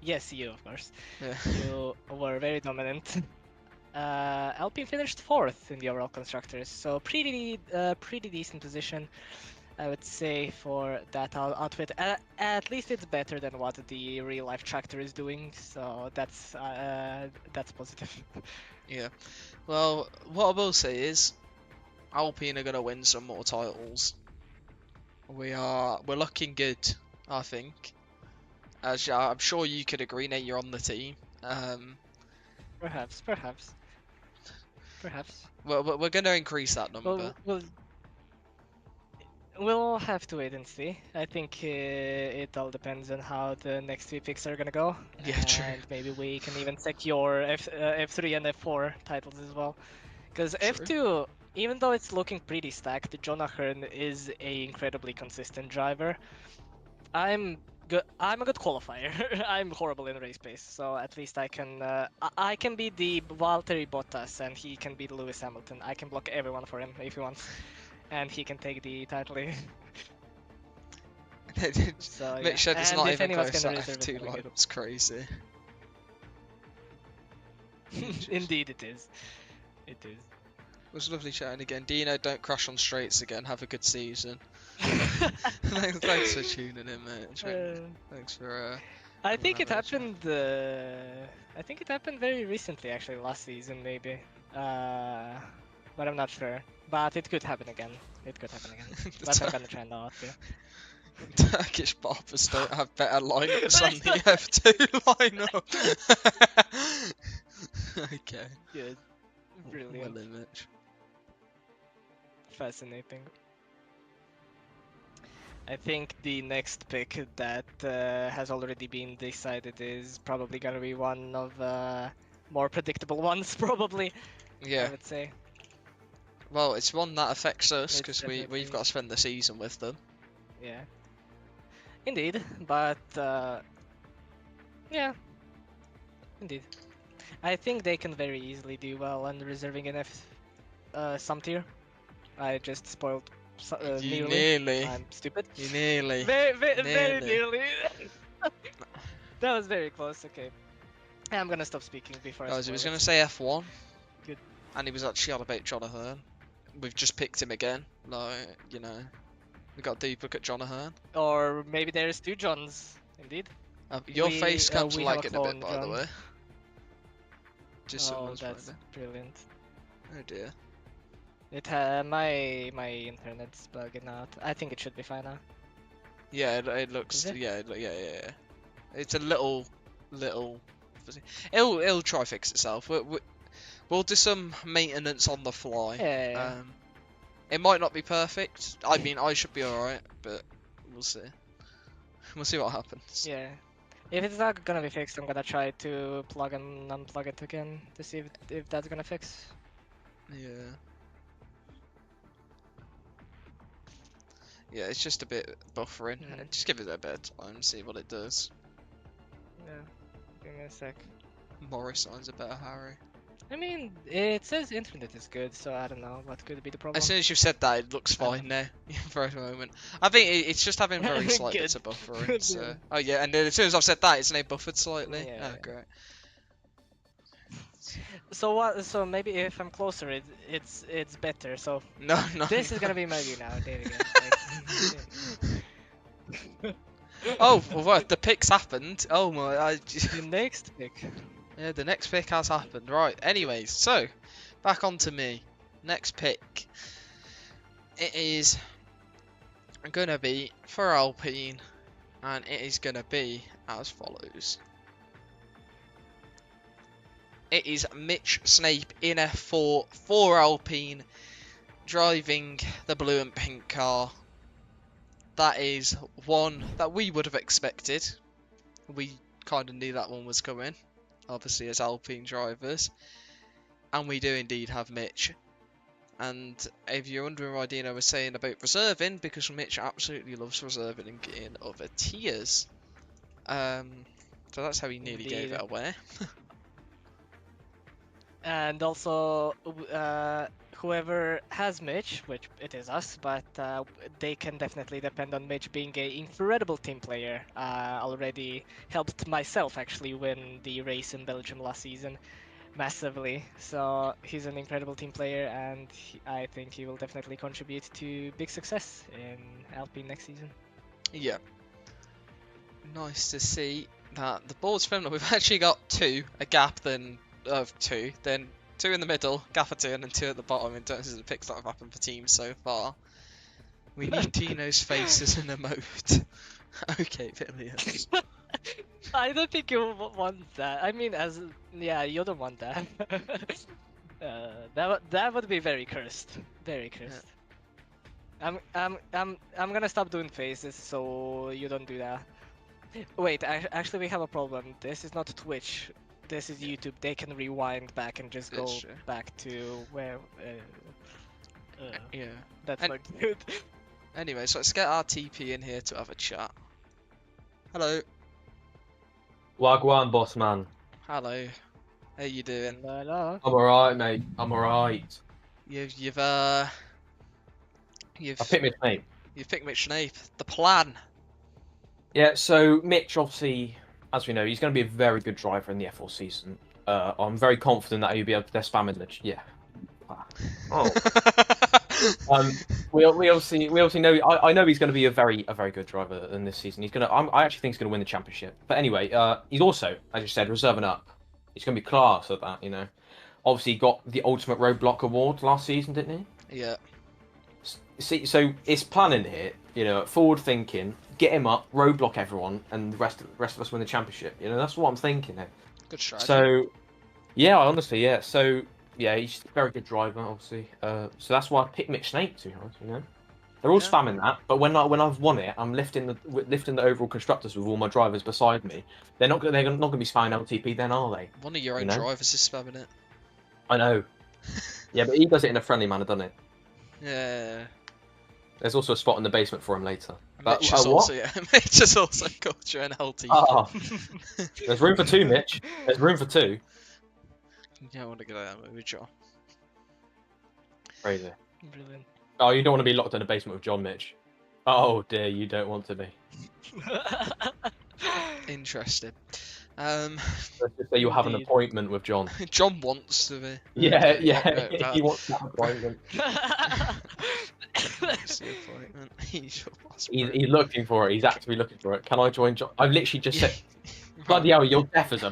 Yes, you of course. Yeah. You were very dominant. Alpine finished 4th in the overall constructors, so pretty decent position, I would say, for that outfit. At least it's better than what the real life tractor is doing, so that's positive. Yeah. Well, what I will say is, Alpine are gonna win some more titles. We're looking good, I think. As I'm sure you could agree, Nate. You're on the team. Perhaps. We're gonna increase that number. We'll have to wait and see. I think it all depends on how the next 3 picks are gonna go. Yeah, true. And maybe we can even secure F3 and F4 titles as well. Because F2, even though it's looking pretty stacked, John Ahern is a incredibly consistent driver. I'm a good qualifier. I'm horrible in race pace, so at least I can be the Valtteri Bottas and he can be the Lewis Hamilton. I can block everyone for him if he wants, and he can take the title. So, Mitch said it's and not if even anyone's close. gonna That reserve it, F2 it'll be good. lineup's crazy. Indeed, it is. It is. It was lovely chatting again. Dino, don't crash on straights again. Have a good season. Thanks for tuning in, mate. Thanks for. I think it happened. I think it happened very recently, actually, last season maybe. But I'm not sure. But it could happen again. But I'm gonna try not to. Turkish barbers don't have better lineups than the F2 lineup. Okay. Good. Brilliant. Well, image. Fascinating. I think the next pick that has already been decided is probably gonna be one of more predictable ones, probably. Yeah. I would say. Well, it's one that affects us It's because definitely- we've got to spend the season with them. Yeah. Indeed, but yeah. Indeed. I think they can very easily do well on reserving an some tier. I just spoiled You nearly. nearly. I'm stupid. You nearly. Very Nearly. nearly. That was very close. Okay. I'm gonna stop speaking before I Guys, he spoil was it. going to say F1. Good. And he was actually on about John Ahern. We've just picked him again. Like, you know. We got duplicate John Ahern. Or maybe there's 2 Johns. Indeed. Your face comes we have a lagging a bit, clone by the John. way. Just Oh, someone's that's finding. brilliant. Oh dear. My internet's bugging out. I think it should be fine now. Yeah, it looks. Is it? Yeah. It's a little. It'll try fix itself. We'll do some maintenance on the fly. Yeah. It might not be perfect. I mean, I should be alright, but we'll see. We'll see what happens. Yeah. If it's not gonna be fixed, I'm gonna try to plug and unplug it again to see if that's gonna fix. Yeah. Yeah, it's just a bit buffering. Mm. Just give it a bit of time and see what it does. Yeah, give me a sec. Morris signs a better Harry. I mean, it says internet is good, so I don't know what could be the problem. As soon as you've said that, it looks fine now for a moment. I think it's just having very slight Good. bits of buffering. Good, So. yeah. Oh yeah, and then as soon as I've said that, it's now buffered slightly. Yeah, Oh yeah. great. So what? So maybe if I'm closer, it's better. So No, no. this no. is gonna be my view now. There we go. Oh, well, what? The pick's happened. Oh my. The next pick. Yeah, the next pick has happened. Right. Anyways, so back on to me. Next pick. It is gonna be for Alpine, and it is gonna be as follows. It is Mitch Snape in F4 for Alpine, driving the blue and pink car. That is one that we would have expected. We kind of knew that one was coming, obviously, as Alpine drivers. And we do indeed have Mitch. And if you're wondering why Dino was saying about reserving, because Mitch absolutely loves reserving and getting other tiers. So that's how he nearly gave it Indeed. away. And also, whoever has Mitch, which it is us, but they can definitely depend on Mitch being an incredible team player. Already helped myself actually win the race in Belgium last season massively. So he's an incredible team player, and I think he will definitely contribute to big success in Alpine next season. Yeah. Nice to see that the board's firm that we've actually got two, a gap then of two, then two in the middle, gap of two, and then two at the bottom in terms of the picks that have happened for teams so far. We need Dino's face as an emote. Okay, Villiers. I don't think you want that. I mean, yeah, you don't want that. That would be very cursed. Very cursed. I'm gonna stop doing faces so you don't do that. Wait, actually we have a problem. This is not Twitch. This is YouTube. They can rewind back and just go That's true. back to where. Yeah. That's And- not good. Anyway, so let's get our TP in here to have a chat. Hello. Wagwan, boss man. Hello. How you doing? Hello. I'm alright, mate. I'm alright. You've I picked Mitch, mate. you've picked Mitch Snape. The plan. Yeah, so Mitch, obviously, as we know, he's going to be a very good driver in the F4 season. I'm very confident that he'll be able to spam in the... Yeah. Oh. We obviously know. I know he's going to be a very good driver in this season. He's gonna. I actually think he's going to win the championship. But anyway, he's also, as you said, reserving up. He's going to be class at that. You know, obviously he got the Ultimate Roadblock Award last season, didn't he? Yeah. See, so it's planning here. You know, forward thinking. Get him up, roadblock everyone, and the rest of us win the championship. You know, that's what I'm thinking here. Good strategy. So, yeah, honestly, yeah. So, yeah, he's a very good driver, obviously. So that's why I picked Mitch Snape, to be honest. You know, they're all Yeah. spamming that, but when I've won it, I'm lifting the overall constructors with all my drivers beside me. They're not going to be spamming LTP, then, are they? One of your own you know? drivers is spamming it. I know. Yeah, but he does it in a friendly manner, doesn't it? Yeah. There's also a spot in the basement for him later. But, Mitch has what? also Mitch has also got you an LT. Ah, there's room for two, Mitch. There's room for two. You don't want to get out of that movie, John. Crazy. Brilliant. Oh, you don't want to be locked in a basement with John, Mitch. Oh dear, you don't want to be. Interesting. Let's just say you have an Indeed. appointment with John. John wants to be. Yeah, Okay, yeah, he wants that appointment. What's the appointment? He's your boss, bro. He's looking for it. He's actively looking for it. Can I join John? I've literally just said, bloody hell, you're deaf as a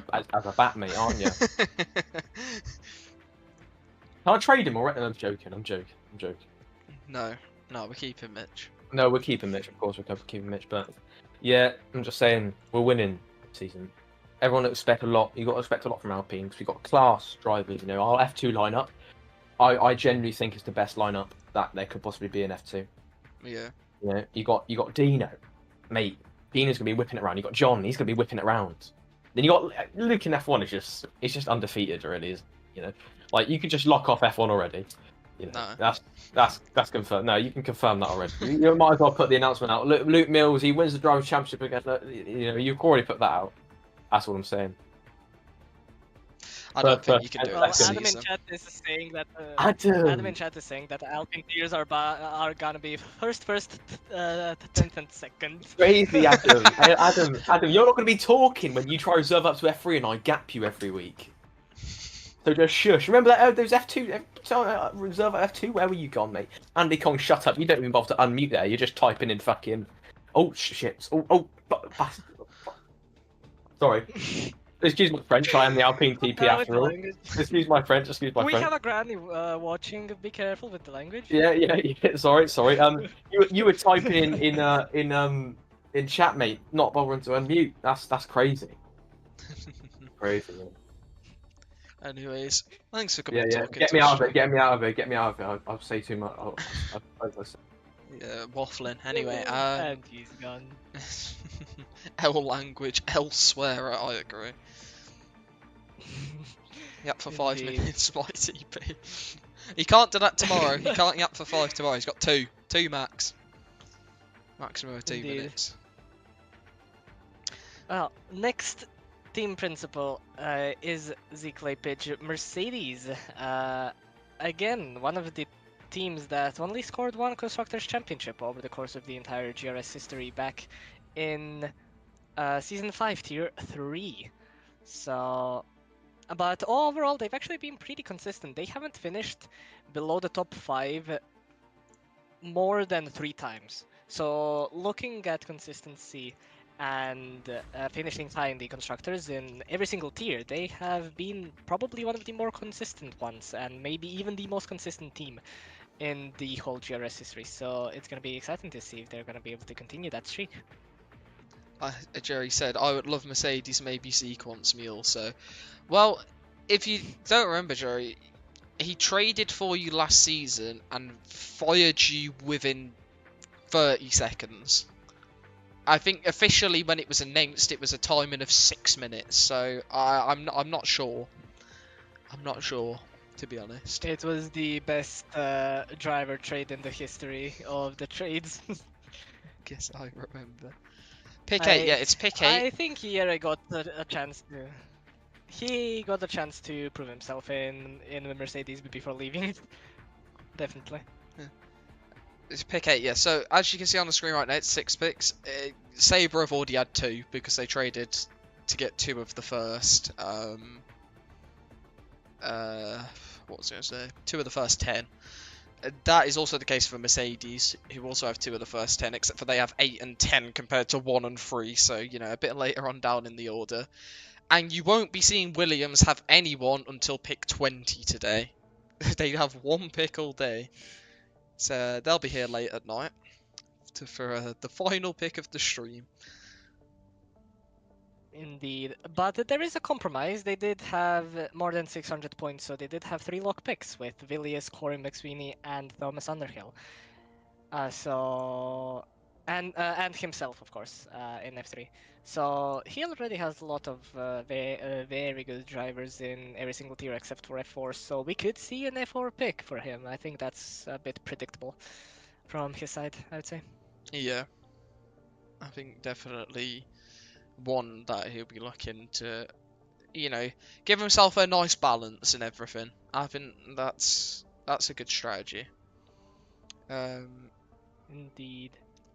bat, mate, aren't you? Can I trade him already? I'm joking. No, we're keeping Mitch. No, we're keeping Mitch, of course. We're keeping Mitch, but yeah, I'm just saying we're winning this season. Everyone expect a lot. You got to expect a lot from Alpine because we've got class drivers. You know, our F2 lineup, I genuinely think is the best lineup that there could possibly be in F2. Yeah. You know, you got Dino, mate. Dino's gonna be whipping it around. You got John. He's gonna be whipping it around. Then you got Luke in F1. It's just undefeated, really. Is you know, like you could just lock off F1 already. You know, No. that's confirmed. No, you can confirm that already. You might as well put the announcement out. Luke Mills, he wins the drivers' championship again. You know, you've already put that out. That's what I'm saying. I don't think you can do it Well, this Adam in season. chat is saying that Adam. in chat is saying that Alpine tiers are gonna be first, 10th, and second. Crazy, Adam. Hey, Adam, you're not going to be talking when you try to reserve up to F3 and I gap you every week. So just shush. Remember that those F2 reserve at F2? Where were you gone, mate? Andy Kong, shut up. You don't even bother to unmute there. You're just typing in fucking. Oh shit. Sorry. Excuse my French. I am the Alpine TP With after the all. language. Excuse my French. Excuse my We French. have a granny watching. Be careful with the language. Yeah. Sorry. You were typing in chat, mate. Not bothering to unmute. That's crazy. Crazy. Yeah. Anyways, thanks for coming Yeah. talking Get to me us, out of it. Stu. Get me out of it. Get me out of it. I'll say too much. Yeah, waffling. Anyway, And he's gone. L language elsewhere. I agree. Yap for 5 Indeed. minutes, my TP. He can't do that tomorrow. He can't yap for 5 tomorrow. He's got 2 max. Maximum of 2 Indeed. minutes. Well, next team principal is the Clay Pitch Mercedes. Again, one of the teams that only scored one Constructors' Championship over the course of the entire GRS history back in Season 5, Tier 3. So, but overall, they've actually been pretty consistent. They haven't finished below the top 5 more than 3 times. So, looking at consistency and finishing high in the constructors in every single tier, they have been probably one of the more consistent ones, and maybe even the most consistent team in the whole GRS history. So it's going to be exciting to see if they're going to be able to continue that streak. Jerry said, I would love Mercedes, maybe Sequence me also. Well, if you don't remember, Jerry, he traded for you last season and fired you within 30 seconds. I think officially when it was announced it was a timing of 6 minutes, so I'm not sure. I'm not sure, to be honest. It was the best driver trade in the history of the trades. Guess I remember. Pick 8, yeah, it's pick 8. I think Yere got a chance to. He got a chance to prove himself in the Mercedes before leaving. Definitely. It's pick 8, yeah. So as you can see on the screen right now, it's 6 picks. Sabre have already had 2 because they traded to get 2 of the first. What was I going to say? 2 of the first 10. That is also the case for Mercedes, who also have 2 of the first 10, except for they have 8 and 10 compared to 1 and 3. So you know, a bit later on down in the order. And you won't be seeing Williams have anyone until pick 20 today. They have 1 pick all day. So they'll be here late at night for the final pick of the stream. Indeed, but there is a compromise. They did have more than 600 points, so they did have 3 lock picks with Villiers, Corey McSweeney, and Thomas Underhill. And himself, of course, in F3. So he already has a lot of very good drivers in every single tier except for F4. So we could see an F4 pick for him. I think that's a bit predictable from his side, I would say. Yeah, I think definitely one that he'll be looking to, you know, give himself a nice balance and everything. I think that's a good strategy. Indeed.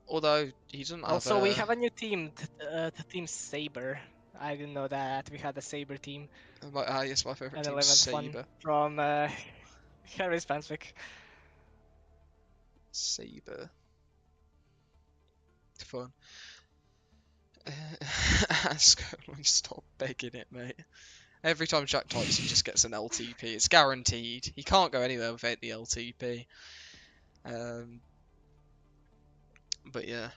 Although he doesn't have. Also, we have a new team, the team Saber. I didn't know that we had a Saber team. Yes, my favorite An team, 11th one Saber. from Harry Spanswick. Saber. It's fun. Scully, stop begging it, mate. Every time Jack types, he just gets an LTP. It's guaranteed. He can't go anywhere without the LTP. But yeah,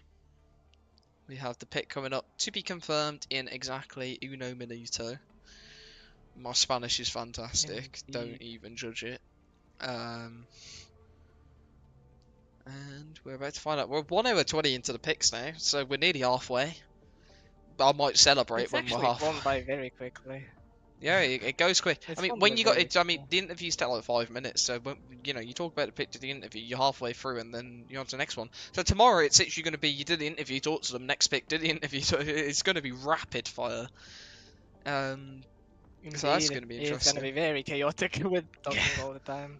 we have the pick coming up to be confirmed in exactly uno minuto. My Spanish is fantastic. Indeed. Don't even judge it. And we're about to find out. We're 1 hour 20 into the picks now, so we're nearly halfway. I might celebrate It's when we're actually halfway. gone by very quickly. Yeah, it goes quick. It's I mean, fun, when but you got very it, I mean, cool. the interviews take like 5 minutes. So when, you talk about the pick to the interview, you're halfway through, and then you're on to the next one. So tomorrow it's literally going to be you did the interview, talk to them, next pick, did the interview. So it's going to be rapid fire. So that's Indeed, going to be it's gonna interesting. be very chaotic with talking Yeah. all the time.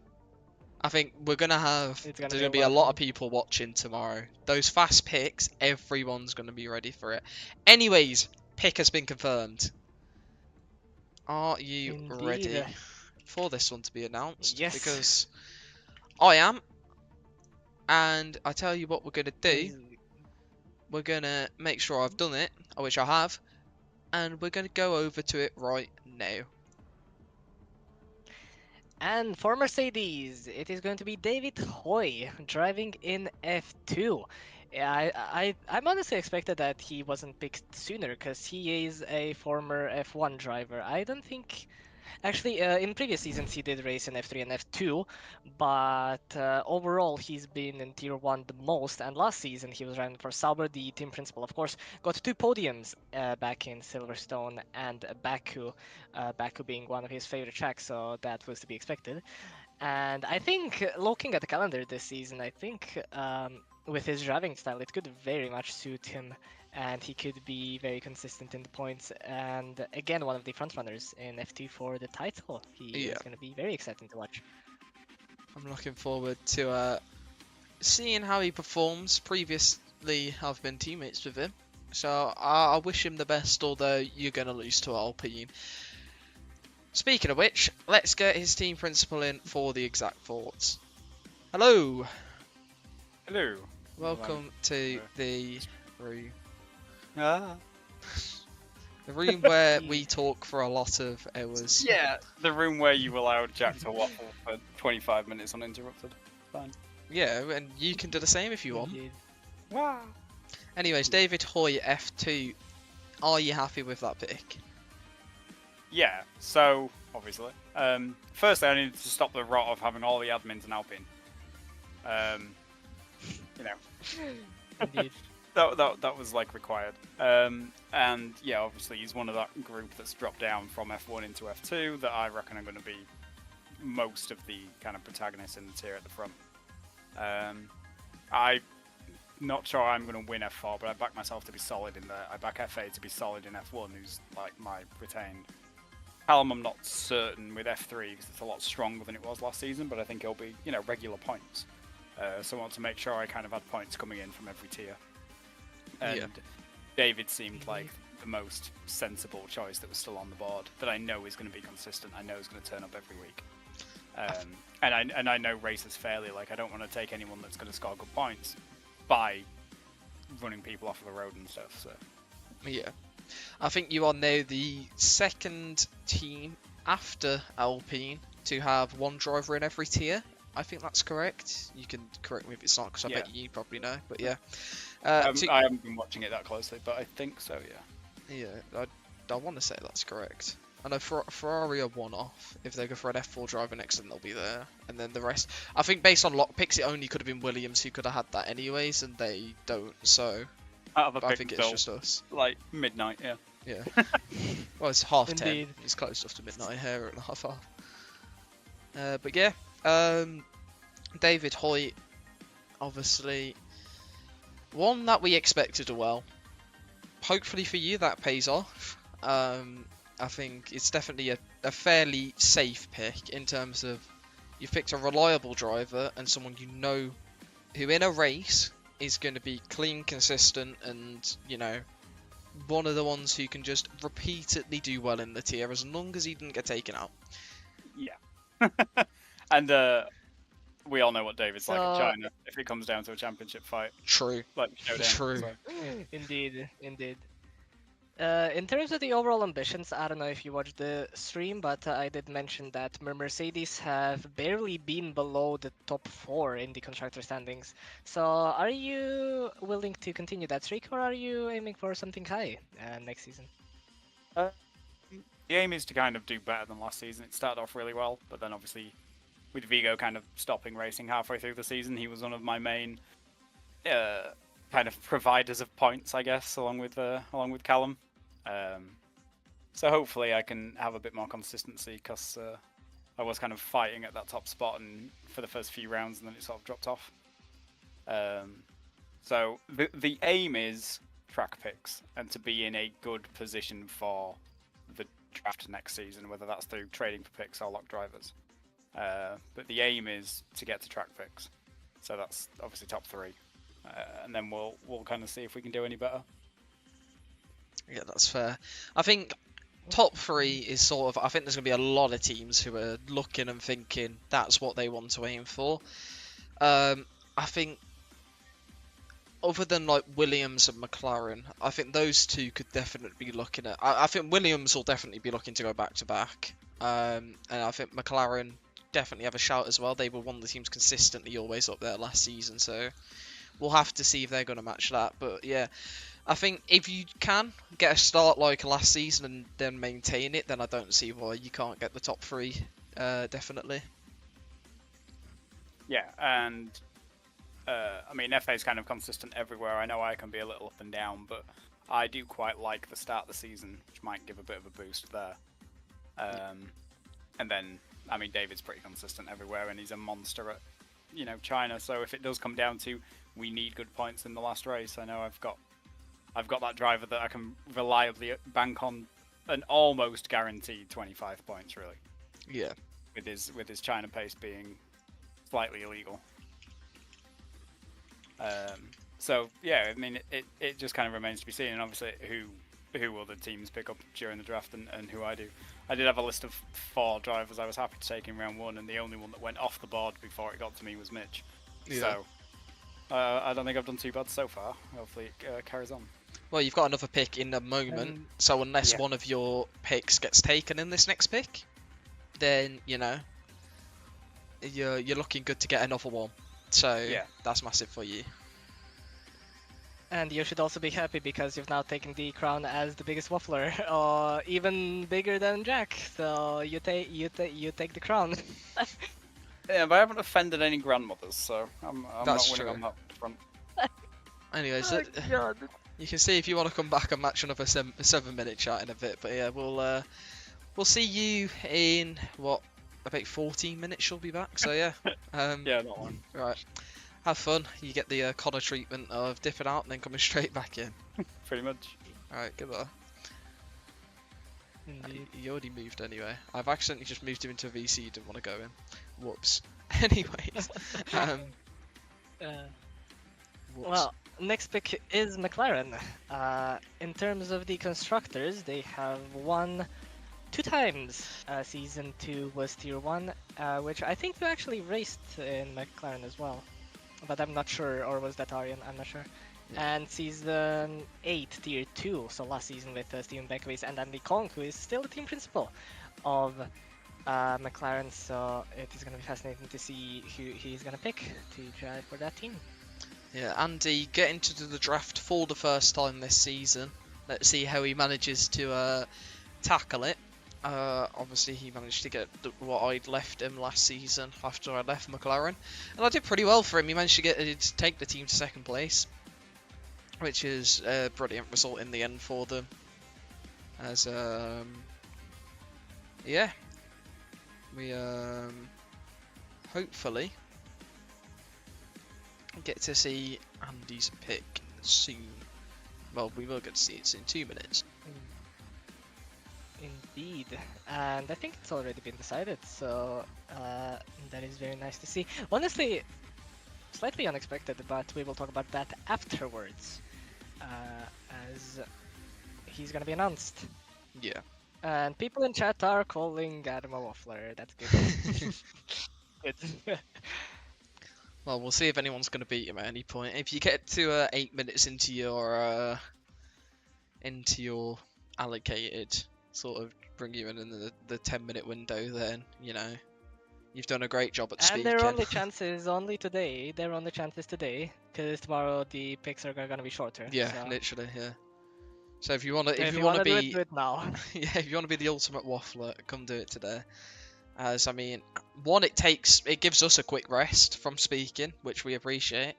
I think we're gonna have It's gonna there's be a gonna be lot a of lot fun. of people watching tomorrow. Those fast picks, everyone's gonna be ready for it. Anyways, pick has been confirmed. Are you ready Indeed. for this one to be announced? Yes. Because I am, and I tell you what we're gonna do. We're gonna make sure I've done it, which I have, and we're gonna go over to it right now. And for Mercedes, it is going to be David Hoy driving in F2. I'm honestly expected that he wasn't picked sooner because he is a former F1 driver. I don't think. Actually, in previous seasons he did race in F3 and F2, but overall he's been in Tier 1 the most. And last season he was driving for Sauber, the team principal, of course. Got 2 podiums back in Silverstone and Baku, Baku being one of his favorite tracks, so that was to be expected. And I think, looking at the calendar this season, I think with his driving style, it could very much suit him, and he could be very consistent in the points. And again, one of the frontrunners in F2 for the title. He Yeah, is going to be very exciting to watch. I'm looking forward to seeing how he performs. Previously, I've been teammates with him, so I wish him the best. Although you're gonna lose to Alpine. Speaking of which, let's get his team principal in for the exact thoughts. Hello, Hello. welcome to the room. Ah. The room where we talk for a lot of hours. Yeah, the room where you allowed Jack to waffle for 25 minutes uninterrupted. Fine. Yeah, and you can do the same if you want. Indeed. Wow. Anyways, David Hoy, F2. Are you happy with that pick? Yeah, so, obviously. Firstly, I needed to stop the rot of having all the admins in Alpine. You know, Indeed. that was, like, required. And, yeah, obviously, he's one of that group that's dropped down from F1 into F2 that I reckon are going to be most of the kind of protagonists in the tier at the front. I'm not sure I'm going to win F4, but I back myself to be solid in there. I back FA to be solid in F1, who's like my retained. Callum, I'm not certain with F3 because it's a lot stronger than it was last season, but I think it'll be, regular points. So I want to make sure I kind of had points coming in from every tier. And Yeah. David seemed like the most sensible choice that was still on the board, that I know is going to be consistent. I know is going to turn up every week. And I know races fairly. Like, I don't want to take anyone that's going to score good points by running people off of the road and stuff. So Yeah. I think you are now the second team after Alpine to have one driver in every tier. I think that's correct. You can correct me if it's not, because I bet you probably know. But yeah. I haven't been watching it that closely, but I think so, yeah. Yeah, I want to say that's correct. I know Ferrari are one off. If they go for an F4 driver next, then they'll be there. And then the rest, I think based on lockpicks, it only could have been Williams who could have had that anyways, and they don't. So Out of a I pick think it's until, just us. like midnight, yeah. Yeah. Well, it's half Indeed. 10. It's close enough to midnight here at half. But yeah, David Hoyt, obviously one that we expected as well. Hopefully for you that pays off. I think it's definitely a fairly safe pick in terms of you've picked a reliable driver and someone who in a race is going to be clean, consistent, and one of the ones who can just repeatedly do well in the tier as long as he didn't get taken out. Yeah. And we all know what David's like at So- China. If it comes down to a championship fight, True. like showdown. True. So. Indeed. In terms of the overall ambitions, I don't know if you watched the stream, but I did mention that Mercedes have barely been below the top 4 in the constructor standings. So are you willing to continue that streak, or are you aiming for something high next season? The aim is to kind of do better than last season. It started off really well, but then obviously with Vigo kind of stopping racing halfway through the season, he was one of my main kind of providers of points, I guess, along with Callum. So hopefully I can have a bit more consistency because I was kind of fighting at that top spot and for the first few rounds, and then it sort of dropped off. So the aim is track picks and to be in a good position for the draft next season, whether that's through trading for picks or lock drivers. But the aim is to get to track picks, so that's obviously top 3, and then we'll kind of see if we can do any better. Yeah, that's fair. I think top 3 is sort of. I think there's going to be a lot of teams who are looking and thinking that's what they want to aim for. I think, other than like Williams and McLaren, I think those two could definitely be looking at. I think Williams will definitely be looking to go back to back, and I think McLaren definitely have a shout as well. They were one of the teams consistently always up there last season, so we'll have to see if they're going to match that. But yeah, I think if you can get a start like last season and then maintain it, then I don't see why you can't get the top 3, definitely. Yeah, and I mean, FA is kind of consistent everywhere. I know I can be a little up and down, but I do quite like the start of the season, which might give a bit of a boost there. And then, I mean, David's pretty consistent everywhere, and he's a monster at, China. So if it does come down to we need good points in the last race, I know I've got that driver that I can reliably bank on an almost guaranteed 25 points, really. Yeah. With his China pace being slightly illegal. So yeah, I mean, it just kind of remains to be seen, and obviously who other teams pick up during the draft and who I do. I did have a list of 4 drivers I was happy to take in round 1, and the only one that went off the board before it got to me was Mitch. Yeah. So I don't think I've done too bad so far. Hopefully it carries on. Well, you've got another pick in a moment, so unless one of your picks gets taken in this next pick, then you're looking good to get another one. So yeah, that's massive for you. And you should also be happy because you've now taken the crown as the biggest waffler, or even bigger than Jack. So you take the crown. Yeah, but I haven't offended any grandmothers, so I'm not winning on that front. Anyways, you can see if you want to come back and match another 7-minute chat in a bit. But yeah, we'll see you in about 14 minutes. You'll be back. So yeah. Yeah, not long. Right. Have fun. You get the Connor treatment of dipping out and then coming straight back in. Pretty much. Alright, goodbye. He already moved anyway. I've accidentally just moved him into a VC he didn't want to go in. Whoops. Anyways. Well, next pick is McLaren. In terms of the constructors, they have won 2 times. Season 2 was Tier 1, which I think you actually raced in McLaren as well. But I'm not sure, or was that Aryan? I'm not sure. Yeah. And season 8, Tier 2, so last season with Steven Bekovic and Andy Kong, who is still the team principal of McLaren, so it is going to be fascinating to see who he's going to pick to drive for that team. Yeah, Andy getting to the draft for the first time this season. Let's see how he manages to tackle it. Obviously, he managed to get what I'd left him last season after I left McLaren, and I did pretty well for him. He managed to take the team to 2nd place, which is a brilliant result in the end for them. As yeah, we hopefully get to see Andy's pick soon. Well, we will get to see it in 2 minutes. Indeed, and I think it's already been decided, so that is very nice to see. Honestly, slightly unexpected, but we will talk about that afterwards, as he's gonna be announced. Yeah. And people in chat are calling Adam a waffler. That's good. Good. Well, we'll see if anyone's going to beat him at any point. If you get to 8 minutes into your allocated sort of bring you in the 10-minute window, then you've done a great job at speaking. And their only chances today. Their only chances today, because tomorrow the picks are going to be shorter. Yeah, so. Literally, yeah. So if you want to do it now. Yeah, if you want to be the ultimate waffler, come do it today. As I mean, one, it gives us a quick rest from speaking, which we appreciate.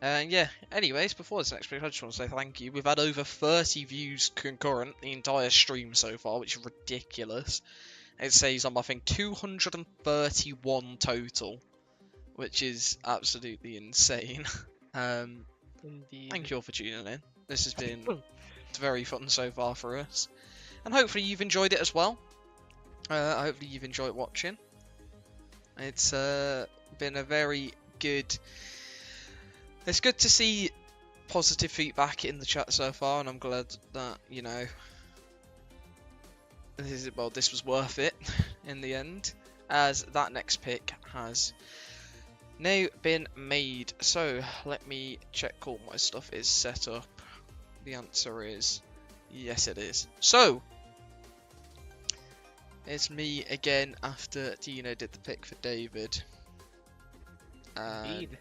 Yeah, anyways, before this next pick, I just want to say thank you. We've had over 30 views concurrent the entire stream so far, which is ridiculous. It says I'm, I think, 231 total, which is absolutely insane. Indeed. Thank you all for tuning in. This has been very fun so far for us. And hopefully you've enjoyed it as well. Hopefully you've enjoyed watching. It's been a very good... It's good to see positive feedback in the chat so far, and I'm glad that, you know, this was worth it in the end, as that next pick has now been made. So let me check all my stuff is set up. The answer is yes, it is. So it's me again after Dino did the pick for David. And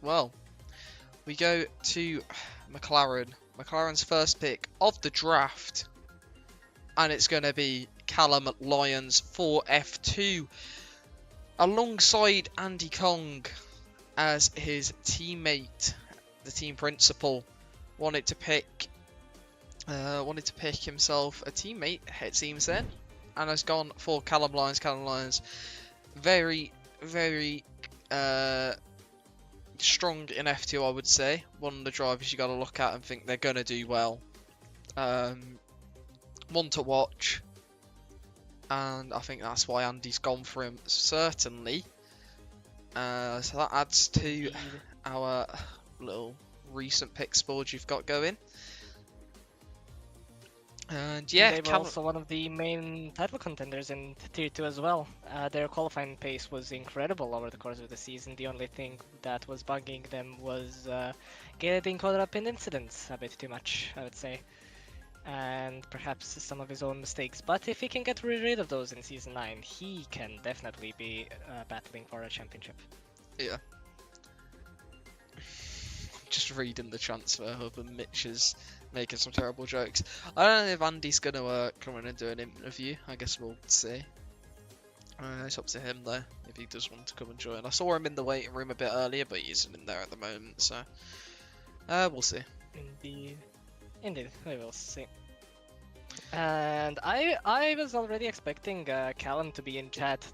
well, we go to McLaren. McLaren's first pick of the draft. And it's going to be Callum Lyons for F2. Alongside Andy Kong as his teammate. The team principal wanted to pick himself a teammate, it seems then. And has gone for Callum Lyons. Callum Lyons, very, very strong in F2, I would say. One of the drivers you got to look at and think they're going to do well. One to watch. And I think that's why Andy's gone for him, certainly. So that adds to our little recent picks board you've got going. And yeah, they were also one of the main title contenders in Tier 2 as well. Their qualifying pace was incredible over the course of the season. The only thing that was bugging them was getting caught up in incidents a bit too much, I would say. And perhaps some of his own mistakes. But if he can get rid of those in Season 9, he can definitely be battling for a championship. Yeah. Just reading the transfer hub and Mitch is making some terrible jokes. I don't know if Andy's going to come in and do an interview. I guess we'll see. It's up to him though, if he does want to come and join. I saw him in the waiting room a bit earlier, but he isn't in there at the moment, so we'll see. Indeed, we will see. And I was already expecting Callum to be in chat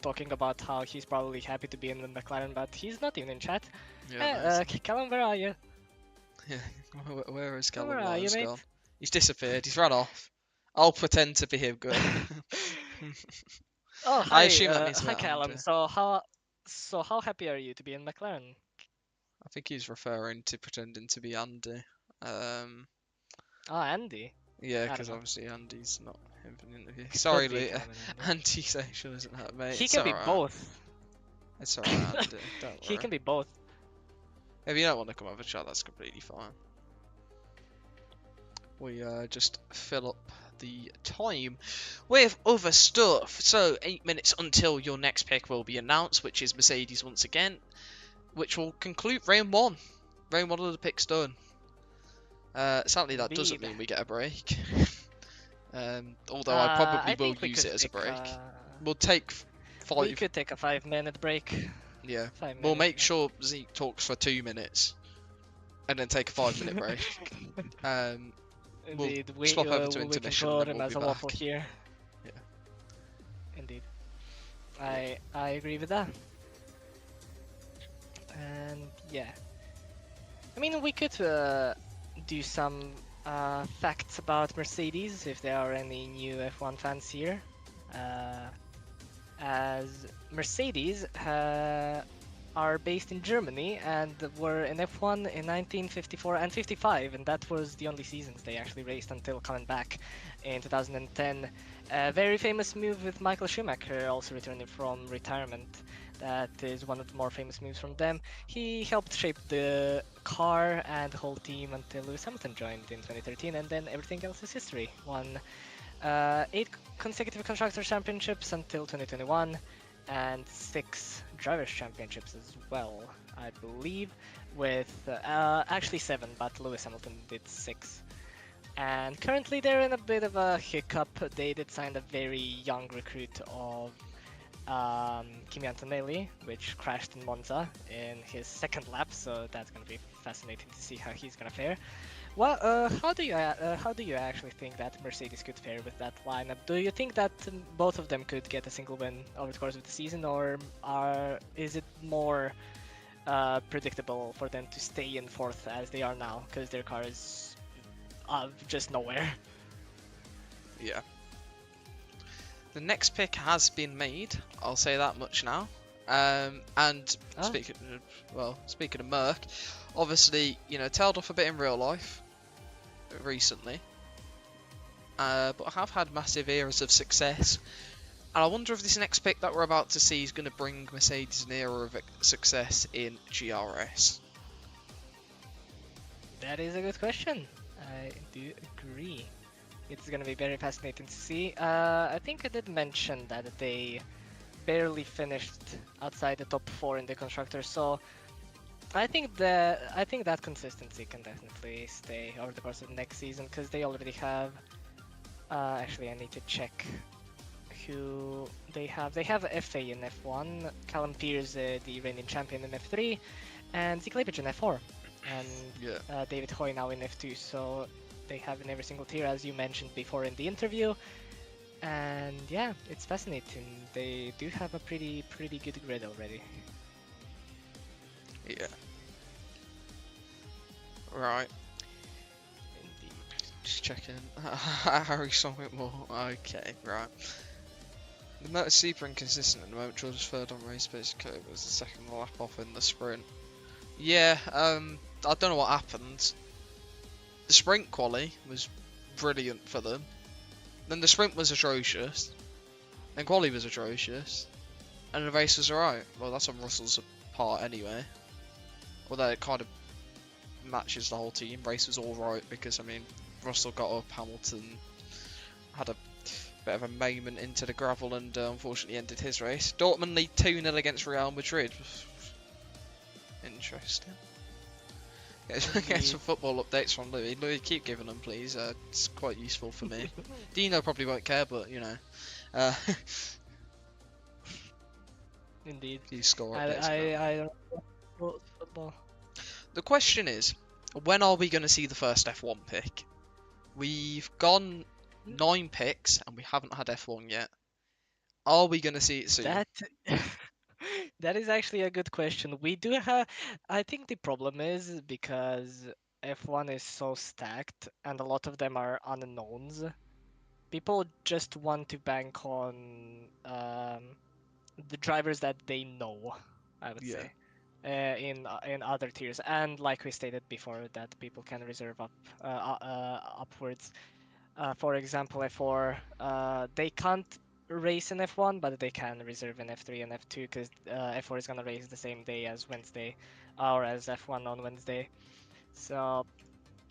talking about how he's probably happy to be in the McLaren, but he's not even in chat. Yeah, Callum, where are you? Yeah, where is Callum? Where are you, mate? Gone? He's disappeared. He's run off. I'll pretend to be him. Good. Oh, hi, I assume that means hi, Callum. Andy. So how happy are you to be in McLaren? I think he's referring to pretending to be Andy. Andy. Yeah, I because don't know. obviously Andy's not him for an interview. Sorry, Could be Lee. Callum and Andy. Anti-social isn't that, mate. He It's can be alright. both. It's alright, Andy. Don't He worry. can be both. If you don't want to come over chat, that's completely fine. We just fill up the time with other stuff. So 8 minutes until your next pick will be announced, which is Mercedes once again, which will conclude round one. Round one of the picks done. Sadly, that doesn't Indeed. mean we get a break. Although I probably I will think we use could it as a take, break. We'll take We could take a 5-minute break. Yeah. 5 We'll minutes, make yeah. sure Zeke talks for 2 minutes, and then take a 5-minute break. We'll Indeed, swap over to we can intermission throw and then him we'll as be a waffle back. here. Yeah. Indeed. I agree with that. And yeah. I mean, we could do some facts about Mercedes if there are any new F1 fans here. As Mercedes are based in Germany and were in F1 in 1954 and 55, and that was the only seasons they actually raced until coming back in 2010. A very famous move with Michael Schumacher also returning from retirement. That is one of the more famous moves from them. He helped shape the car and the whole team until Lewis Hamilton joined in 2013, and then everything else is history. Won 8 consecutive Constructors' Championships until 2021, and 6 Drivers' Championships as well, I believe, with actually 7, but Lewis Hamilton did 6. And currently they're in a bit of a hiccup. They did sign a very young recruit of Kimi Antonelli, which crashed in Monza in his second lap, so that's gonna be fascinating to see how he's gonna fare. Well, how do you actually think that Mercedes could fare with that lineup? Do you think that both of them could get a single win over the course of the season, or is it more predictable for them to stay in fourth as they are now because their car is just nowhere? Yeah. The next pick has been made. I'll say that much now. And speaking of Merc, obviously, tailed off a bit in real life recently, but have had massive eras of success. And I wonder if this next pick that we're about to see is going to bring Mercedes an era of success in GRS. That is a good question. I do agree. It's going to be very fascinating to see. I think I did mention that they barely finished outside the top 4 in the constructors, so I think that consistency can definitely stay over the course of the next season, because they already have. Actually, I need to check who they have. They have FA in F1, Callum Pearce, the reigning champion in F3, and Zeke Leppich in F4, and David Hoy now in F2. So they have in every single tier, as you mentioned before in the interview. And yeah, it's fascinating. They do have a pretty good grid already. Yeah. Right. Indeed. Just checking. Harry something more. Okay, right. The motor is super inconsistent at the moment. George's third on race pace. It was the second lap off in the sprint. Yeah, I don't know what happened. The sprint quali was brilliant for them. Then the sprint was atrocious. Then quali was atrocious. And the race was alright. Well, that's on Russell's part anyway. Although it kind of matches the whole team. Race was alright because, I mean, Russell got up, Hamilton had a bit of a moment into the gravel and unfortunately ended his race. Dortmund lead 2-0 against Real Madrid. Interesting. Get some football updates from Louis. Louis, keep giving them, please. It's quite useful for me. Dino probably won't care, but Indeed. These score updates. I don't know football. The question is, when are we going to see the first F1 pick? We've gone 9 picks and we haven't had F1 yet. Are we going to see it soon? That is actually a good question. We do have. I think the problem is because F1 is so stacked and a lot of them are unknowns. People just want to bank on the drivers that they know, I would say, in other tiers. And like we stated before, that people can reserve upwards. For example, F4, they can't race in F1, but they can reserve in F3 and F2 because F4 is gonna race the same day as Wednesday, or as F1 on Wednesday. So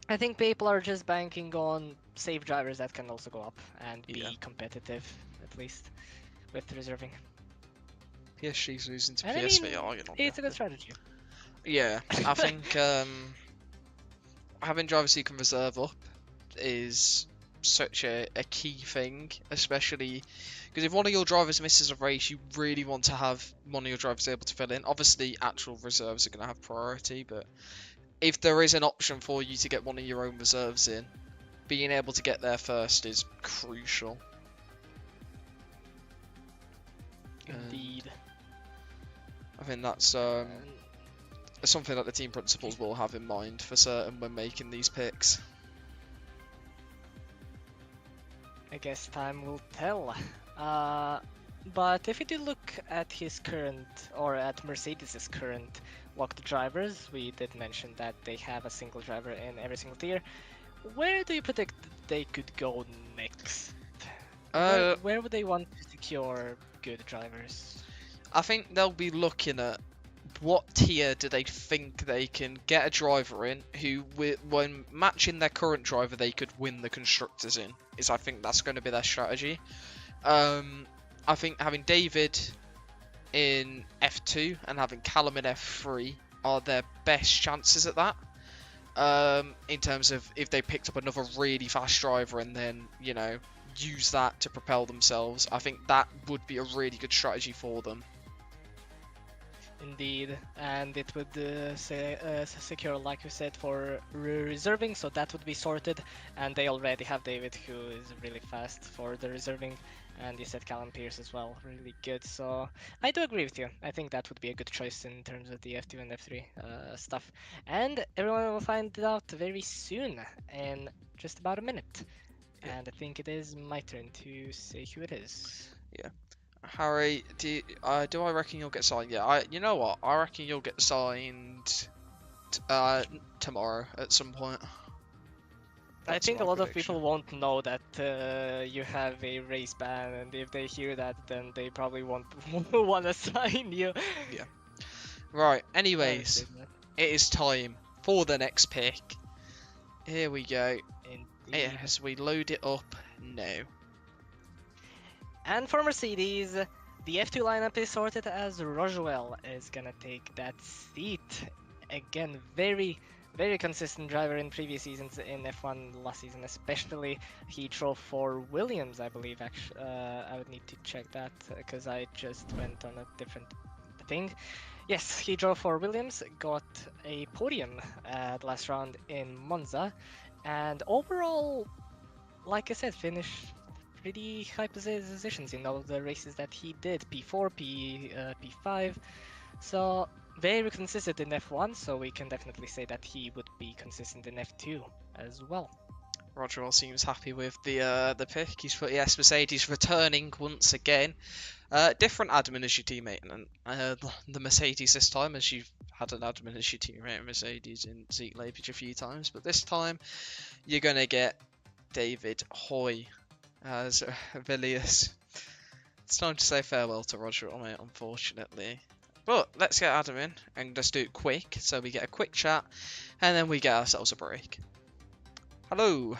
I think people are just banking on safe drivers that can also go up and be competitive, at least, with reserving. PSG's losing to And PSVR, it's a good strategy. Yeah, I think having drivers who can reserve up is such a key thing, especially because if one of your drivers misses a race, you really want to have one of your drivers able to fill in. Obviously, actual reserves are going to have priority, but if there is an option for you to get one of your own reserves in, being able to get there first is crucial. Indeed. I think that's something that the team principals will have in mind for certain when making these picks. I guess time will tell. But if you do look at his current, or at Mercedes' current locked drivers, we did mention that they have a single driver in every single tier. Where do you predict they could go next? Where would they want to secure good drivers? I think they'll be looking at what tier do they think they can get a driver in who, when matching their current driver, they could win the constructors in. I think that's going to be their strategy. I think having David in F2 and having Callum in F3 are their best chances at that. In terms of if they picked up another really fast driver and then, use that to propel themselves. I think that would be a really good strategy for them. Indeed, and it would secure, like you said, for reserving, so that would be sorted. And they already have David, who is really fast for the reserving, and you said Callum Pierce as well, really good. So I do agree with you. I think that would be a good choice in terms of the F2 and F3 stuff. And everyone will find it out very soon, in just about a minute. Yeah. And I think it is my turn to say who it is. Harry, do I reckon you'll get signed? Yeah, you know what? I reckon you'll get signed tomorrow at some point. I That's think my a lot of prediction. people won't know that you have a race ban, and if they hear that, then they probably won't want to sign you. Right, I anyways, understand that. it is time for the next pick. Here we go. Indeed. As we load it up now. And for Mercedes, the F2 lineup is sorted as Rojuel is gonna take that seat. Again, very consistent driver in previous seasons in F1 last season, especially. He drove for Williams, I believe. Actually, I would need to check that because I just went on a different thing. Yes, he drove for Williams, got a podium at last round in Monza, and overall, like I said, finished pretty high positions in all the races that he did. P4, P5. So very consistent in F1, so we can definitely say that he would be consistent in F2 as well. Roger all seems happy with the pick. He's put yes, Mercedes returning once again. Different admin as your teammate, and the Mercedes this time, as you've had an admin as your teammate Mercedes in Zeke Leipzig a few times, but this time you're gonna get David Hoy as Villiers. It's time to say farewell to Roger, mate, unfortunately. But let's get Adam in and just do it quick, so we get a quick chat, and then we get ourselves a break. Hello.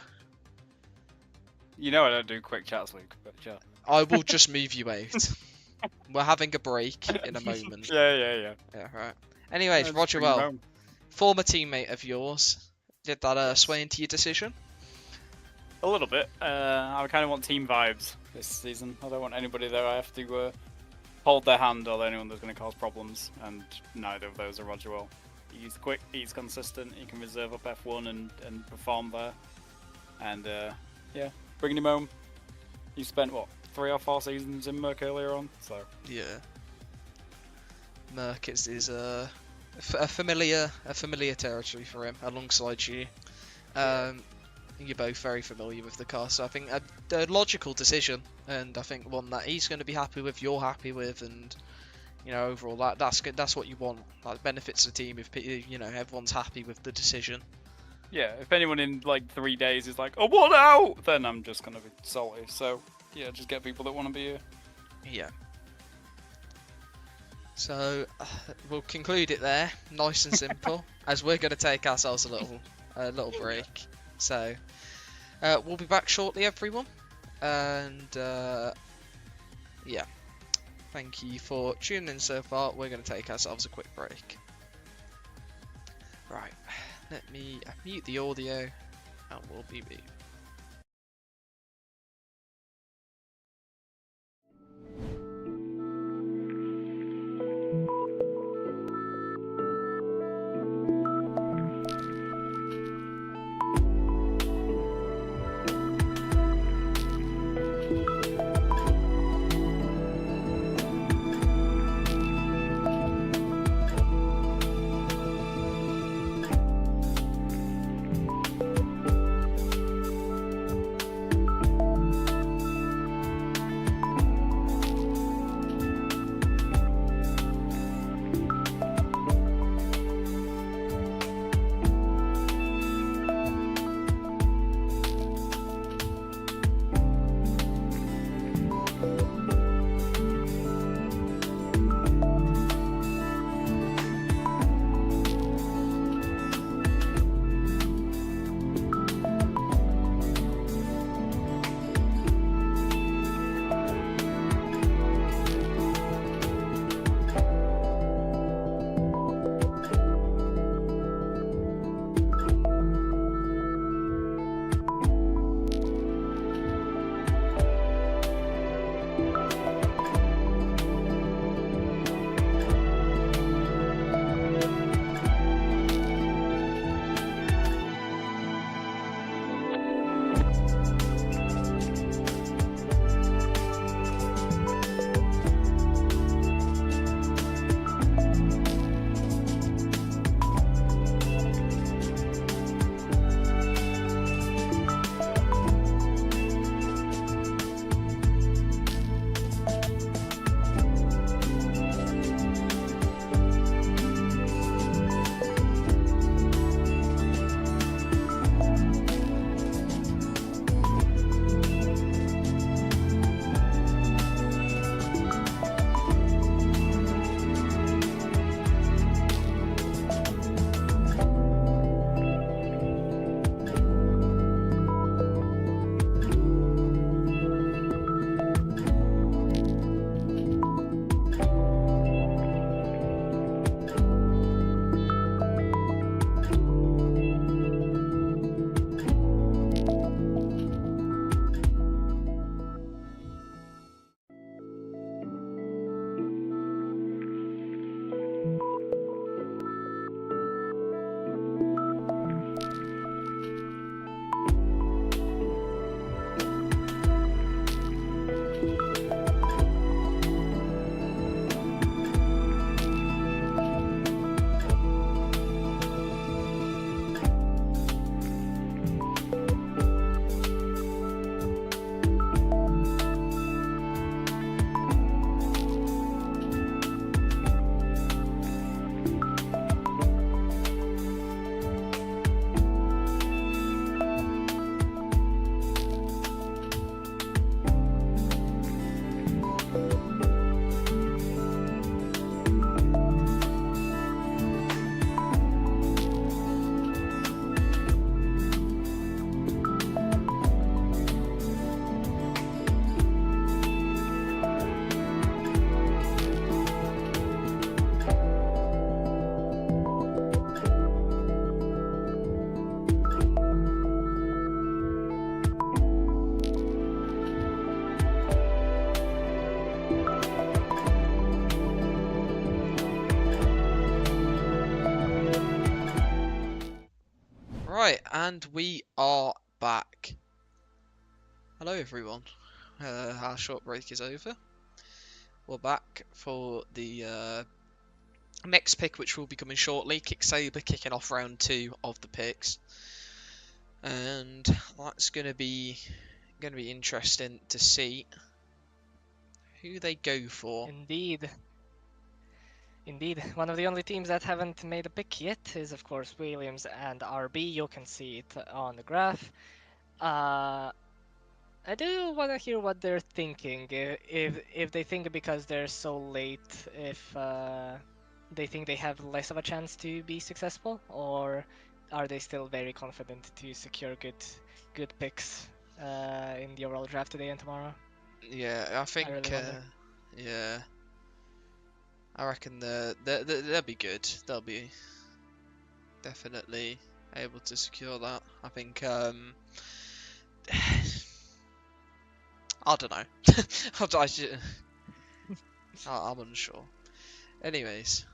You know I don't do quick chats, Luke. But yeah. I will just move you out. We're having a break in a moment. Yeah. Yeah, right. Anyways, Just Roger bring him Well, home. former teammate of yours. Did that sway into your decision? A little bit. I kind of want team vibes this season. I don't want anybody that I have to hold their hand or anyone that's going to cause problems, and neither of those are Roger Well. He's quick, he's consistent, he can reserve up F1 and perform there. And yeah, bringing him home. He spent, what, 3 or 4 seasons in Merc earlier on, so... Yeah. Merc is a familiar territory for him, alongside you. You're both very familiar with the car, so I think a logical decision, and I think one that he's going to be happy with, you're happy with, and overall that's good. That's what you want. That benefits the team if everyone's happy with the decision. Yeah, if anyone in like 3 days is like, oh, what out? Then I'm just going to be salty. So yeah, just get people that want to be here. Yeah. So we'll conclude it there, nice and simple, as we're going to take ourselves a little break. So we'll be back shortly, everyone, and yeah, thank you for tuning in so far. We're going to take ourselves a quick break. Right, let me mute the audio, and we'll be back. And we are back. Hello everyone. Our short break is over. We're back for the next pick, which will be coming shortly. Kick Saber kicking off round 2 of the picks. And that's gonna be interesting to see who they go for. Indeed. Indeed, one of the only teams that haven't made a pick yet is, of course, Williams and RB. You can see it on the graph. I do want to hear what they're thinking. If they think because they're so late, if they think they have less of a chance to be successful, or are they still very confident to secure good picks in the overall draft today and tomorrow? Yeah, I think. really wonder. Yeah. I reckon they'll be good. They'll be definitely able to secure that. I think. I don't know. I'm unsure. Anyways,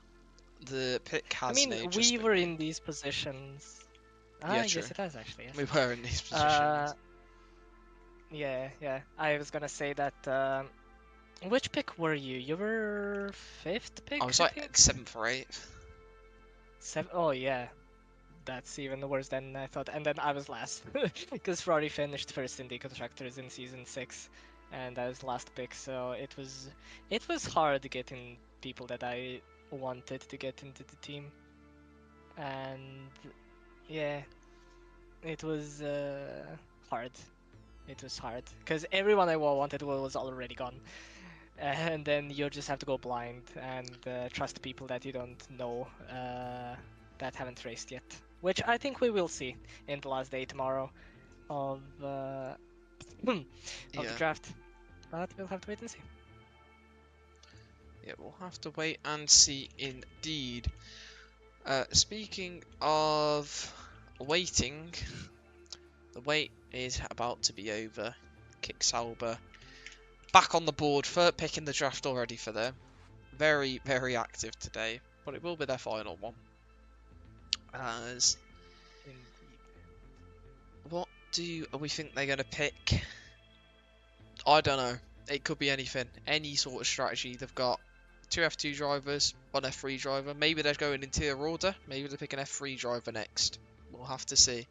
the pick has. I mean, we were in these positions. Yeah, yes, true. it has actually. Yes. We were in these positions. Yeah. I was gonna say that. Which pick were you? You were 5th pick. I was I like think? 7th or 8th. Oh yeah, that's even worse than I thought. And then I was last because Ferrari finished first in the constructors in season 6, and I was last pick. So it was hard getting people that I wanted to get into the team, and yeah, it was hard. It was hard because everyone I wanted was already gone, and then you just have to go blind and trust people that you don't know that haven't raced yet, which I think we will see in the last day tomorrow of the draft. But we'll have to wait and see. Yeah, we'll have to wait and see indeed. Speaking of waiting, the wait is about to be over. Kick Sauber back on the board for picking the draft already for them. Very, very active today, but it will be their final one. As what do we think they're going to pick? I don't know. It could be anything. Any sort of strategy. They've got 2 F2 drivers, 1 F3 driver. Maybe they're going into their order. Maybe they're picking F3 driver next. We'll have to see.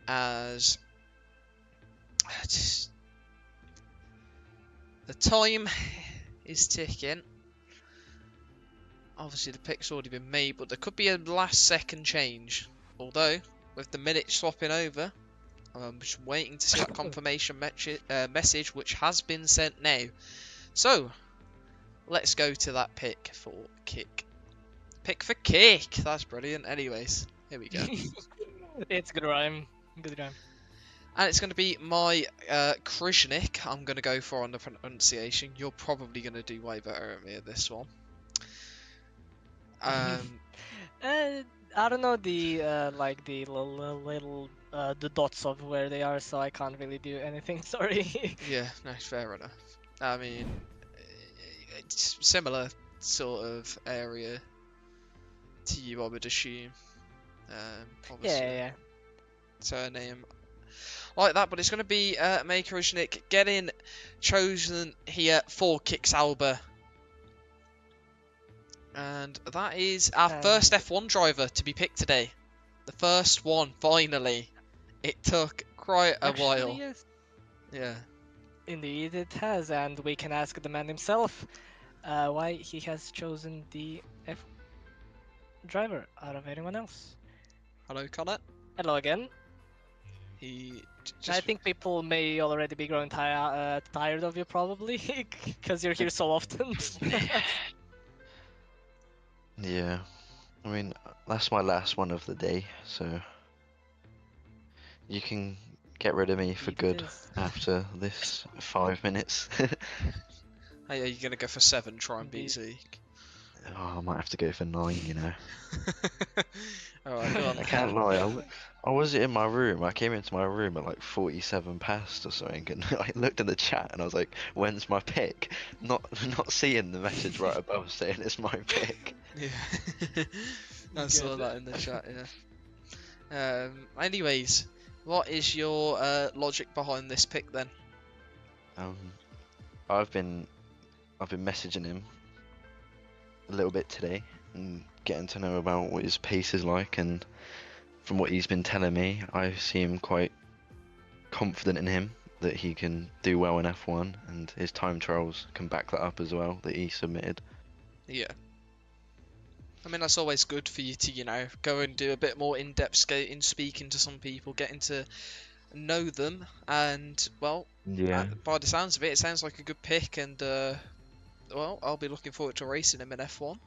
As the time is ticking. Obviously the pick's already been made, but there could be a last second change. Although, with the minute swapping over, I'm just waiting to see that confirmation message, which has been sent now. So, let's go to that pick for Kick. Pick for Kick! That's brilliant. Anyways, here we go. It's good rhyme. Good rhyme. And it's going to be my Krishnik. I'm going to go for on the pronunciation. You're probably going to do way better at me at this one. I don't know the like the little the dots of where they are, so I can't really do anything. Sorry. Yeah, no, fair enough. I mean, it's similar sort of area to you, I would assume. Obviously, Yeah. Surname like that, but it's going to be Makerishnik getting chosen here for Kick Sauber. And that is our first F1 driver to be picked today. The first one, finally. It took quite a while. Yes. Yeah. Indeed it has, and we can ask the man himself why he has chosen the F1 driver out of anyone else. Hello, Connor. Hello again. I think people may already be growing tired of you, probably, because you're here so often. Yeah, I mean, that's my last one of the day, so you can get rid of me for good after this 5 minutes. Hey, are you going to go for 7, try and beat Zeke? Oh, I might have to go for 9, you know. Alright, go on. I can't lie, I was in my room, I came into my room at like 47 past or something, and I looked in the chat and I was like, when's my pick? Not seeing the message right above saying it's my pick. Yeah. I saw that in the chat, yeah. Anyways, what is your logic behind this pick then? Um, I've been messaging him a little bit today and getting to know about what his pace is like, and from what he's been telling me, I seem quite confident in him that he can do well in F1, and his time trials can back that up as well that he submitted. Yeah. I mean, that's always good for you to, go and do a bit more in-depth skating, speaking to some people, getting to know them, and, well, Yeah. by the sounds of it, it sounds like a good pick, and, well, I'll be looking forward to racing him in F1.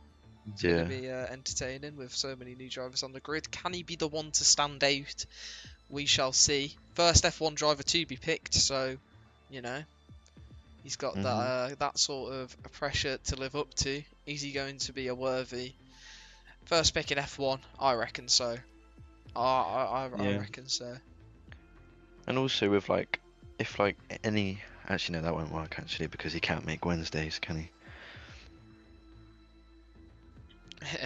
It's going to be entertaining with so many new drivers on the grid. Can he be the one to stand out? We shall see. First F1 driver to be picked, so, he's got that sort of pressure to live up to. Is he going to be a worthy first pick in F1? I reckon so. I reckon so. And also with if any, actually no, that won't work actually because he can't make Wednesdays, can he?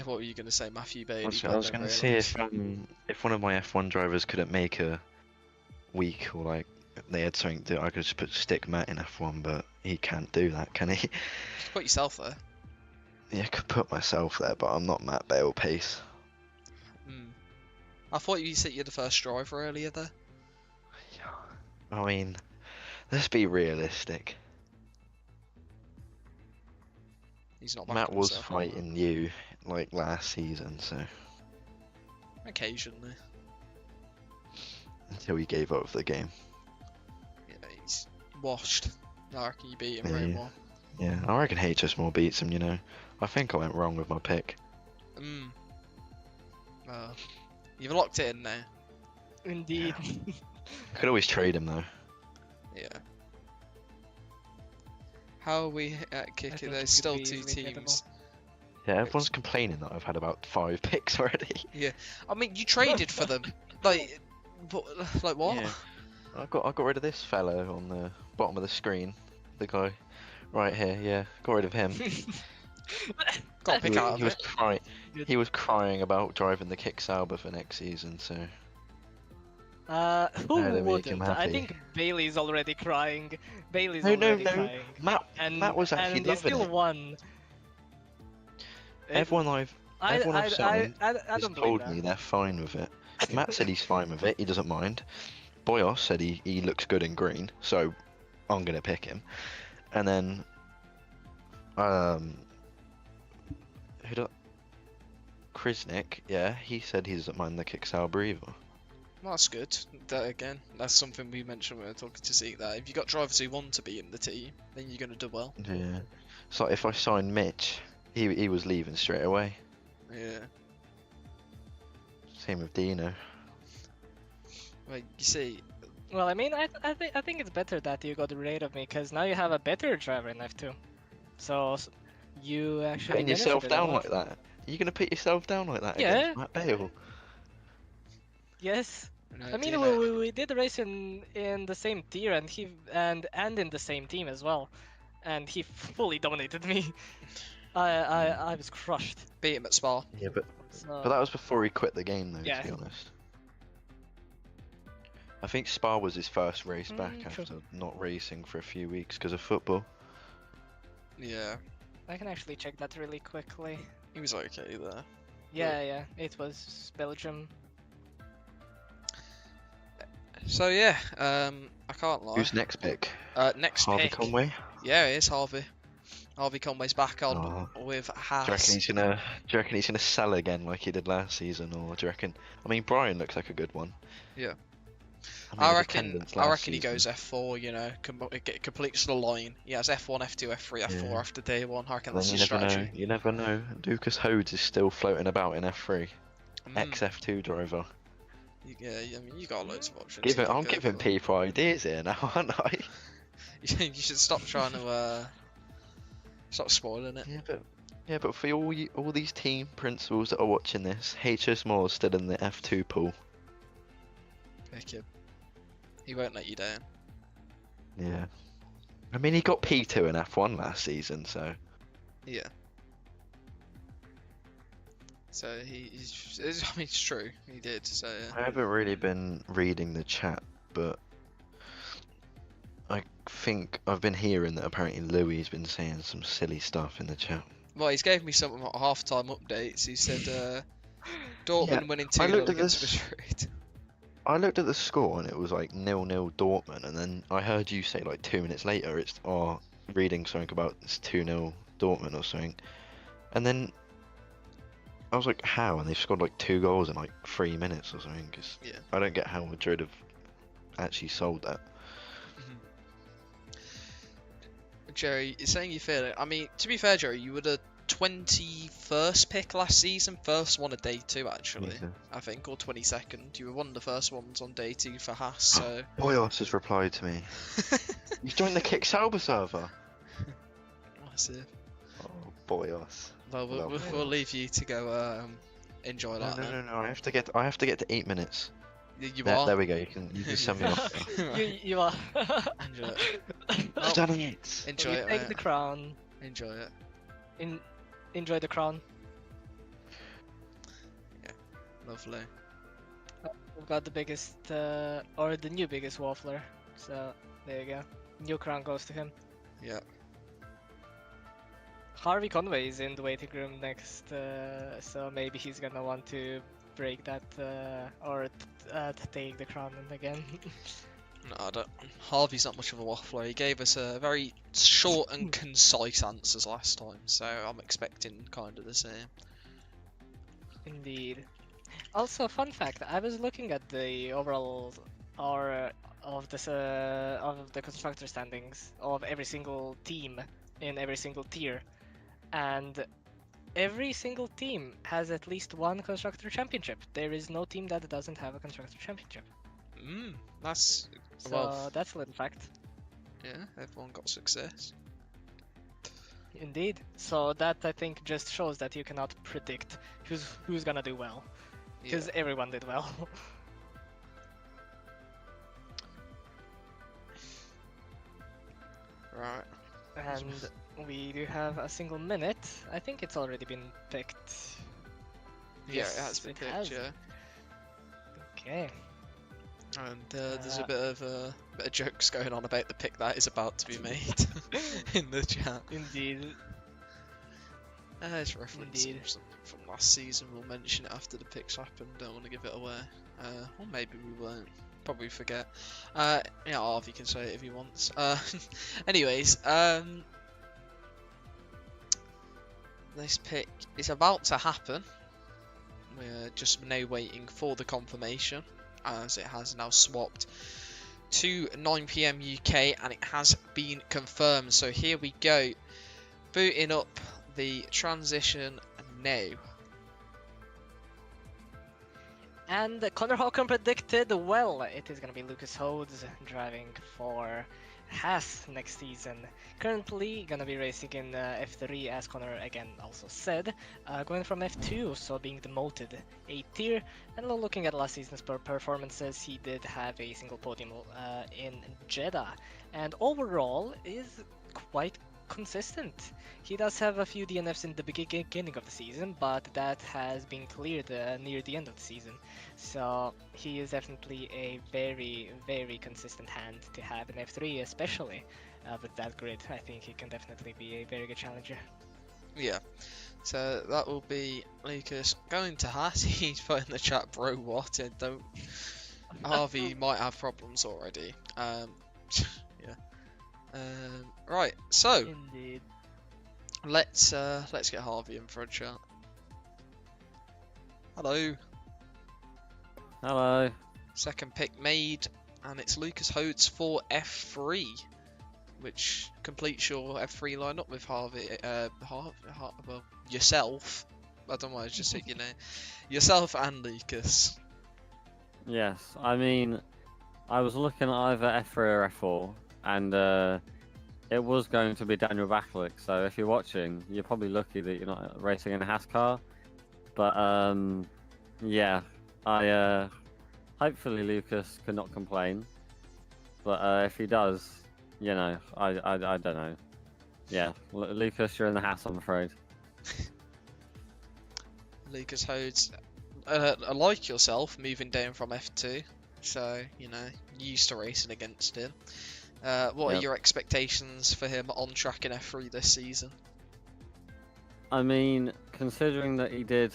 What were you going to say, Matthew Bailey? I was going to see if one of my F1 drivers couldn't make a week, or they had something that I could just stick Matt in F1, but he can't do that, can he? Just put yourself there. Yeah, I could put myself there, but I'm not Matt Bale pace. I thought you said you're the first driver earlier there. I mean, let's be realistic. He's not. Matt was fighting you last season, so. Occasionally. Until he gave up the game. Yeah, he's washed. I reckon you beat him very well. Yeah, I reckon HS more beats him, I think I went wrong with my pick. You've locked it in now. Indeed. I could always trade him though. Yeah. How are we at kicking? There's still two teams. Yeah, everyone's complaining that I've had about 5 picks already. Yeah, I mean, you traded for them. What? Yeah. I got rid of this fellow on the bottom of the screen. The guy right here. Yeah, got rid of him. Got to pick out of it. He was crying about driving the Kick Sauber for next season. So. Who wouldn't? I think Bailey's already crying. Bailey's already crying. Matt was actually and he still won. Everyone I've don't told me they're fine with it. Matt said he's fine with it. He doesn't mind. Boyos said he looks good in green, so I'm gonna pick him. And then Krisnik, yeah, he said he doesn't mind the Kick Sauber either. Well, that's good. That's something we mentioned when we were talking to Zeke. That if you got drivers who want to be in the team, then you're gonna do well. Yeah. So if I signed Mitch, he was leaving straight away. Yeah. Same with Dino. Well, you see. Well, I mean, I think it's better that you got rid of me, because now you have a better driver in F2. So you actually putting yourself down like that. Are you gonna put yourself down like that against Matt Bale? Yes. No, I mean, we did race in the same tier, and and in the same team as well, and he fully dominated me. I was crushed. Beat him at Spa. Yeah, but that was before he quit the game, though. Yeah. To be honest. I think Spa was his first race back after not racing for a few weeks because of football. Yeah. I can actually check that really quickly. He was okay there. Yeah, it was Belgium. So yeah, I can't lie. Who's next pick? Next Harvey pick. Conway? Yeah, it is Harvey. Harvey Conway's back on with Haas. Do you reckon he's gonna sell again like he did last season, or do you reckon? I mean, Brian looks like a good one. Yeah. I reckon he goes F4. Completes the line. He has F1, F2, F3, F4 after day one. I reckon that's his strategy. You never know. Lucas Hodes is still floating about in F3. Ex F2 driver. Yeah, I mean, you got loads of options. I'm giving people ideas here now, aren't I? You should stop trying to stop spoiling it. Yeah, but for all these team principals that are watching this, HS Moore's still in the F2 pool. Pick him. He won't let you down. Yeah. I mean, he got P2 in F1 last season, so. Yeah. So I mean, it's true. He did. So I haven't really been reading the chat, but I think I've been hearing that apparently Louis been saying some silly stuff in the chat. well, he's gave me some half-time updates. He said Dortmund Yeah, winning I 2-0 looked at against this- Madrid. I looked at the score and it was like 0-0 Dortmund, and then I heard you say like 2 minutes later it's reading something about it's 2-0 Dortmund or something, and then I was like, how? And they've scored like 2 goals in like 3 minutes or something. Cause Yeah. I don't get how Madrid have actually sold that. Jerry, you're saying you feel it. I mean, to be fair, Jerry, you were the 21st pick last season, first one of day 2 actually, Jesus. I think, or 22nd. You were one of the first ones on day 2 for Haas. So Boyos has replied to me. He's joined the Kick Sauber server. that's it. Oh, Boyos. Well, we'll leave you to go enjoy No, that. no, then. no, no. I have to get to 8 minutes. You There, are. there we go. You can send me off. now. you are. Enjoy it. I've done it. Enjoy you it. take mate. the crown. Enjoy it. Enjoy the crown. Lovely. We've got the biggest, or the new biggest waffler. So there you go. New crown goes to him. Yeah. Harvey Conway is in the waiting room next, so maybe he's gonna want to break that or take the crown again. No, I don't. Harvey's not much of a waffler. He gave us a very short and concise answers last time, so I'm expecting kind of the same. Indeed. Also, fun fact: I was looking at the overall or of the constructor standings of every single team in every single tier, and every single team has at least one constructor championship. There is no team that doesn't have a constructor championship. That's So well, that's a little fact. yeah. Everyone got success. Indeed. So that I think just shows that you cannot predict who's gonna do well, because Yeah. everyone did well. Right. And we do have a single minute. I think it's already been picked. Yeah, it has been it picked. has. Yeah. Okay. And there's a bit of jokes going on about the pick that is about to be made in the chat. Indeed. It's referencing Indeed. something from last season. We'll mention it after the picks happen. Don't want to give it away. Or maybe we won't. Probably forget. Yeah, Harvey can say it if he wants. Anyways, this pick is about to happen. We're just now waiting for the confirmation, as it has now swapped to 9 PM UK, and it has been confirmed. So here we go, booting up the transition now. And Connor Hawken predicted well. It is going to be Lucas Hodes driving for Haas next season. Currently going to be racing in F3, as Connor again also said. Going from F2, so being demoted a tier. And looking at last season's performances, he did have a single podium in Jeddah. And overall is quite consistent. He does have a few DNFs in the beginning of the season, but that has been cleared near the end of the season. So he is definitely a very, very consistent hand to have in F3, especially with that grid. I think he can definitely be a very good challenger. Yeah. So that will be Lucas going to Haas. He's put in the chat, bro, what? Don't. Harvey might have problems already. Yeah. Right. So Indeed. let's get Harvey in for a chat. Hello. Hello. Second pick made, and it's Lucas Hodes for F3, which completes your F3 lineup with Harvey. Well, yourself. I don't know why I just said your name. Yourself and Lucas. Yes, I mean, I was looking at either F3 or F4, and it was going to be Daniel Baklik. So if you're watching, you're probably lucky that you're not racing in a Haas car. But yeah, I hopefully Lucas cannot complain. But if he does, you know, I don't know. Yeah, Lucas, you're in the Haas, I'm afraid. Lucas Hodes, like yourself, moving down from F2, so you know, used to racing against him. What are Yep. your expectations for him on track in F3 this season? I mean, considering that he did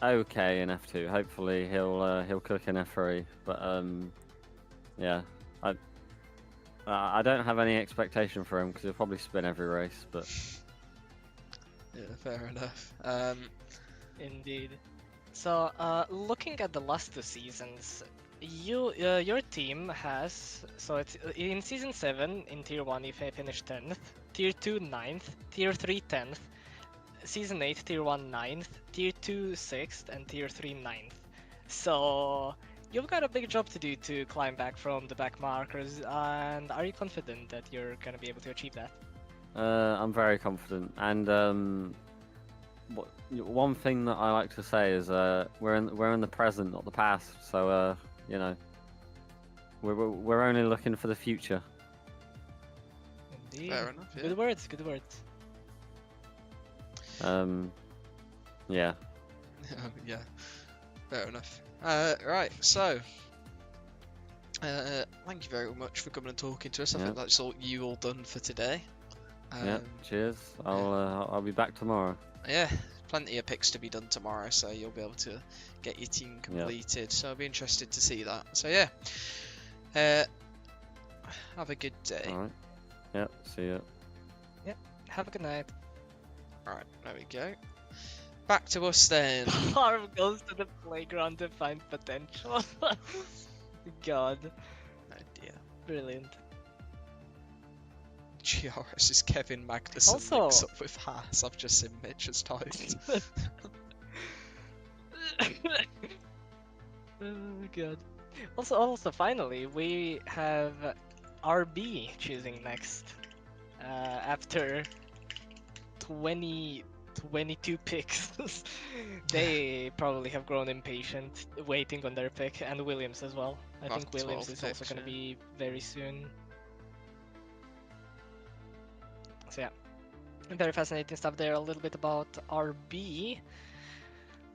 okay in F2, hopefully he'll cook in F3. But yeah, I don't have any expectation for him because he'll probably spin every race. But Yeah, fair enough. Indeed. So, looking at the last 2 seasons, your team has, so it's in season 7 in tier 1 you finished 10th, tier 2 9th, tier 3 10th, season 8 tier 1 9th, tier 2 6th, and tier 3 9th. So you've got a big job to do to climb back from the back markers, and are you confident that you're gonna be able to achieve that? I'm very confident. And one thing that I like to say is we're in the present, not the past. So you know, we're only looking for the future. Indeed. Fair enough. Yeah. Good words. Good words. Yeah. Yeah. Fair enough. Right. So, thank you very much for coming and talking to us. I Yeah. think that's all done for today. Yeah. Cheers. I'll be back tomorrow. Yeah, plenty of picks to be done tomorrow, so you'll be able to get your team completed. So I'll be interested to see that. So yeah, have a good day. All right. Yep. See you. Have a good night. Right, there we go. Back to us then. Harv goes to the playground to find potential. God, Oh dear. brilliant. GRS is Kevin Magnussen Also- mixed up with Haas. I've just seen Mitch's typed. Oh god. Also, finally, we have RB choosing next. After 22 picks. They probably have grown impatient waiting on their pick, and Williams as well. I think After Williams 12 is also picks, going to yeah. be very soon. So yeah, very fascinating stuff there. A little bit about RB.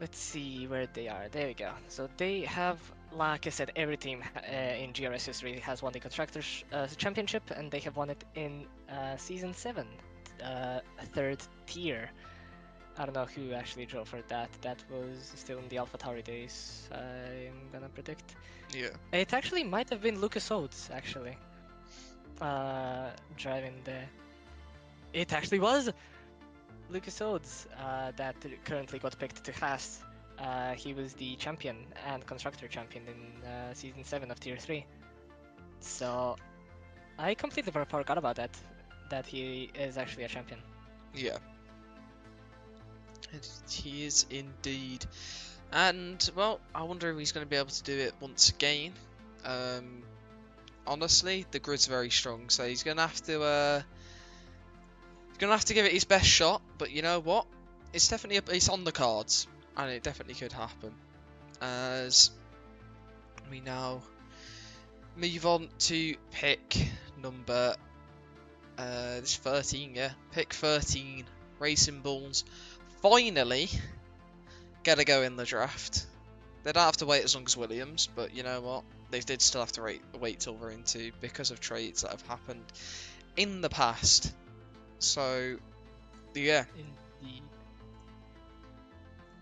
Let's see where they are. There we go. So they have, like I said, every team in GRS history has won the Constructors Championship, and they have won it in Season 7, third tier. I don't know who actually drove for that. That was still in the AlphaTauri days, I'm gonna predict. Yeah. It actually might have been Lucas Oates, actually, driving the... It actually was Lucas Oates that currently got picked to Haas. He was the champion and constructor champion in season 7 of Tier 3. So I completely forgot about that he is actually a champion. Yeah. He is indeed. And, well, I wonder if he's going to be able to do it once again. Honestly, the grid's very strong, so he's going to have to... He's going to have to give it his best shot, but you know what? It's definitely it's on the cards, and it definitely could happen. As we now move on to pick number... this is 13, yeah. Pick 13, Racing Bulls. Finally, get a go in the draft. They don't have to wait as long as Williams, but you know what? They did still have to wait till we're into because of trades that have happened in the past. So, yeah. Indeed.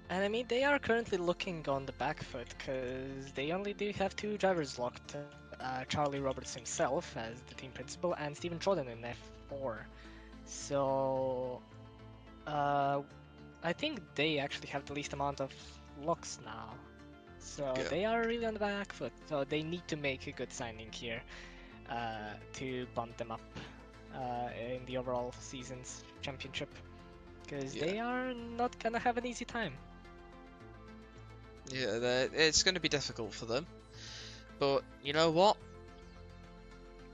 And I mean, they are currently looking on the back foot because they only do have 2 drivers locked. Charlie Roberts himself as the team principal and Stephen Jordan in F4. So, I think they actually have the least amount of locks now. So Yeah. they are really on the back foot. So they need to make a good signing here to bump them up in the overall season's championship. Because Yeah. they are not gonna have an easy time. Yeah, it's going to be difficult for them. But you know what?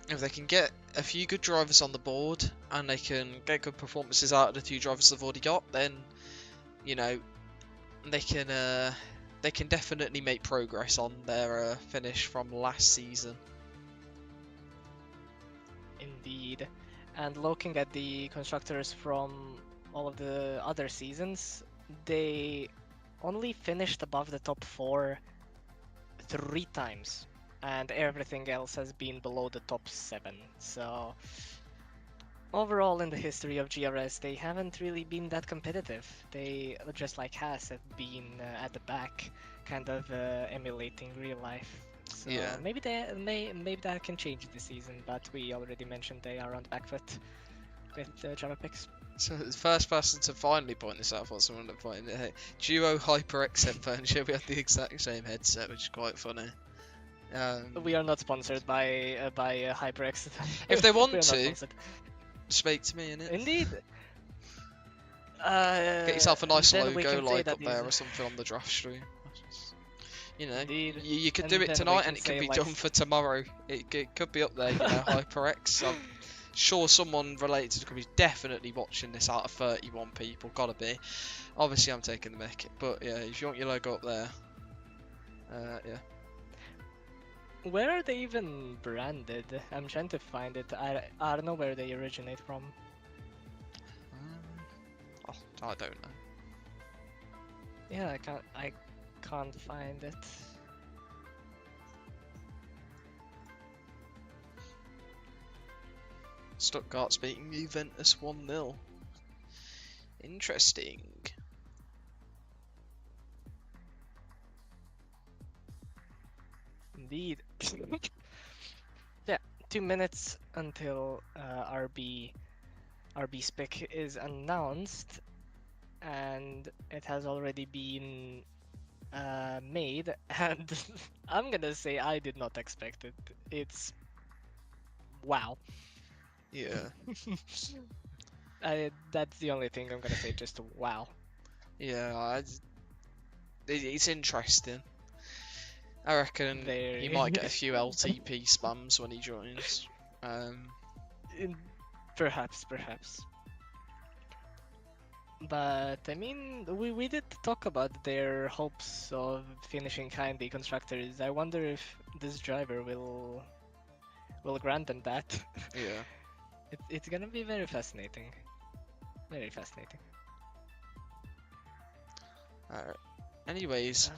If they can get a few good drivers on the board and they can get good performances out of the 2 drivers they've already got, then you know they can definitely make progress on their finish from last season. Indeed. And looking at the constructors from all of the other seasons, they only finished above the top 4 3 times, and everything else has been below the top 7. So overall, in the history of GRS, they haven't really been that competitive. They, just like Haas, have been at the back, kind of emulating real life. So Yeah. maybe maybe that can change this season. But we already mentioned they are on the back foot with Java picks. So the first person to finally point this out was someone that pointed it. Duo HyperX headphones. Yeah, we had the exact same headset, which is quite funny. We are not sponsored by HyperX. If they want We are not to, sponsored. speak to me, innit? Indeed. Get yourself a nice then we logo can say like that up there these- or something on the draft stream. You know, Indeed. you could And do it then we tonight can and it could say, be like, done for tomorrow. It could be up there, you know, HyperX. I'm sure someone related to the company is definitely watching this out of 31 people. Gotta be. Obviously, I'm taking the mic, but yeah, if you want your logo up there, yeah. Where are they even branded? I'm trying to find it. I don't know where they originate from. I don't know. Yeah, I can't find it. Stuttgart's beating Juventus 1-0. Interesting. Indeed. Yeah, 2 minutes until RB's pick is announced, and it has already been made. And I'm gonna say I did not expect it. It's wow. Yeah. That's the only thing I'm gonna say. Just wow. Yeah, it's interesting. I reckon he Very. might get a few LTP spams when he joins. Perhaps. But I mean, we did talk about their hopes of finishing high in the constructors. I wonder if this driver will grant them that. Yeah. It's gonna be very fascinating. Very fascinating. Alright. Anyways,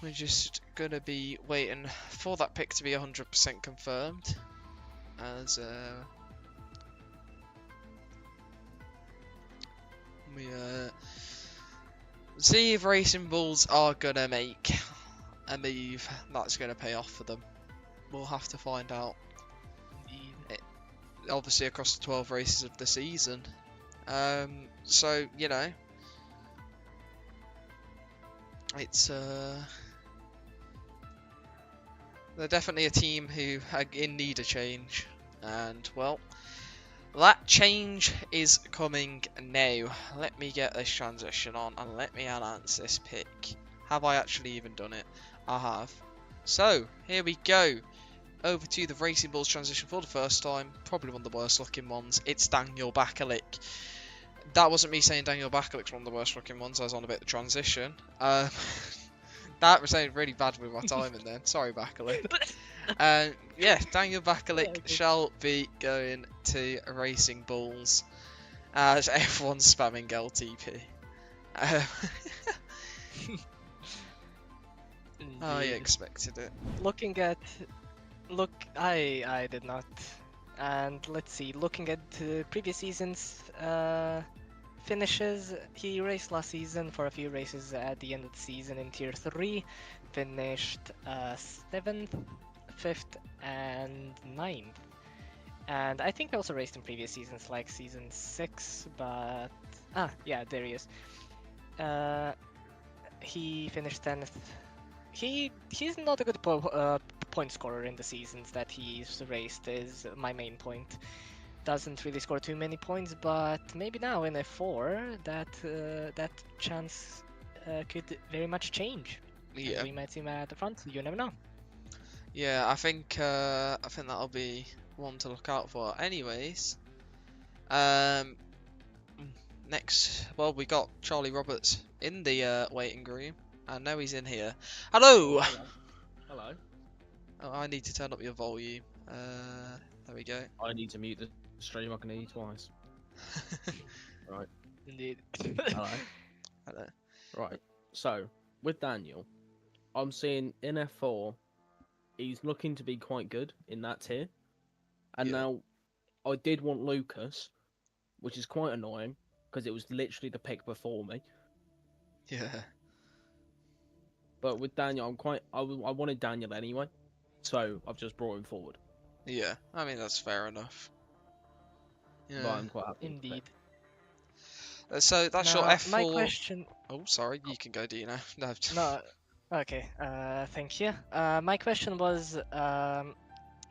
we're just gonna be waiting for that pick to be 100% confirmed. As we see if Racing Bulls are gonna make a move that's gonna pay off for them. We'll have to find out. Obviously across the 12 races of the season. So, you know, it's they're definitely a team who are in need of change, and well, that change is coming now. Let me get this transition on and let me announce this pick. Have I actually even done it? I have. So here we go. Over to the Racing Bulls transition for the first time. Probably one of the worst looking ones. It's Daniel Bakalik. That wasn't me saying Daniel Bakalik's one of the worst looking ones. I was on about the transition. That sounded really bad with my timing then. Sorry, Bakalik. Yeah, Daniel Bakalik shall be going to Racing Bulls as everyone's spamming LTP. I expected it. I did not. And let's see, looking at previous seasons finishes, he raced last season for a few races at the end of the season in Tier 3, finished 7th, 5th, and 9th. And I think he also raced in previous seasons, like season 6, but... yeah, there he is. He finished 10th. He's not a good point scorer in the seasons that he's raced, is my main point. Doesn't really score too many points, but maybe now in F4 that chance could very much change. Yeah. And we might see him at the front. You never know. Yeah, I think that'll be one to look out for. Anyways, next, well, we got Charlie Roberts in the waiting room. I know he's in here. Hello. Hello. Oh, I need to turn up your volume. There we go. I need to mute the stream. I can hear you twice. Right. Indeed. Hello. Hello. Right. So with Daniel, I'm seeing in F4, he's looking to be quite good in that tier. And Yeah. now I did want Lucas, which is quite annoying because it was literally the pick before me. Yeah. But with Daniel, I wanted Daniel anyway, so I've just brought him forward. Yeah. I mean, that's fair enough. But Yeah. I'm quite happy. with the pick. Indeed. So that's your Now, my F4. question. Oh, sorry. You can go, Dino. No. No. Okay. Thank you. My question was,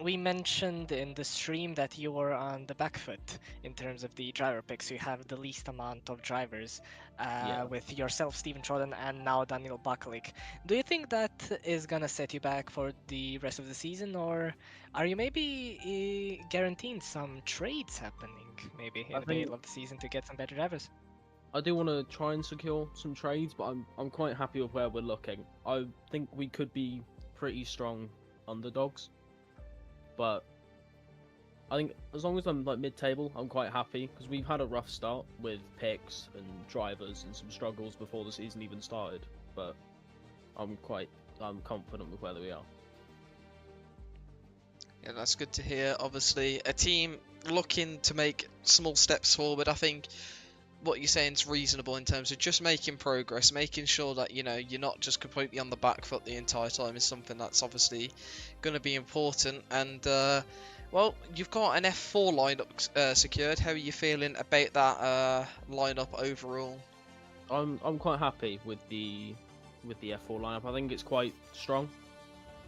we mentioned in the stream that you were on the back foot in terms of the driver picks. You have the least amount of drivers, Yeah. with yourself, Stephen Jordan, and now Daniel Bakalik. Do you think that is gonna set you back for the rest of the season, or are you maybe guaranteeing some trades happening maybe in I the think- middle of the season to get some better drivers? I do want to try and secure some trades, but I'm quite happy with where we're looking. I think we could be pretty strong underdogs, but I think as long as I'm like mid-table, I'm quite happy because we've had a rough start with picks and drivers and some struggles before the season even started. But I'm confident with where we are. Yeah, that's good to hear. Obviously, a team looking to make small steps forward. I think what you're saying is reasonable in terms of just making progress, making sure that you're not just completely on the back foot the entire time is something that's obviously going to be important. And well, you've got an F4 lineup secured. How are you feeling about that lineup overall? I'm quite happy with the F4 lineup. I think it's quite strong.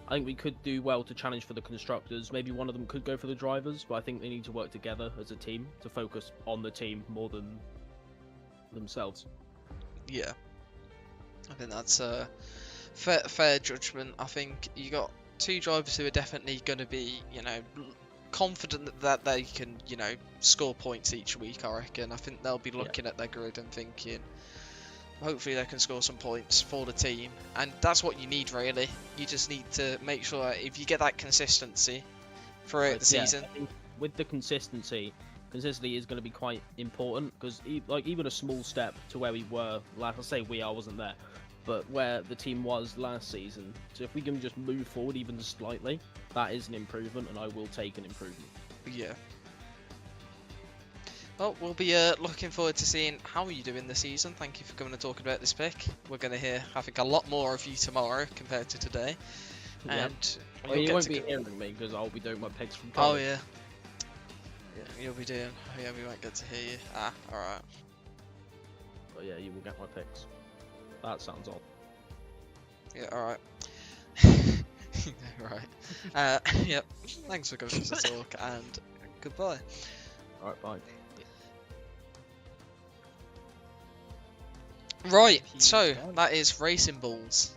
I think we could do well to challenge for the constructors. Maybe one of them could go for the drivers, but I think they need to work together as a team to focus on the team more than themselves. Yeah, I think that's a fair judgment. I think you got two drivers who are definitely going to be, confident that they can, score points each week. I reckon. I think they'll be looking at their grid and thinking, hopefully they can score some points for the team, and that's what you need really. You just need to make sure that if you get that consistency throughout the season. I think with the consistency is going to be quite important because even a small step to where we were last. I say I wasn't there, but where the team was last season. So if we can just move forward even slightly, that is an improvement, and I will take an improvement. Yeah. Well, we'll be looking forward to seeing how you do in the season. Thank you for coming and talking about this pick. We're going to hear, I think, a lot more of you tomorrow compared to today. Yeah. And Well, you'll you get won't to be go- hearing me because I'll be doing my picks from Oh college. yeah. Yeah, you'll be doing. Oh, yeah, we won't get to hear you. Ah, all right. But yeah, you will get my picks. That sounds odd. Yeah, all right. right. Yep. Thanks for coming to talk, and goodbye. Alright, bye. Right, He's so gone. that is Racing Bulls.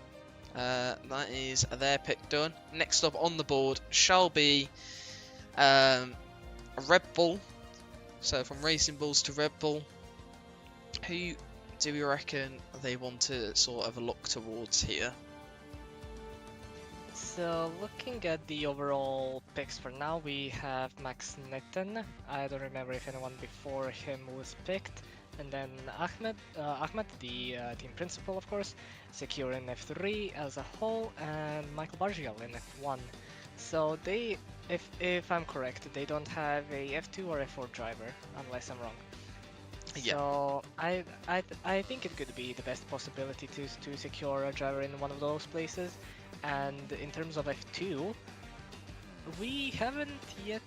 That is their pick done. Next up on the board shall be a Red Bull. So from Racing Bulls to Red Bull, who do we reckon they want to sort of look towards here? So looking at the overall picks for now, we have Max Netten. I don't remember if anyone before him was picked. And then Ahmed, the team principal, of course, secure in F3 as a whole, and Michael Bargiel in F1. So they, if I'm correct, they don't have a F2 or F4 driver, unless I'm wrong. Yeah. So I think it could be the best possibility to secure a driver in one of those places. And in terms of F2, we haven't yet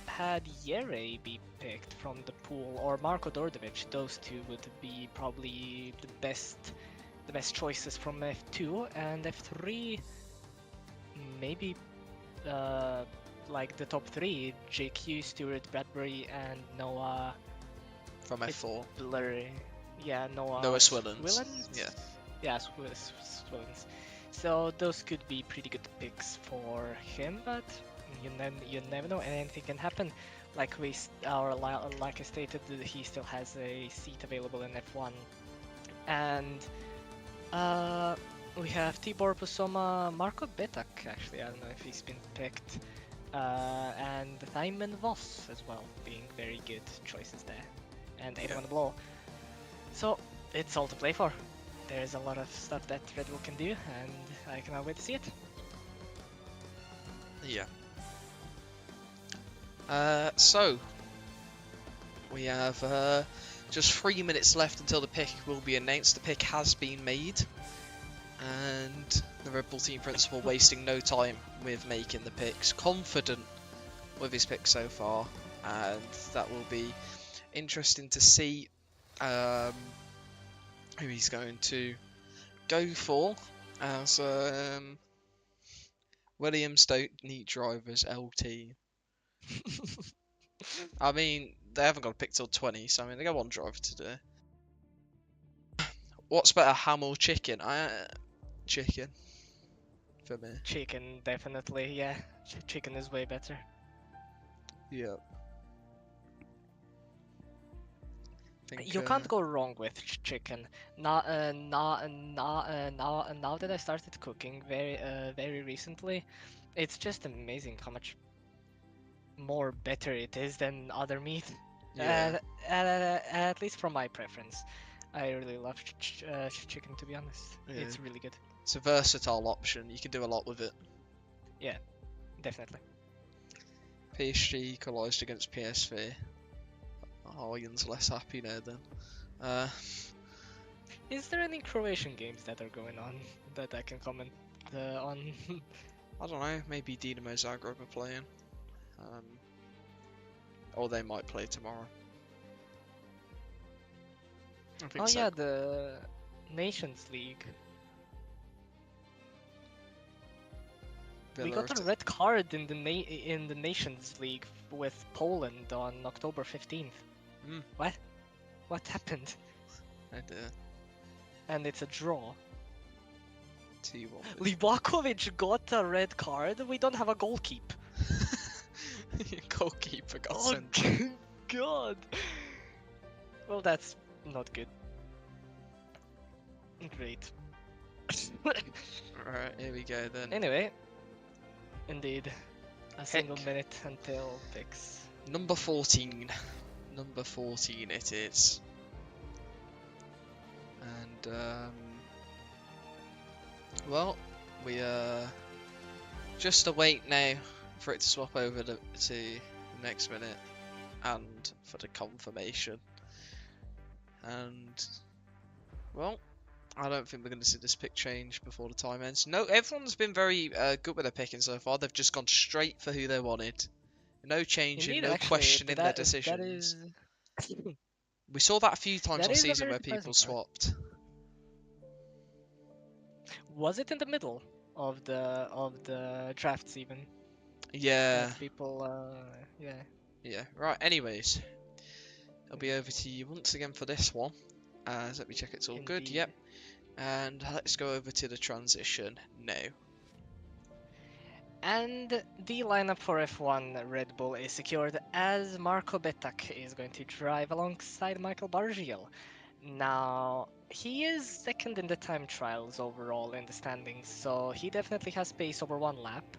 had Yere be picked from the pool, or Marko Dordovic. Those two would be probably the best choices from F2, and F3 maybe like the top three: JQ, Stewart, Bradbury, and Noah. From F4. Blurry. Yeah, Noah Swillens. Yeah. Yeah, Swillens. So those could be pretty good picks for him, but you never know, anything can happen. Like like I stated, he still has a seat available in F1, and we have Tibor Pusoma, Marco Betak. Actually, I don't know if he's been picked, and Thyman Voss as well, being very good choices there, and Yeah. Edwin Blow. So it's all to play for. there's a lot of stuff that Red Bull can do, and I cannot wait to see it. Yeah. So we have just 3 minutes left until the pick will be announced. The pick has been made, and the Red Bull team principal wasting no time with making the picks, confident with his pick so far, and that will be interesting to see who he's going to go for. As Williams don't need drivers, LT. I mean, they haven't got a pick till 20, so I mean, they got one driver to do. What's better, ham or chicken? Chicken. For me. Chicken, definitely, yeah. Chicken is way better. Yep. You can't go wrong with chicken. Now that I started cooking very recently, it's just amazing how much more better it is than other meat. Yeah. At least from my preference, I really love chicken. To be honest, Yeah. it's really good. It's a versatile option. You can do a lot with it. Yeah, definitely. PSG equalised against PSV. Oh, Ian's less happy now then. Is there any Croatian games that are going on that I can comment on? I don't know. Maybe Dinamo Zagreb are playing. Or they might play tomorrow. I think Oh so. yeah, the Nations League. We got a red card in the Nations League with Poland on October 15th. Mm. What happened? I do. And it's a draw. T1. Livakovic got a red card. We don't have a goalkeeper. Goalkeeper got Oh sent. God. Well, that's not good. Great. Alright, here we go then. Anyway, indeed, a single minute until picks. Number 14. Number 14 it is. And, well, we just await now for it to swap over to the next minute and for the confirmation. And, well, I don't think we're going to see this pick change before the time ends. No, everyone's been very good with their picking so far. They've just gone straight for who they wanted. No changing, Indeed, no actually, questioning their that decisions. is We saw that a few times That on is a season very where people surprising part. swapped. Was it in the middle of the drafts even? Yeah, That people, yeah. yeah. Right, anyways. I'll be over to you once again for this one. Let me check it's all good. Indeed. Yep. And let's go over to the transition now. And the lineup for F1 Red Bull is secured as Marco Betak is going to drive alongside Michael Bargiel. Now, he is second in the time trials overall in the standings, so he definitely has pace over one lap,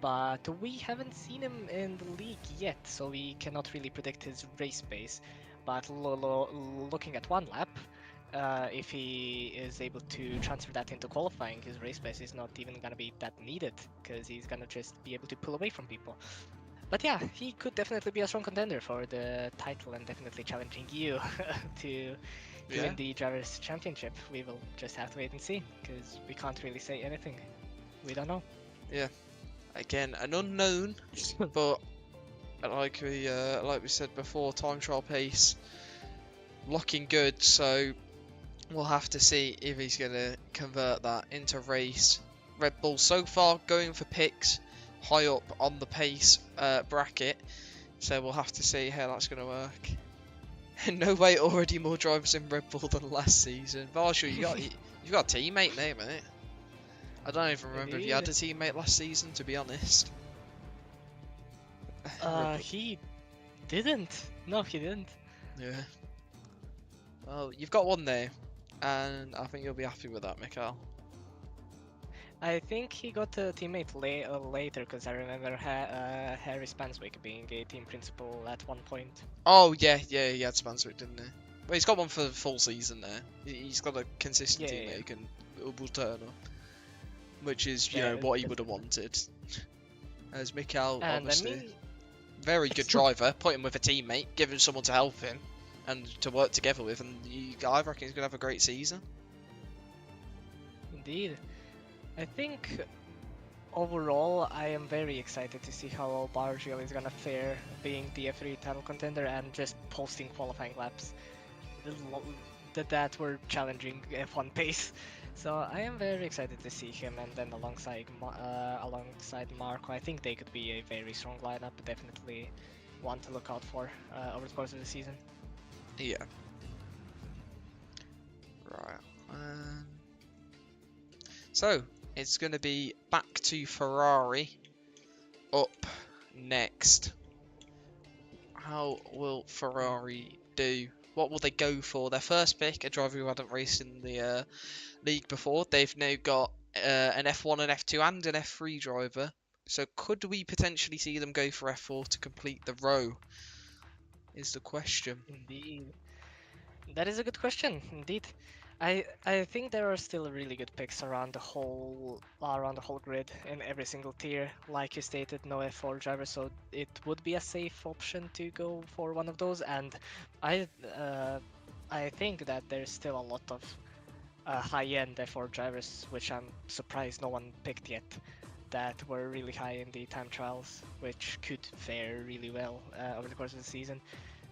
but we haven't seen him in the league yet, so we cannot really predict his race pace. But looking at one lap, if he is able to transfer that into qualifying, his race pace is not even going to be that needed, because he's going to just be able to pull away from people. But yeah, he could definitely be a strong contender for the title and definitely challenging you to win the GRS Championship. We will just have to wait and see, because we can't really say anything. We don't know. Yeah. Again, an unknown, but like we said before, time trial pace looking good, so we'll have to see if he's going to convert that into race. Red Bull so far going for picks high up on the pace bracket, so we'll have to see how that's going to work. In no way already more drivers in Red Bull than last season. Varsho, you've got a teammate now, mate. I don't even remember if you had a teammate last season, to be honest. He didn't. No, he didn't. Yeah. Well, you've got one there, and I think you'll be happy with that, Mikhail. I think he got a teammate later, because I remember Harry Spanswick being a team principal at one point. Oh, yeah, he had Spanswick, didn't he? Well, he's got one for the full season there. He's got a consistent Yeah, yeah, teammate who will turn up, which is, you Yeah, know, what he would have definitely. wanted. As Mikhail, And I obviously, mean, very good driver, put him with a teammate, give him someone to help him and to work together with, and I reckon he's going to have a great season. indeed. I think overall, I am very excited to see how Bargiel is gonna fare being the F3 title contender and just posting qualifying laps that were challenging F1 pace. So I am very excited to see him, and then alongside Marco, I think they could be a very strong lineup. Definitely one to look out for over the course of the season. Yeah. Right. So, it's going to be back to Ferrari up next. How will Ferrari do? What will they go for? Their first pick, a driver who hadn't raced in the league before. They've now got an F1 and F2 and an F3 driver. So could we potentially see them go for F4 to complete the row? Is the question. Indeed. That is a good question, indeed. I think there are still really good picks around the whole grid in every single tier. Like you stated, no F4 driver, so it would be a safe option to go for one of those. And I think that there's still a lot of high-end F4 drivers, which I'm surprised no one picked yet, that were really high in the time trials, which could fare really well over the course of the season.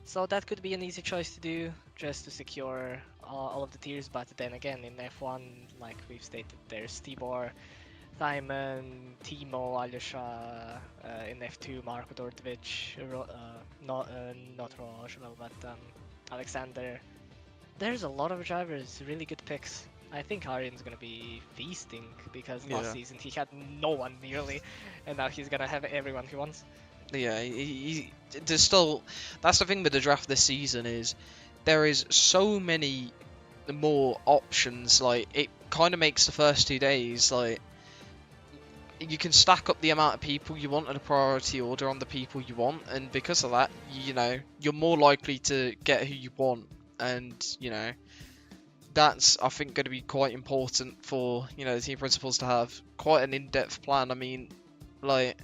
So that could be an easy choice to do, just to secure all of the tiers, but then again, in F1, like we've stated, there's Tibor, Thyman, Timo, Alyosha, in F2, Marko Dordovic, not Rochelle, but Alexander. There's a lot of drivers, really good picks. I think Aryan's gonna be feasting, because Yeah. last season he had no one nearly, and now he's gonna have everyone he wants. Yeah, there's still. That's the thing with the draft this season is there is so many more options. Like it kind of makes the first 2 days like you can stack up the amount of people you want in a priority order on the people you want, and because of that, you know, you're more likely to get who you want, and you know. That's, I think, going to be quite important for, you know, the team principals to have quite an in-depth plan. I mean, like,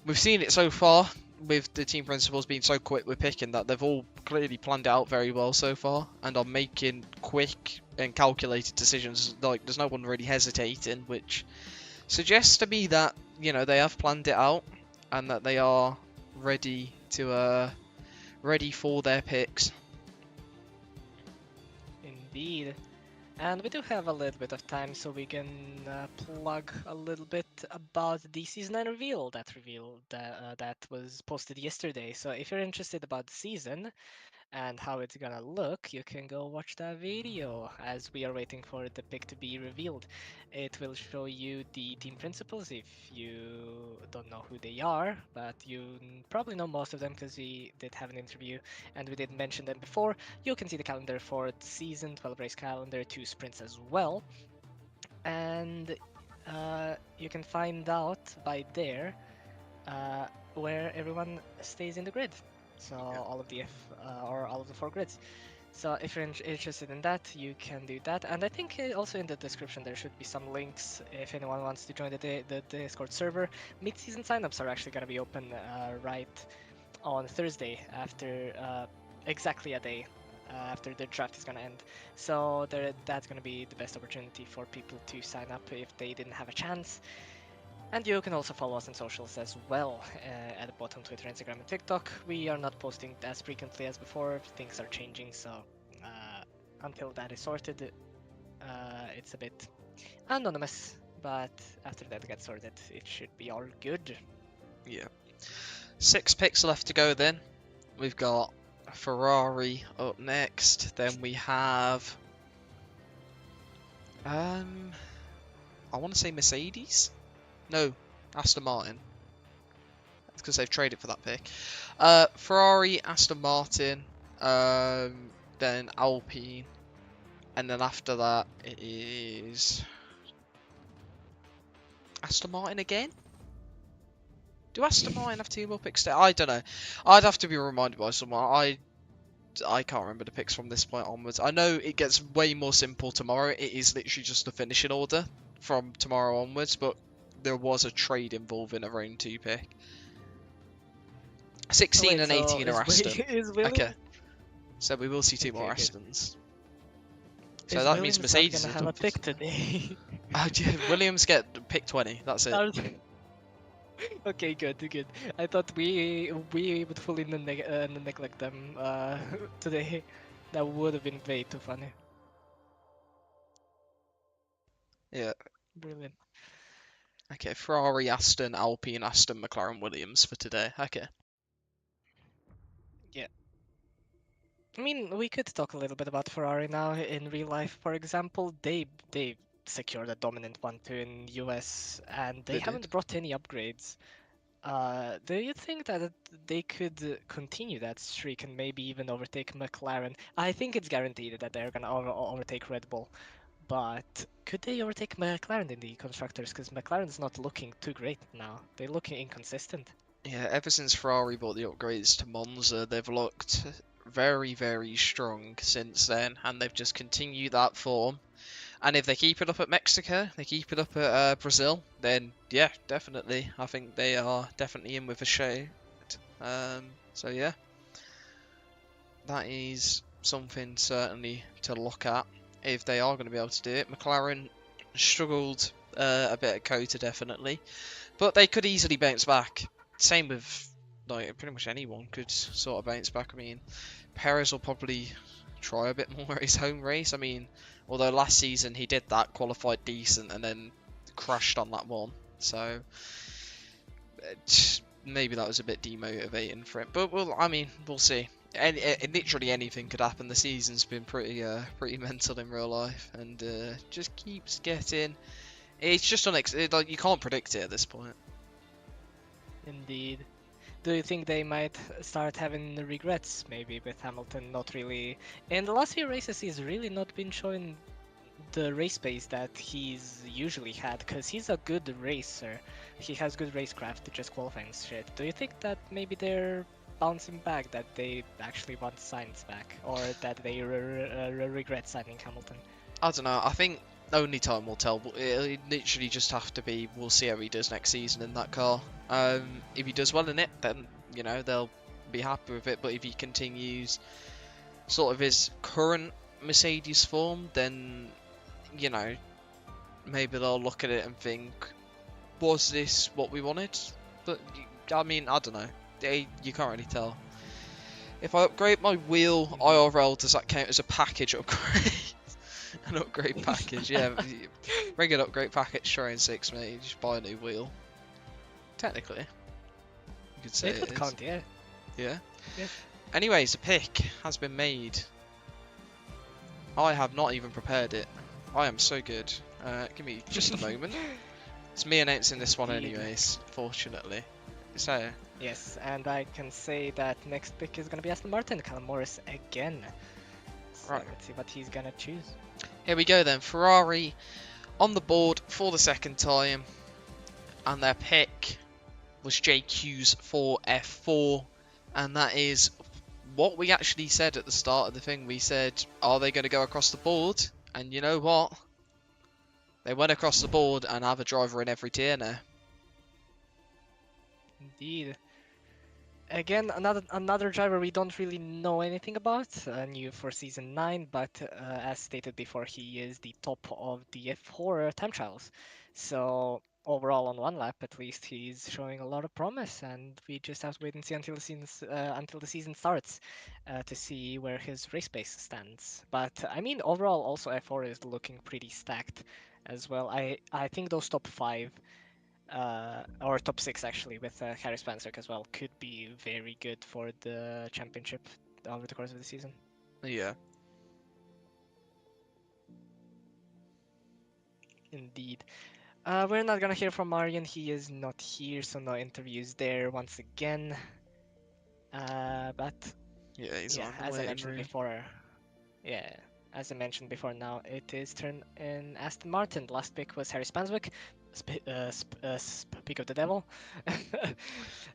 we've seen it so far with the team principals being so quick with picking that they've all clearly planned out very well so far and are making quick and calculated decisions. Like, there's no one really hesitating, which suggests to me that, you know, they have planned it out and that they are ready to, ready for their picks. Indeed. And we do have a little bit of time, so we can plug a little bit about the Season 9 reveal that was posted yesterday. So if you're interested about the season and how it's gonna look, you can go watch that video as we are waiting for the pick to be revealed. It will show you the team principals if you don't know who they are, but you probably know most of them because we did have an interview and we did mention them before. You can see the calendar for the season, 12 race calendar, 2 sprints as well. And you can find out by there where everyone stays in the grid. So all of the all of the 4 grids. So if you're interested in that, you can do that. And I think also in the description there should be some links if anyone wants to join the Discord server. Mid-season signups are actually going to be open right on Thursday after exactly a day after the draft is going to end. So that's going to be the best opportunity for people to sign up if they didn't have a chance. And you can also follow us on socials as well, at the bottom, Twitter, Instagram, and TikTok. We are not posting as frequently as before, things are changing, so until that is sorted, it's a bit anonymous, but after that gets sorted, it should be all good. Yeah. 6 picks left to go then. We've got Ferrari up next, then we have... I want to say Mercedes? No, Aston Martin. That's because they've traded for that pick. Ferrari, Aston Martin, then Alpine, and then after that it is Aston Martin again? Do Aston Martin have 2 more picks? I don't know. I'd have to be reminded by someone. I can't remember the picks from this point onwards. I know it gets way more simple tomorrow. It is literally just a finishing order from tomorrow onwards, but there was a trade involving a round 2 pick. 16 Wait, and so 18 are Aston. Is Williams, Okay, so we will see 2 more Okay, good. Astons. So is that Williams means not Mercedes gonna is have a up. pick today? Oh, yeah, Williams get pick 20. That's it. Okay, good, good. I thought we would fully neglect them today. That would have been way too funny. Yeah. Brilliant. Okay, Ferrari, Aston, Alpine, Aston, McLaren, Williams for today. Okay. I mean, we could talk a little bit about Ferrari now in real life. For example, they secured a dominant 1-2 in US, and they They haven't did. brought any upgrades. Do you think that they could continue that streak and maybe even overtake McLaren? I think it's guaranteed that they're gonna overtake Red Bull, but could they overtake McLaren in the constructors? Because McLaren's not looking too great now. They're looking inconsistent. Yeah, ever since Ferrari bought the upgrades to Monza, they've looked very, very strong since then, and they've just continued that form. And if they keep it up at Mexico, they keep it up at Brazil, then yeah, definitely. I think they are definitely in with a show. So yeah, that is something certainly to look at if they are going to be able to do it. McLaren struggled a bit at Cota, definitely, but they could easily bounce back. Same with like pretty much anyone could sort of bounce back. I mean, Perez will probably try a bit more at his home race. I mean, although last season he did that, qualified decent, and then crashed on that one. So maybe that was a bit demotivating for him. But we'll see. Literally anything could happen. The season's been pretty mental in real life, and just keeps getting. It's just like you can't predict it at this point. Indeed. Do you think they might start having regrets maybe with Hamilton not really in the last few races he's really not been showing the race pace that he's usually had because he's a good racer. He has good racecraft, just qualifying shit. Do you think that maybe they're bouncing back, that they actually want Sainz back, or that they regret signing Hamilton? I don't know. I think only time will tell. But it'll literally just have to be. We'll see how he does next season in that car. If he does well in it, then they'll be happy with it. But if he continues sort of his current Mercedes form, then maybe they'll look at it and think, was this what we wanted? But I mean, I don't know. You can't really tell. If I upgrade my wheel IRL, does that count as a package upgrade? An upgrade package, yeah. Regular upgrade package, Terrain 6, mate. You just buy a new wheel. Technically, you could say It would is. count, yeah. Yeah. Yeah. Anyways, a pick has been made. I have not even prepared it. I am so good. Give me just a moment. It's me announcing this one Indeed. anyways, fortunately. So, Yes, and I can say that next pick is gonna be Aston Martin, Callum Morris again. So Right. let's see what he's gonna choose. here we go then. Ferrari on the board for the second time. And their pick was JQ's 4F4. And that is what we actually said at the start of the thing. We said, are they going to go across the board? And you know what? They went across the board and have a driver in every tier now. Indeed. Again, another driver we don't really know anything about, new for season 9, but as stated before, he is the top of the F4 time trials. So overall, on one lap at least, he's showing a lot of promise, and we just have to wait and see until the season starts to see where his race pace stands. But I mean, overall, also F4 is looking pretty stacked as well. I think those top 5. Or top 6 actually, with Harry Spencer as well, could be very good for the championship over the course of the season. Yeah. Indeed. We're not gonna hear from Marion, he is not here, so no interviews there once again. But Yeah, he's yeah, on the as I waiting mentioned room. before, yeah, as I mentioned before, now it is turn in Aston Martin. The last pick was Harry Spanswick, pick of the devil,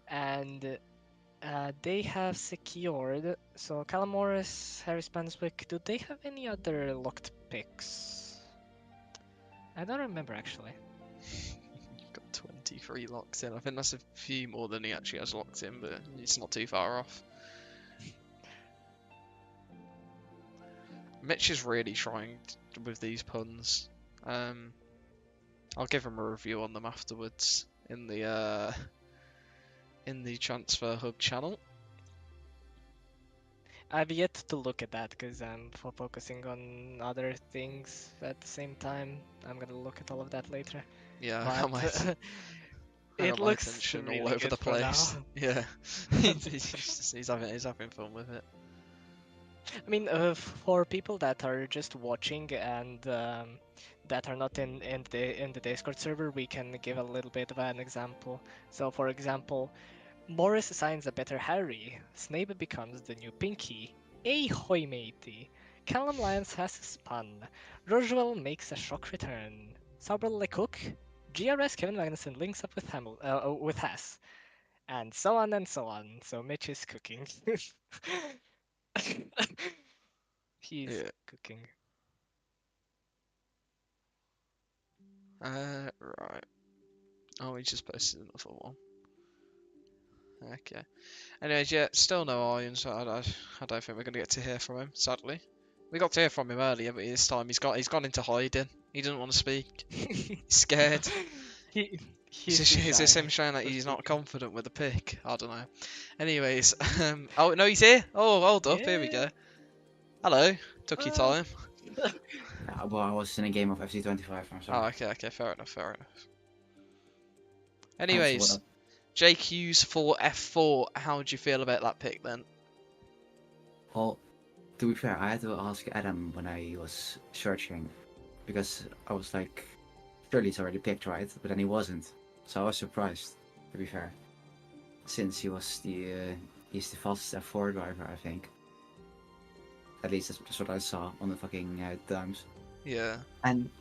and They have secured. So Callum Morris, Harry Spanswick. Do they have any other locked picks? I don't remember actually. You've got 23 locked in. I think that's a few more than he actually has locked in, but it's not too far off. Mitch is really trying with these puns. I'll give him a review on them afterwards in the Transfer Hub channel. I've yet to look at that because I'm focusing on other things at the same time. I'm gonna look at all of that later. Yeah, I got my, But I it got my looks attention really all over good the for now. place. Yeah, he's having fun with it. I mean, for people that are just watching and that are not in the Discord server, we can give a little bit of an example. So, for example, Morris signs a better Harry. Snape becomes the new Pinky. Ahoy, matey! Callum Lyons has spun. Roswell makes a shock return. Sauber Lecoq. GRS Kevin Magnussen links up with with Haas. And so on and so on. So Mitch is cooking. He's Yeah. cooking. Right. Oh, he just posted another one. Okay. Anyways, yeah, still no Irons. I don't think we're gonna get to hear from him. Sadly, we got to hear from him earlier, but this time he's gone into hiding. He doesn't want to speak. He's scared. He's Is this shy him showing that for he's not speaking. confident with the pick? I don't know. Anyways, oh no, he's here. Oh, hold up, here we Yeah. go. Hello. Took your time. Well, I was in a game of FC25. I'm sorry. Oh, okay, fair enough. So Anyways, what- Jake Hughes for F4. How would you feel about that pick then? Well, to be fair, I had to ask Adam when I was searching because I was like, surely he's already picked, right? But then he wasn't, so I was surprised. To be fair, since he's the fastest F4 driver, I think. At least that's what I saw on the fucking times. Yeah. And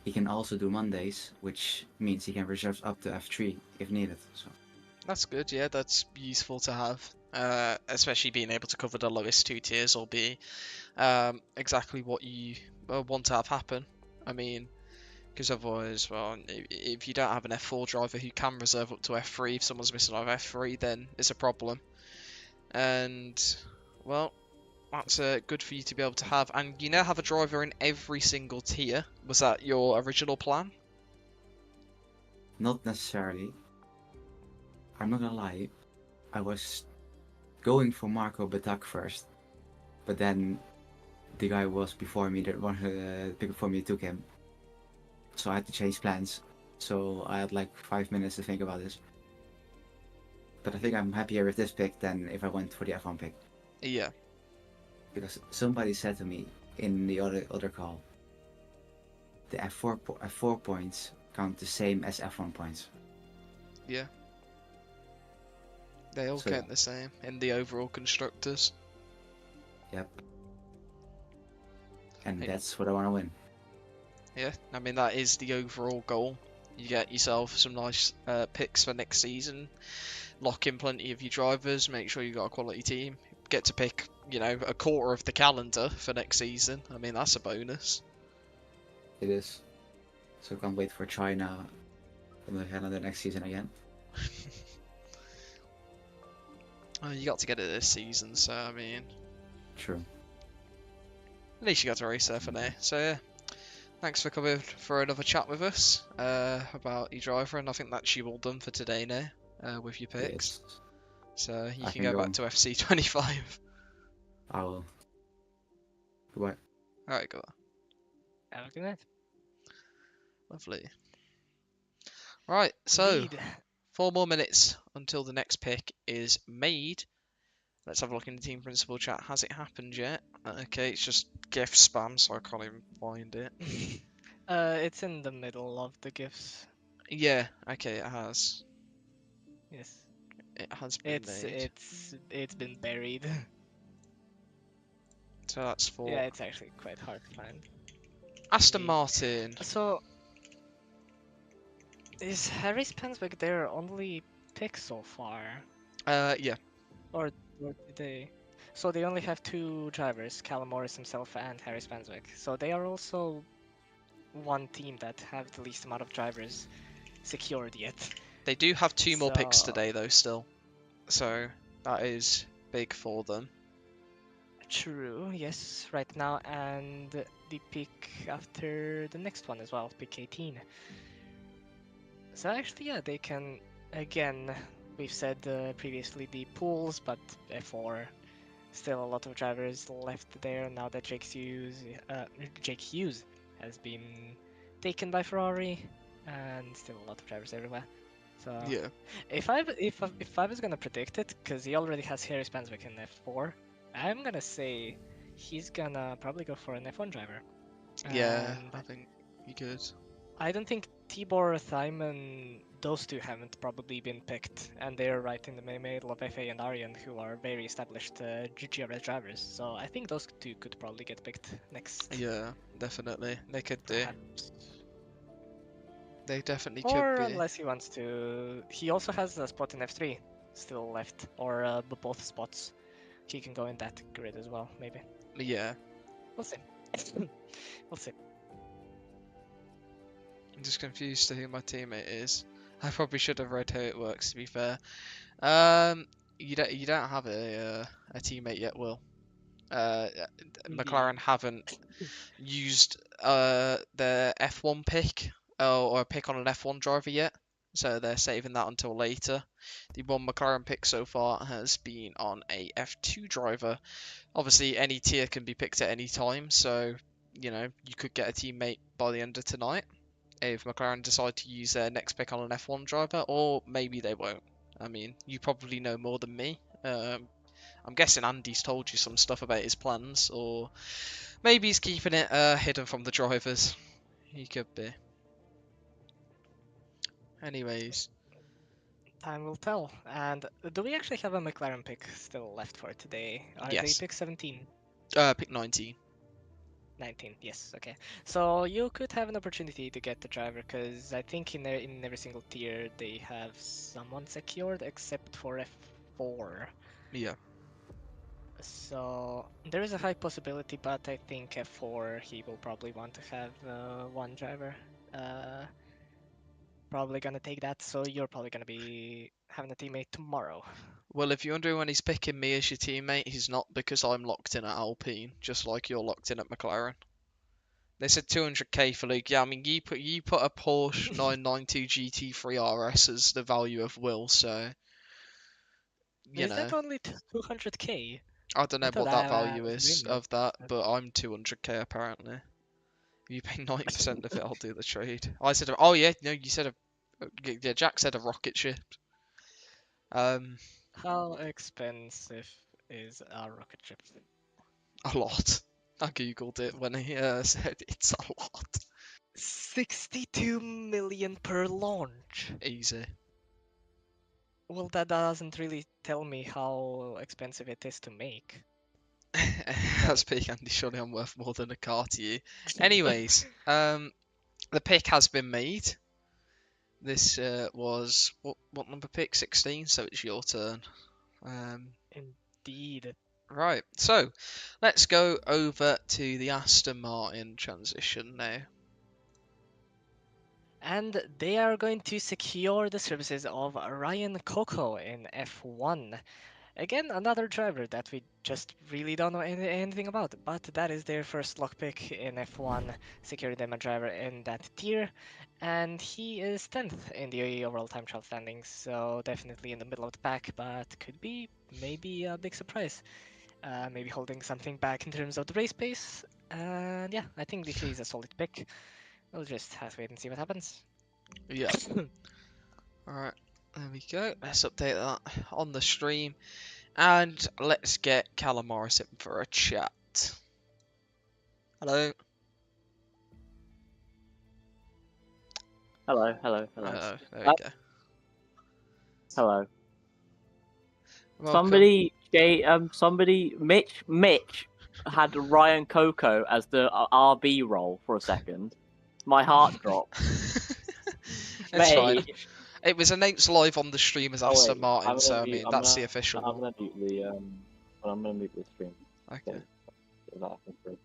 he can also do Mondays, which means he can reserve up to F3 if needed. So That's good, yeah, that's useful to have. Especially being able to cover the lowest two tiers will be exactly what you want to have happen. I mean, because otherwise, well, if you don't have an F4 driver who can reserve up to F3, if someone's missing out of F3, then it's a problem. And, well, that's good for you to be able to have. And you now have a driver in every single tier. Was that your original plan? not necessarily. I'm not gonna lie. I was going for Marco Batak first, but then the guy was before me, the one before me took him. So I had to change plans. So I had like 5 minutes to think about this. But I think I'm happier with this pick than if I went for the F1 pick. Yeah. Because somebody said to me in the other call, the F4 points count the same as F1 points. Yeah. They all So, count the same in the overall constructors. Yep. And Hey. that's what I want to win. Yeah, I mean that is the overall goal. You get yourself some nice picks for next season. Lock in plenty of your drivers. Make sure you got a quality team. Get to pick, a quarter of the calendar for next season. I mean that's a bonus. It is. So can't wait for China on the calendar next season again. You got to get it this season, so I mean, True. at least you got to race there for now. So yeah, thanks for coming for another chat with us about your driver, and I think that's you all done for today now with your picks. It's, So you I can can go go back on. to FC25. I will. Goodbye. Alright, go on. Have a good night. Lovely. Right, so Indeed. 4 more minutes until the next pick is made. Let's have a look in the team principal chat. Has it happened yet? Okay, it's just gift spam, so I can't even find it. It's in the middle of the gifts. Yeah, okay, it has. Yes. It has been made. It's been buried. So that's for Yeah, it's actually quite hard to find. Aston Indeed. Martin. So is Harry Spanswick their only pick so far? Yeah. Or did they? So they only have 2 drivers, Callum Morris himself and Harry Spanswick. So they are also one team that have the least amount of drivers secured yet. They do have 2 more picks So- today, though, still. So that is big for them. True, yes, right now, and the pick after the next one as well, pick 18. So actually, yeah, they can, again, we've said previously the pools, but F4, still a lot of drivers left there now that Jake Hughes has been taken by Ferrari, and still a lot of drivers everywhere. So Yeah. if I was gonna predict it, because he already has Harry Spanswick in F4, I'm gonna say he's gonna probably go for an F1 driver. Yeah, And I think you could. I don't think Tibor, Thyman, those two haven't probably been picked, and they're right in the middle of FA and Aryan, who are very established GRS drivers. So I think those two could probably get picked next. Yeah, definitely. They could do. Perhaps. They definitely Or could be. unless he wants to. He also has a spot in F3 still left, or both spots. He can go in that grid as well, maybe. Yeah. We'll see. We'll see. I'm just confused to who my teammate is. I probably should have read how it works, to be fair. You don't have a teammate yet, Will. McLaren haven't used their F1 pick or a pick on an F1 driver yet, so they're saving that until later. The one McLaren pick so far has been on a F2 driver. Obviously, any tier can be picked at any time, so you know you could get a teammate by the end of tonight if McLaren decide to use their next pick on an F1 driver, or maybe they won't. I mean, you probably know more than me. I'm guessing Andy's told you some stuff about his plans, or maybe he's keeping it hidden from the drivers. He could be. Anyways, Time will tell. And do we actually have a McLaren pick still left for today? Are they Yes. pick 17? pick 19. 19, yes, okay. So you could have an opportunity to get the driver, because I think in every single tier they have someone secured except for F4. Yeah. So there is a high possibility, but I think F4 he will probably want to have one driver. Probably gonna take that, so you're probably gonna be having a teammate tomorrow. Well, if you're wondering when he's picking me as your teammate, he's not, because I'm locked in at Alpine, just like you're locked in at McLaren. They said 200k for Luke. Yeah, I mean you put a Porsche 992 GT3 RS as the value of Will, so you Is know. that only 200k? I don't know I thought what that I value was is doing that. of that, but I'm 200k apparently. If you pay 90% of it, I'll do the trade. I said, oh yeah, no, you said yeah, Jack said a rocket ship. How expensive is a rocket ship? A lot. I googled it when he said it's a lot. 62 million per launch. Easy. Well, that doesn't really tell me how expensive it is to make. That's big, Andy. Surely I'm worth more than a car to you. Anyways, the pick has been made. This was what number pick? 16. So it's your turn. Indeed. Right. So let's go over to the Aston Martin transition now. And they are going to secure the services of Ryan Coco in F1. Again, another driver that we just really don't know anything about, but that is their first lockpick in F1, securing them a driver in that tier, and he is 10th in the overall time trial standings, so definitely in the middle of the pack, but could be maybe a big surprise. Maybe holding something back in terms of the race pace, and yeah, I think this is a solid pick. We'll just have to wait and see what happens. Yeah. Alright, there we go. Let's update that on the stream. And let's get Callum Morris in for a chat. Hello. Hello, hello, hello. There we go. Hello. Welcome. Somebody, Mitch had Ryan Coco as the RB role for a second. My heart dropped. It's fine. Mate. It was announced live on the stream as Oh Aston wait, Martin, I'm so gonna I mute. mean that's the official I'm one. gonna mute the I'm gonna mute the stream. Okay. Is that echo free?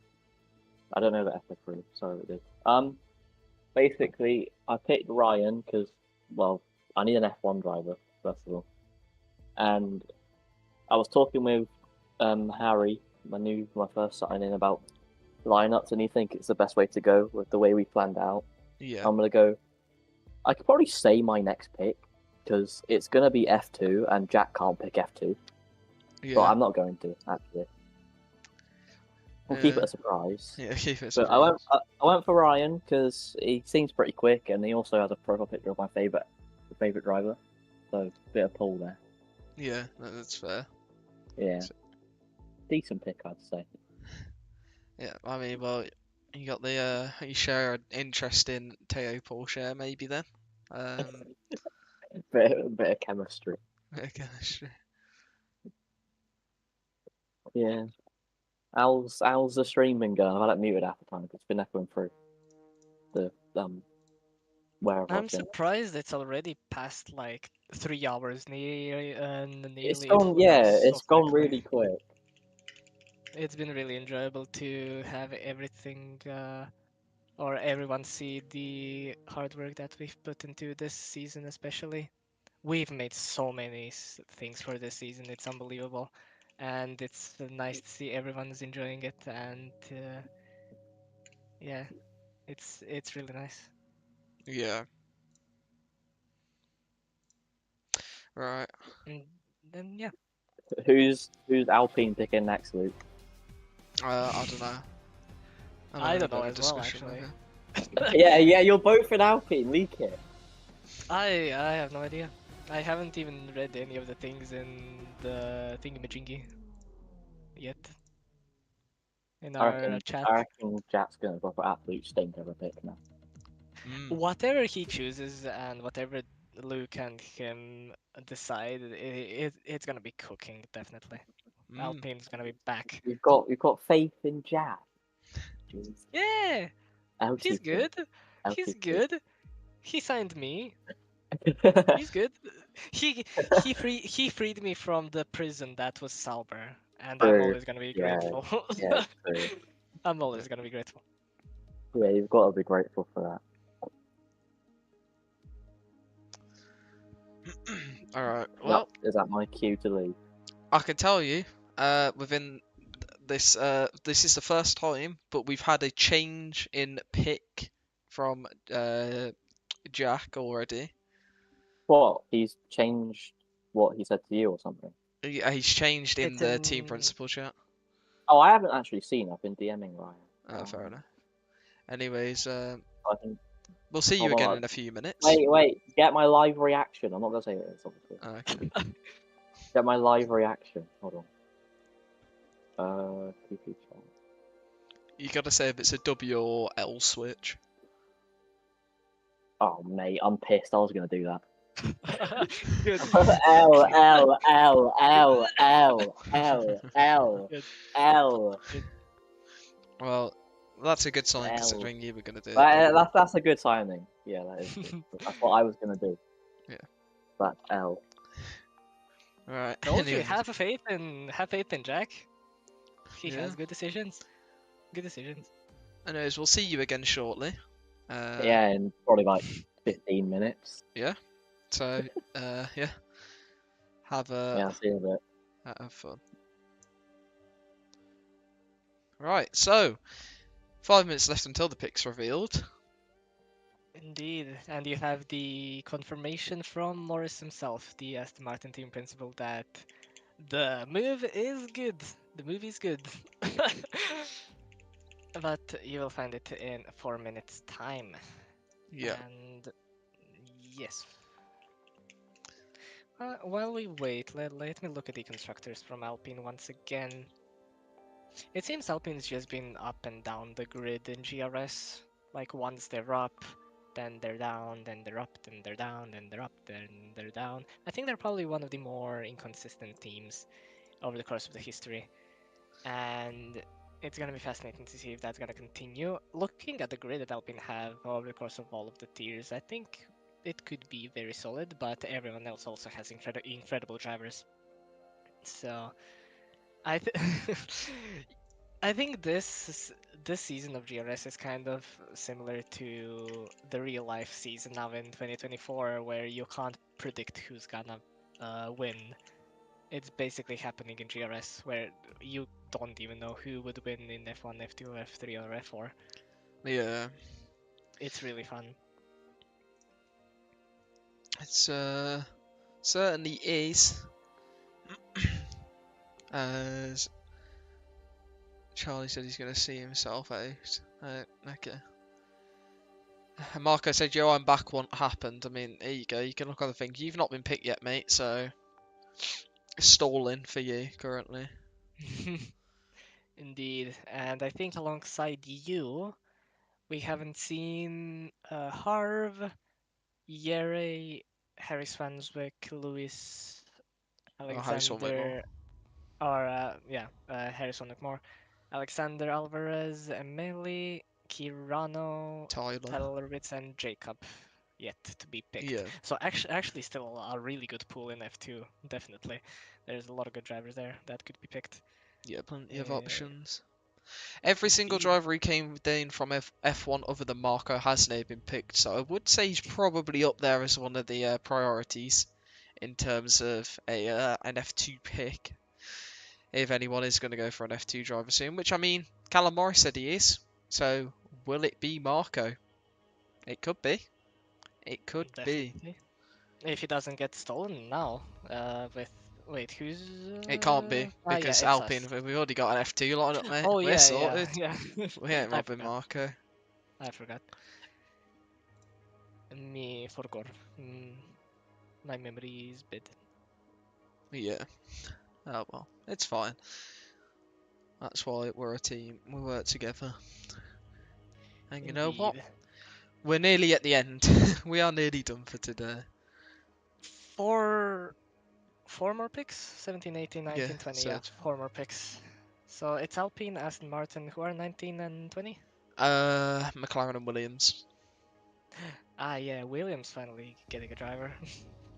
I don't know the echo free. Sorry, it did. Basically, I picked Ryan because, well, I need an F1 driver first of all, and I was talking with Harry, my first sign in, about lineups, and he think it's the best way to go with the way we planned out. Yeah. I'm gonna go. I could probably say my next pick because it's gonna be F2, and Jack can't pick F2. Yeah. But I'm not going to actually. We'll keep it a surprise. Yeah, keep it a But surprise. I went for Ryan because he seems pretty quick, and he also has a profile picture of my favorite driver. So bit of pull there. Yeah, that's fair. Yeah, decent pick, I'd say. Yeah, I mean, well, you got the you share an interest in Teo Porsche maybe then. bit of chemistry. Gosh. Yeah. How's the stream been going? I've had it muted half the time. It's been echoing through the wherever I'm I've been. surprised it's already past like 3 hours nearly. It's It gone. flew Yeah, so it's gone quickly. really quick. It's been really enjoyable to have everything or everyone see the hard work that we've put into this season, especially. We've made so many things for this season. It's unbelievable, and it's nice to see everyone's enjoying it. And yeah, it's really nice. Yeah. Right. And then yeah, Who's Alpine picking next, Luke? I don't know. I had a don't bit know of a as well, discussion with actually. him. yeah, you're both in Alpine. Leak it. I have no idea. I haven't even read any of the things in the thingamajiggy yet. In our chat. I reckon Jack's gonna go for absolute stinker of a pick now. Whatever he chooses and whatever Luke and him decide, it's gonna be cooking, definitely. Alpine's gonna be back. You've got faith in Jack. Jeez. Yeah! He's LTP. good. He's LTP. good. He signed me. He's good. He freed me from the prison that was Sauber, and I'm True. always gonna be Yeah. grateful. Yeah, true. I'm always gonna be grateful. Yeah, you've got to be grateful for that. Alright, well, Is that my cue to leave? I can tell you, within this is the first time, but we've had a change in pick from Jack already. What? He's changed what he said to you or something? Yeah, he's changed in It's the in- team principal chat. Oh, I haven't actually seen. I've been DMing Ryan. Fair enough. Anyways, I think. we'll see you Hold on, again in a few minutes. Wait. Get my live reaction. I'm not gonna say it. It's obviously. Okay. Get my live reaction. Hold on. PP chat. You gotta say if it's a W or L switch. Oh mate, I'm pissed. I was gonna do that. Good. L. Well, that's a good sign L. considering you were gonna do it. That's a good signing. Yeah, that is good. That's what I was gonna do. Yeah. That's L. Alright. Told you, anyways. have faith in Jack. He Yeah. has good decisions. Good decisions. Anyways, we'll see you again shortly. Yeah, in probably like 15 minutes. So, yeah. Have Yeah, I'll see you in a bit. have fun. Right, so 5 minutes left until the pick's revealed. Indeed, and you have the confirmation from Morris himself, the Aston Martin team principal, that the move is good. The move is good. But you will find it in 4 minutes' time. Yeah. And yes. While we wait, let me look at the constructors from Alpine once again. It seems Alpine's just been up and down the grid in GRS. Like once they're up, then they're down, then they're up, then they're down, then they're up, then they're down. I think they're probably one of the more inconsistent teams over the course of the history. And it's going to be fascinating to see if that's going to continue. Looking at the grid that Alpine have over the course of all of the tiers, I think it could be very solid, but everyone else also has incredible drivers. So I th I think this season of GRS is kind of similar to the real life season now in 2024, where you can't predict who's gonna win. It's basically happening in GRS, where you don't even know who would win in F1, F2, F3, or F4. Yeah, It's really fun. it's certainly is. As Charlie said, he's going to see himself out. Okay. Marco said, "Yo, I'm back." What happened? I mean, there you go. You can look on the thing. You've not been picked yet, mate. So it's stalling for you currently. Indeed, and I think alongside you, we haven't seen Harv, Yere, Harry Swanswick, Lewis, Oh, Harrison Whitmore. Alexander, or Harry Swanswick more, Alexander Alvarez, Emily, Kirano, Tyler. Tyler Ritz, and Jacob yet to be picked. Yeah. So actually still a really good pool in F2, definitely. There's a lot of good drivers there that could be picked. Yeah, plenty of options. Every single Indeed. driver who came in from F1 other than Marco has now been picked, so I would say he's probably up there as one of the priorities in terms of an F2 pick. If anyone is going to go for an F2 driver soon, which I mean, Callum Morris said he is. So will it be Marco? It could be. It could be. Definitely. If he doesn't get stolen now, wait, who's? It can't be Yeah, because it's Alpine. us. We've already got an F2 lined up, mate. Oh We're yeah, sorted. yeah. We ain't I robbing forgot. Marco. I forgot. Me forgot. My memory is bad. Yeah. Oh well, it's fine. That's why we're a team. We work together. And you know what? Indeed. We're nearly at the end. We are nearly done for today. Four more picks? 17, 18, 19, Yeah, 20. so Yeah, 4 more picks. So it's Alpine, Aston Martin, who are 19 and 20? McLaren and Williams. Ah, yeah, Williams finally getting a driver.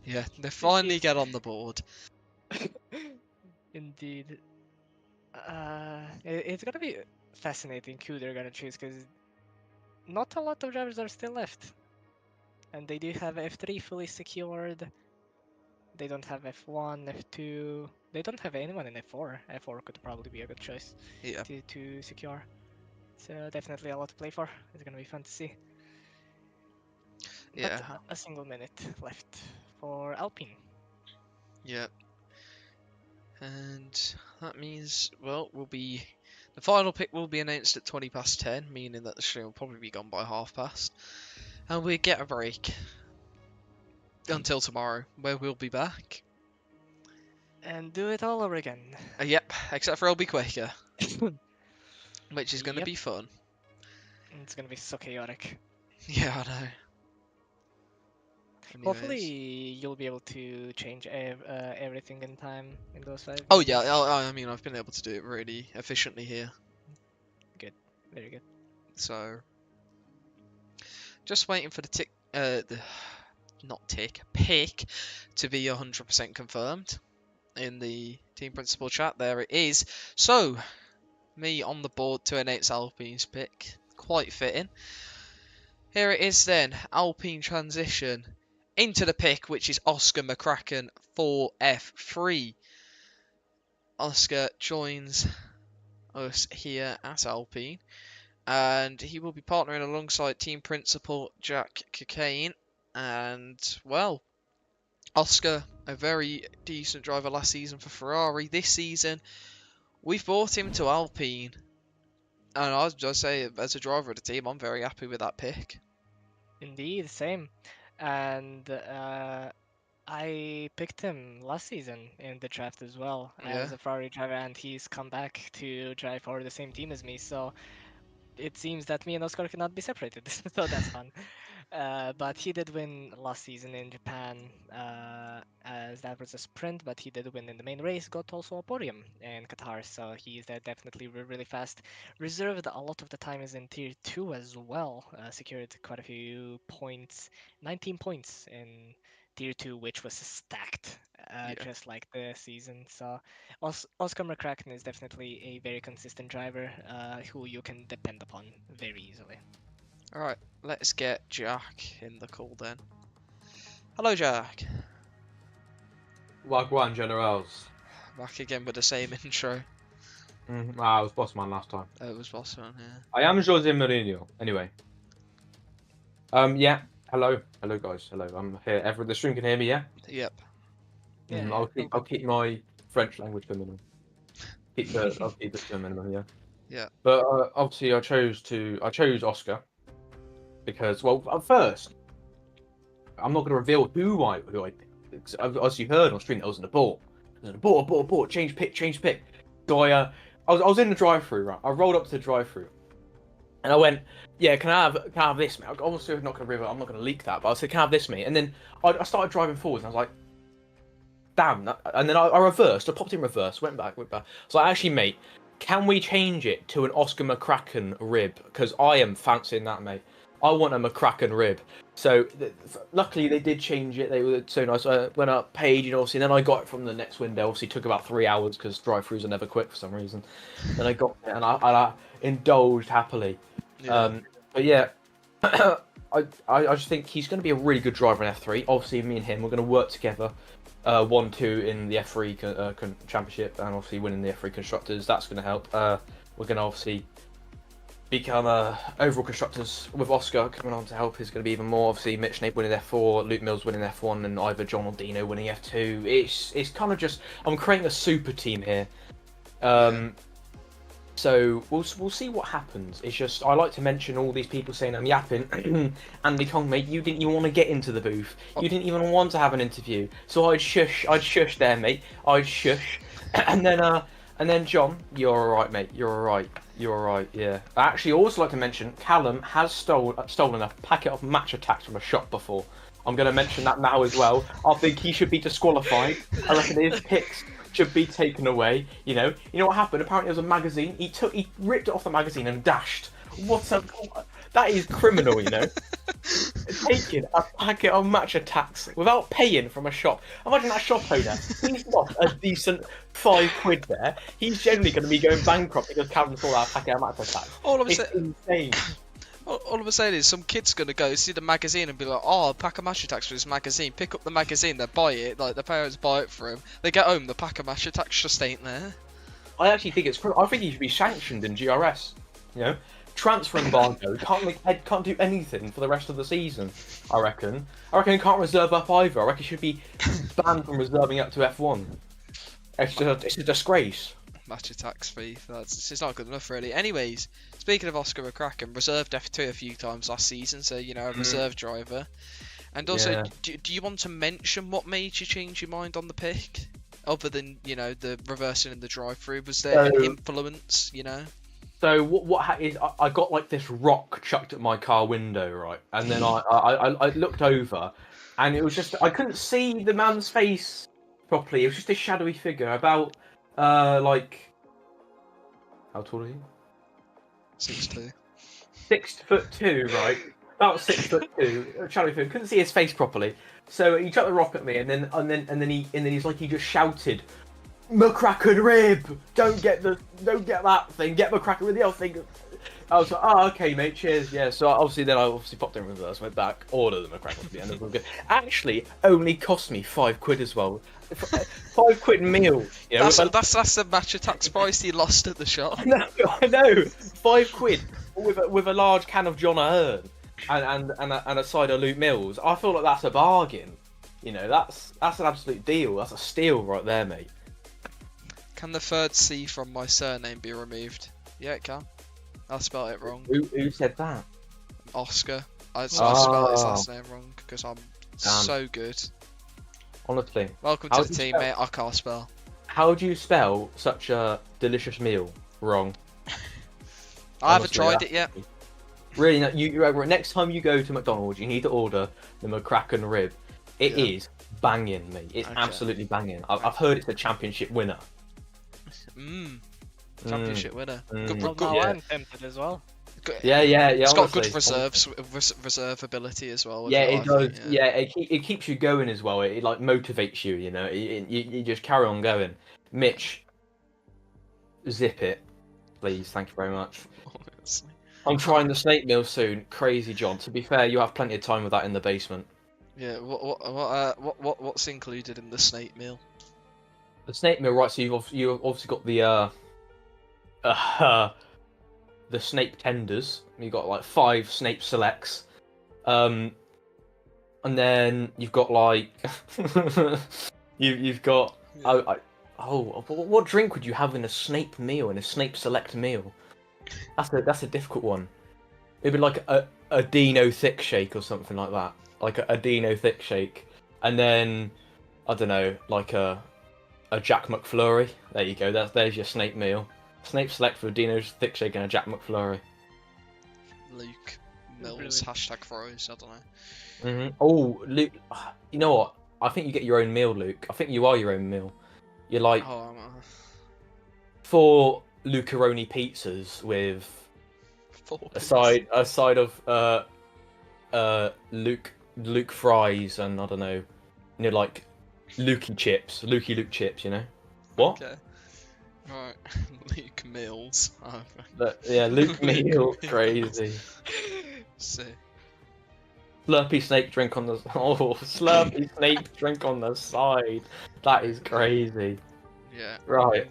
Yeah, they finally It's- get on the board. Indeed. It's gonna be fascinating who they're gonna choose, because not a lot of drivers are still left. And they do have F3 fully secured. They don't have F1, F2. They don't have anyone in F4. F4 could probably be a good choice Yeah, to secure. So definitely a lot to play for. It's gonna be fun to see. yeah, But a single minute left for Alpine. yeah. And that means, well, the final pick will be announced at 20 past 10, meaning that the stream will probably be gone by half past. And we get a break until tomorrow, where we'll be back. And do it all over again. Yep, except for it'll be quicker, which is going to Yep. be fun. It's gonna be so chaotic. Yeah, I know. Anyways. Hopefully you'll be able to change everything in time in those 5 Oh minutes. yeah, I mean I've been able to do it really efficiently here. Very good. So just waiting for the pick to be 100% confirmed in the team principal chat. There it is. So me on the board to announce Alpine's pick. Quite fitting. Here it is then. Alpine transition into the pick, which is Oscar McCracken for F3. Oscar joins us here at Alpine, and he will be partnering alongside team principal Jack Cocaine. And well, Oscar, a very decent driver last season for Ferrari. This season, we've brought him to Alpine, and I'll just say, as a driver of the team, I'm very happy with that pick. Indeed, same. And I picked him last season in the draft as well as Yeah. a Ferrari driver, and he's come back to drive for the same team as me. So it seems that me and Oscar cannot be separated, so that's fun. But he did win last season in Japan, as that was a sprint, but he did win in the main race, got also a podium in Qatar, so he is definitely really fast. Reserved a lot of the time is in tier 2 as well, secured quite a few points, 19 points in tier 2, which was stacked, Yeah. just like the season. So Oscar McCracken is definitely a very consistent driver who you can depend upon very easily. All right, let's get Jack in the call then. Hello, Jack. Wagwan Generals. Back again with the same intro. I was boss man last time. It was Boston, yeah. I am Jose Mourinho. Anyway. Yeah. Hello, guys. Hello. I'm here. The stream can hear me. Yeah. Yep. Yeah, I'll keep my French language to a minimum. I'll keep it to a minimum. Yeah. Yeah. But obviously, I chose Oscar because, well, at first, I'm not going to reveal who I picked. As you heard on stream, I was in the ball. Change pick. So I was in the drive-through, right? I rolled up to the drive-through, and I went, "Yeah, can I have this, mate?" Obviously, I'm not going to leak that, but I said, "Can I have this, mate?" And then I started driving forwards, and I was like, "Damn!" And then I reversed. I popped in reverse, went back. So actually, mate, can we change it to an Oscar McCracken rib? Because I am fancying that, mate. I want a McCracken rib. So luckily they did change it. They were so nice. I went up, paid, obviously, and then I got it from the next window. Obviously, it took about 3 hours because drive-throughs are never quick for some reason. Then I got it and I indulged happily. Yeah. But yeah, I just think he's going to be a really good driver in F3. Obviously, me and him, we're going to work together. 1-2 in the F3 championship, and obviously winning the F3 constructors. That's going to help. We're going to obviously become overall constructors with Oscar coming on to help. Is going to be even more. Obviously, Mitch Snape winning F4, Luke Mills winning F1, and either John or Dino winning F2. It's kind of just I'm creating a super team here. So we'll see what happens. It's just I like to mention all these people saying I'm yapping. Andy Kong, mate, you didn't even want to get into the booth. You didn't even want to have an interview. So I'd shush there, mate. I'd shush. And then John, you're alright, mate. You're alright. Yeah. I actually also like to mention Callum has stolen a packet of match attacks from a shop before. I'm going to mention that now as well. I think he should be disqualified. I reckon his picks should be taken away. You know what happened? Apparently, it was a magazine. He ripped it off the magazine and dashed. That is criminal, Taking a packet of match attacks without paying from a shop. Imagine that shop owner. He's lost a decent £5 there. He's generally going to be going bankrupt because Calvin saw that packet of match attacks. It's insane. All I'm saying is some kid's gonna go see the magazine and be like, "Oh, a pack of match attacks for this magazine." Pick up the magazine, they buy it, like the parents buy it for him. They get home, the pack of match attacks just ain't there. I actually think it's criminal. I think he should be sanctioned in GRS. Transfer embargo. Can't do anything for the rest of the season. I reckon he can't reserve up either. I reckon he should be banned from reserving up to F1. It's a disgrace. Match attacks fee. It's not good enough, really. Anyways, speaking of Oscar McCracken, reserved F2 a few times last season, so a reserve driver. And also, do you want to mention what made you change your mind on the pick, other than the reversing and the drive-through? Was there an influence? So what is I got like this rock chucked at my car window, right? And then I looked over, and it was just I couldn't see the man's face properly. It was just a shadowy figure about like how tall are you? 6'2". 6'2", right? About 6'2". Shadowy figure. Couldn't see his face properly. So he chucked the rock at me, and then he just shouted, "McCracken rib! Don't get that thing. Get McCracken with the other thing." I was like, "Oh, okay, mate. Cheers." Yeah. So I popped in reverse, went back, ordered the McCracken at the end. It was good. Actually, only cost me £5 as well. £5 meal. That's the match attacks price you lost at the shop. I know. £5 with a large can of John Ahern and a side of Luke Mills. I feel like that's a bargain. That's an absolute deal. That's a steal right there, mate. Can the third C from my surname be removed? Yeah, it can. I spelled it wrong. Who said that? Oscar. I spelled his last name wrong because I'm so good. Honestly. Welcome to the team, mate. I can't spell. How do you spell such a delicious meal wrong? I haven't Honestly, tried it yet. Really, no, next time you go to McDonald's, you need to order the McCracken rib. It Yeah. is banging, mate. It's Okay. absolutely banging. I've heard it's a championship winner. Championship winner. Good, Well, good, now yeah. I'm tempted as well. good- Yeah. It's got good honestly. reserve ability as well. with Yeah, I it does. think, Yeah, it keeps you going as well. It like motivates you. You know, you just carry on going. Mitch, zip it, please. Thank you very much. Honestly. I'm trying the snake meal soon. Crazy, John. To be fair, you have plenty of time with that in the basement. Yeah. What's included in the snake meal? The snake meal, right? So you've obviously got the snape tenders. You've got like 5 snape selects. And then you've got like you've got Yeah. what drink would you have in a snape meal, in a snape select meal? That's a difficult one. It'd be like a Dino thick shake or something like that. Like a Dino thick shake. And then I don't know, like a Jack McFlurry. There you go. There's your snape meal. Snape select for a Dino's thick shake and a Jack McFlurry. Luke Mills Brilliant. hashtag fries. I don't know. Oh, Luke. You know what? I think you get your own meal, Luke. I think you are your own meal. You're like Oh, 4 Lucaroni pizzas with a side of Luke fries and I don't know, like Lukey Luke chips. You know what? Okay. Right. Luke Mills. Oh, Yeah, Luke meal, crazy. so, Slurpy snake drink on the Slurpy snake drink on the side. That is crazy. yeah. Right.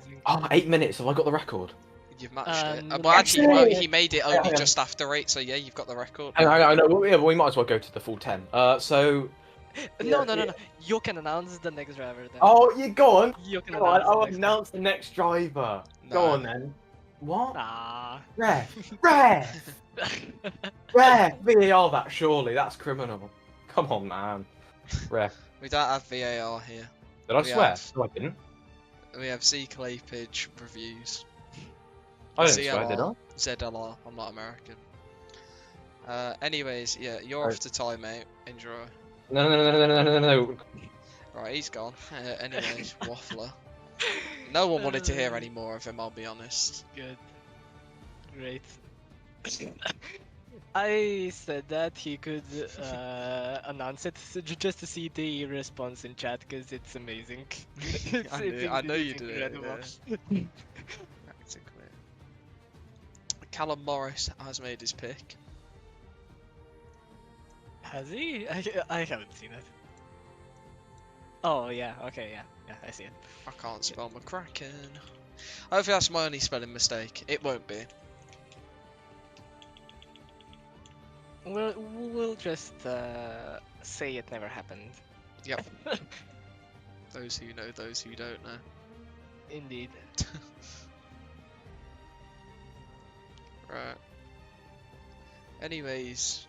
8 minutes. Have I got the record? You've matched it. No, Well, actually, actually- he made it Hang only on. just after 8, so yeah, you've got the record. Hang on, no, yeah, we might as well go to the full 10. So. No. yeah. You can announce the next driver then. Oh, you go on. You can Go on, announce I'll the next announce the next driver. Go No. on then. What? Nah. Ref! VAR that, surely. That's criminal. Come on, man. Ref. We don't have VAR here. Did I We swear? have. No, I didn't. We have Z Clapage reviews. I didn't swear, did I? CLR, ZLR. I'm not American. Anyways, yeah, you're Right. off to timeout. Enjoy. No. Right, he's gone. Anyways, waffler. No one wanted to hear any more of him, I'll be honest. Good. Great. I said that he could announce it just to see the response in chat because it's amazing. I know you it's did it. incredible. Yeah. Practically. Callum Morris has made his pick. Has he? I haven't seen it. Oh yeah, okay, yeah, I see it. I can't spell McCracken. Hopefully that's my only spelling mistake. It won't be. We'll just say it never happened. Yep. Those who know, those who don't know. Indeed. Right. Anyways,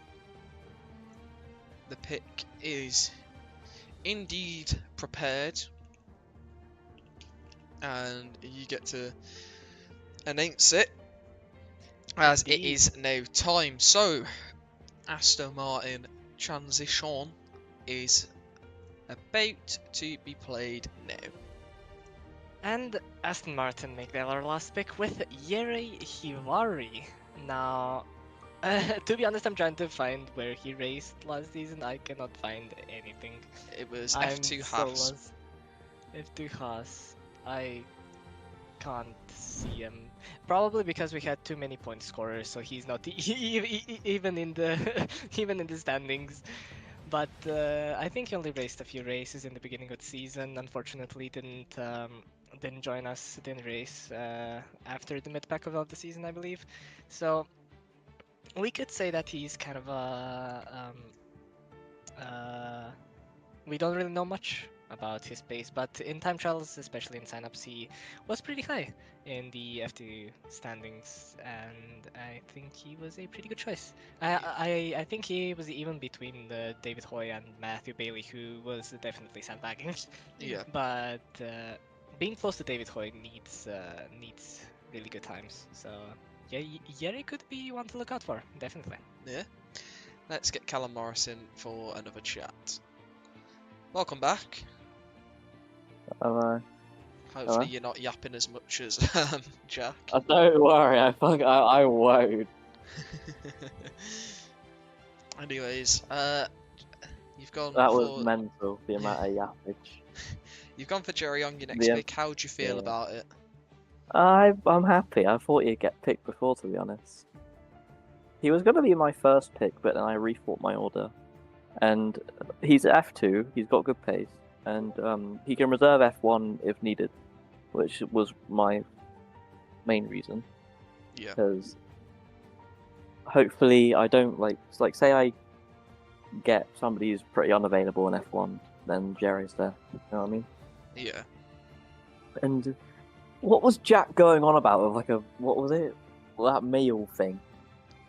the pick is indeed prepared, and you get to announce it as it is now time. So, Aston Martin transition is about to be played now. And Aston Martin make their last pick with Yeri Hivari. Now, to be honest, I'm trying to find where he raced last season. I cannot find anything. It was I'm F2 so Haas. lost. F2 Haas. I can't see him. Probably because we had too many point scorers, so he's not even in the even in the standings. But I think he only raced a few races in the beginning of the season. Unfortunately, didn't join us, didn't race after the mid pack of the season, I believe. So we could say that he's kind of we don't really know much about his pace, but in time trials, especially in signups, he was pretty high in the F2 standings, and I think he was a pretty good choice. I think he was even between David Hoy and Matthew Bailey, who was definitely sandbagging. Yeah. But being close to David Hoy needs really good times. So yeah, Yeri could be one to look out for, definitely. Yeah. Let's get Callum Morris in for another chat. Welcome back. Hello. Hopefully Hello? you're not yapping as much as Jack. Don't worry, I won't. Anyways, you've gone That was for mental, the amount of yappage. you've gone for Jerry on your next Yeah. pick. How do you feel Yeah. about it? I'm happy. I thought he'd get picked before, to be honest. He was going to be my first pick, but then I rethought my order. And he's at F2, he's got good pace, and he can reserve F1 if needed, which was my main reason. Yeah. Because hopefully I don't, like, say I get somebody who's pretty unavailable in F1, then Jerry's there. You know what I mean? Yeah. And what was Jack going on about with, like, what was it? Well, that meal thing.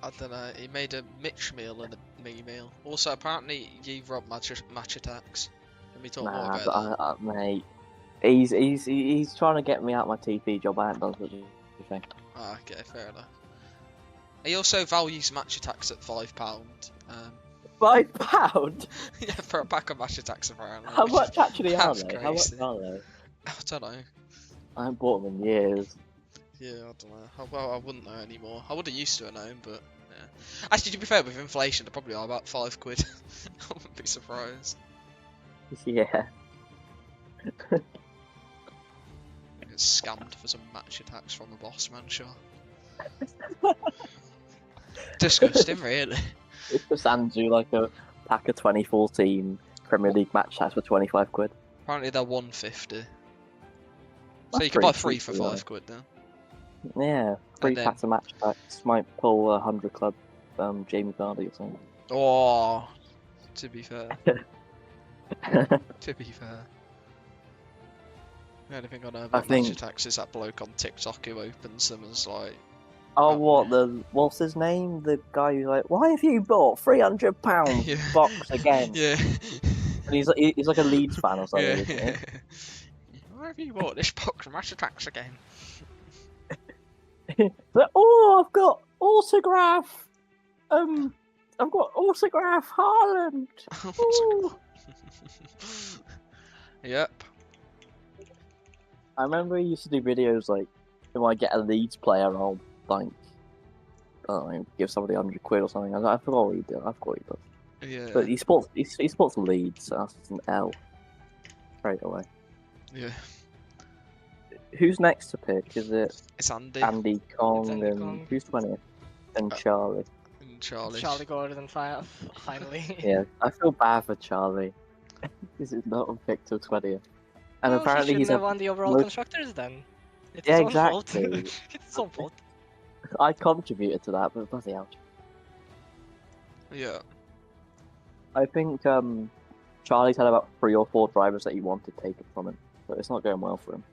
I don't know. He made a Mitch meal and a me meal. Also, apparently, you wrote match attacks. Let me talk more Nah, about that. mate. He's trying to get me out my TP job. I haven't done such a thing. Ah, okay, fair enough. He also values match attacks at £5. £5? Yeah, for a pack of match attacks, apparently. How which much is actually are half they? How much crazy. are they? I don't know. I haven't bought them in years. Yeah, I don't know. Well, I wouldn't know anymore. I would have used to have known, but yeah. Actually, to be fair, with inflation, they probably are about £5. I wouldn't be surprised. Yeah. Get scammed for some match attacks from a boss man, sure. Disgusting, really. It's just Andrew like a pack of 2014 Premier League match hats for £25. Apparently, they're 150. So That's you can buy pretty 3 cheap, for to be honest. £5 now. Yeah, 3 then- packs of match packs might pull 100 club Jamie Vardy or something. Oh, to be fair. To be fair. The only thing I know about think- match attacks is that bloke on TikTok who opens them and is like, Oh, Oh, what what's his name? The guy who's like, why have you bought £300 Yeah. box again? yeah. And he's like a Leeds fan or something, isn't yeah. he? Where have you bought this box of match attacks again? But, oh, I've got autograph. I've got autograph Haaland. Ooh. Yep. I remember he used to do videos like, when I get a Leeds player, I'll like, I don't know, give somebody £100 or something. I forgot what he did. I forgot what he does. Yeah. But he sports Leeds, so that's an L straight away. Yeah. Who's next to pick? Is it It's Andy Andy Kong Andy and Kong. who's 20th? And Charlie. and Charlie. Charlie Gordon, finally. Yeah, I feel bad for Charlie. This is not on pick till 20th. And Well, apparently he he's shouldn't have a won the overall most- constructors then. It's Yeah, his own fault. exactly. It's his own fault. I contributed to that, but bloody hell. Yeah. I think Charlie's had about 3 or 4 drivers that he wanted taken from him, but it's not going well for him.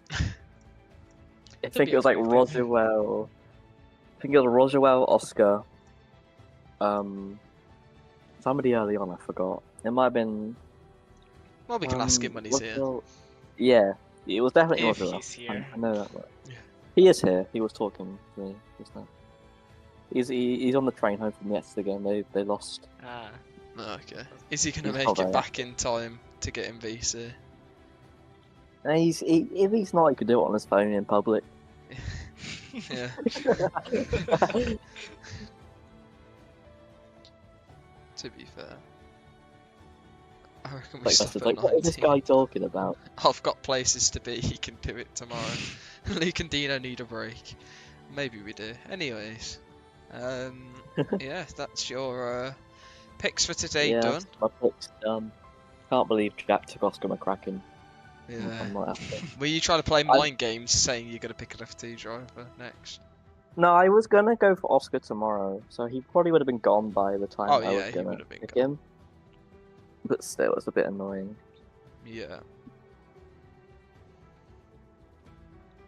I To think be it was like expected. Roswell. I think it was Roswell, Oscar. Somebody early on, I forgot. It might have been. Well, we can ask him when he's here. Roswell- Yeah, it was definitely If Roswell. he's here. I know that. Much. Yeah. He is here. He was talking to me just now. He's on the train home from yesterday game. They lost. Ah. Oh, okay. Is he going to He's make not it there. back in time to get in VC? And if he's not, he could do it on his phone in public. Yeah. To be fair. I reckon we Like, stop that's at like, what is this 19. guy talking about? I've got places to be, he can do it tomorrow. Luke and Dino need a break. Maybe we do. Anyways. Yeah, that's your picks for today Yeah, done. my pick's done. Can't believe Jack took Oscar McCracken. Yeah. I'm not happy. Were you trying to play mind games saying you're going to pick an F2 driver next? No, I was gonna go for Oscar tomorrow, so he probably would have been gone by the time Oh, I yeah, was he gonna would have been pick gone. him. But still, it's a bit annoying. Yeah.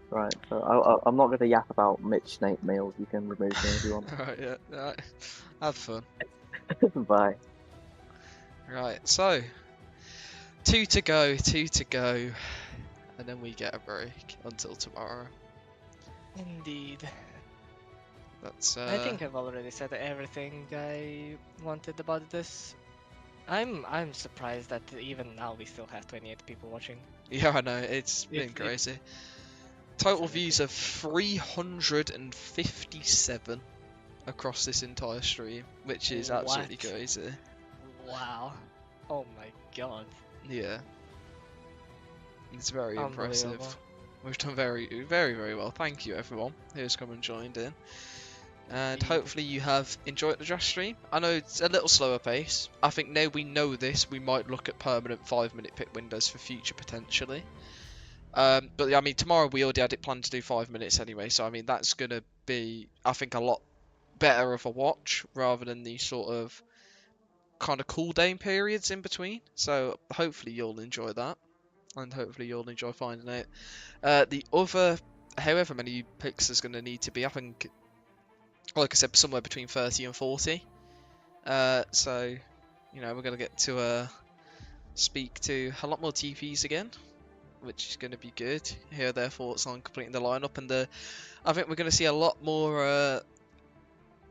Right, so I'm not gonna yap about Mitch Nate Mills. You can remove me if you want. Alright, yeah. Right. Have fun. Bye. Right, so 2 to go, and then we get a break until tomorrow. Indeed. That's I think I've already said everything I wanted about this. I'm surprised that even now we still have 28 people watching. yeah, I know it's been If- crazy. Total insanity. views of 357 across this entire stream, which is absolutely What? crazy. Wow. Oh my god. Yeah, it's very Unbelievable. impressive. We've done very, very, very well. Thank you, everyone who's come and joined in. And Indeed. hopefully you have enjoyed the draft stream. I know it's a little slower pace. I think now we know this, we might look at permanent 5-minute pick windows for future potentially. But I mean, tomorrow we already had it planned to do 5 minutes anyway, so I mean that's gonna be, I think, a lot better of a watch rather than the sort of kind of cool down periods in between. So hopefully you'll enjoy that, and hopefully you'll enjoy finding out. The other, however many picks there's gonna need to be, I think, like I said, somewhere between 30 and 40. So, you know, we're going to get to speak to a lot more TPs again, which is going to be good. Hear their thoughts on completing the lineup, and I think we're going to see a lot more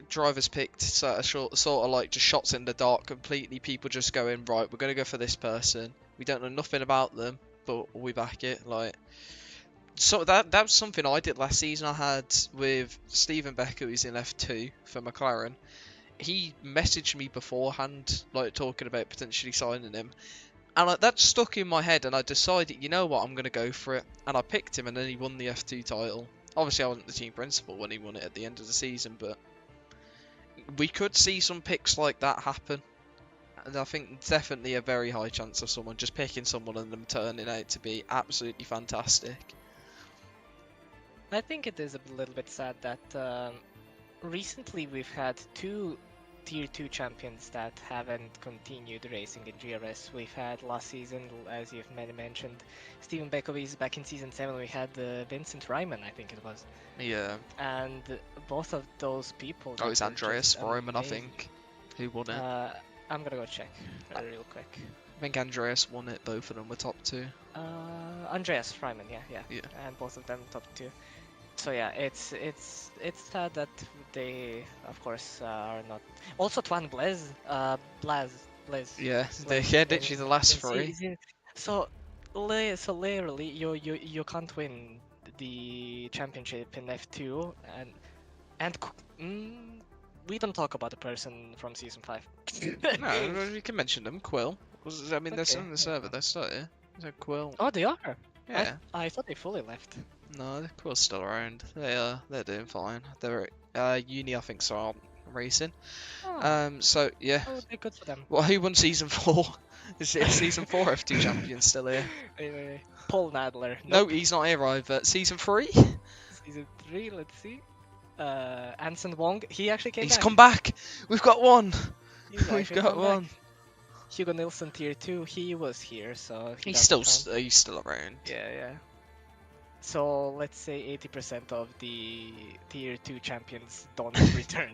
drivers picked, sort of like just shots in the dark completely. People just going, right, we're going to go for this person. We don't know nothing about them, but we back it. Like, so that was something I did last season. I had with Stephen Becker, who's in F2 for McLaren. He messaged me beforehand, like talking about potentially signing him, and that stuck in my head. And I decided, you know what, I'm gonna go for it, and I picked him, and then he won the F2 title. Obviously, I wasn't the team principal when he won it at the end of the season, but we could see some picks like that happen. And I think definitely a very high chance of someone just picking someone and them turning out to be absolutely fantastic. I think it is a little bit sad that recently we've had two Tier 2 champions that haven't continued racing in GRS. We've had last season, as you've mentioned, Steven Bekovic. Back in Season 7 we had Vincent Ryman, I think it was. Yeah. And both of those people... Oh, it's were Andreas just Roman, I amazing. think, who won it. I'm gonna go check real quick. I think Andreas won it. Both of them were top 2. Andreas Ryman, yeah. Yeah. And both of them top 2. So yeah, it's sad that they, of course, are not. Also, Twan Blaise, Blaise. Yeah, they're Blaise literally the last three. So literally, you can't win the championship in F2, and we don't talk about the person from season 5. No, you can mention them. Quill. I mean, they're still Okay, on the server. They're still here. So Quill. Oh, they are. Yeah. I thought they fully left. No, Quill's still around. They're doing fine. They're uni, I think, so aren't racing. Oh, So yeah. that would be good for them. Well, who won season 4? Is it season 4 F2 champion still here? Wait. Paul Nadler. No, Nope. he's not here either. Season 3? Season 3, let's see. Anson Wong, he actually came He's back. come back. We've got one. He's We've actually got come back. one. Hugo Nilsson Tier 2, he was here, so he He's doesn't still count. he's still around. Yeah. So let's say 80% of the Tier 2 champions don't return.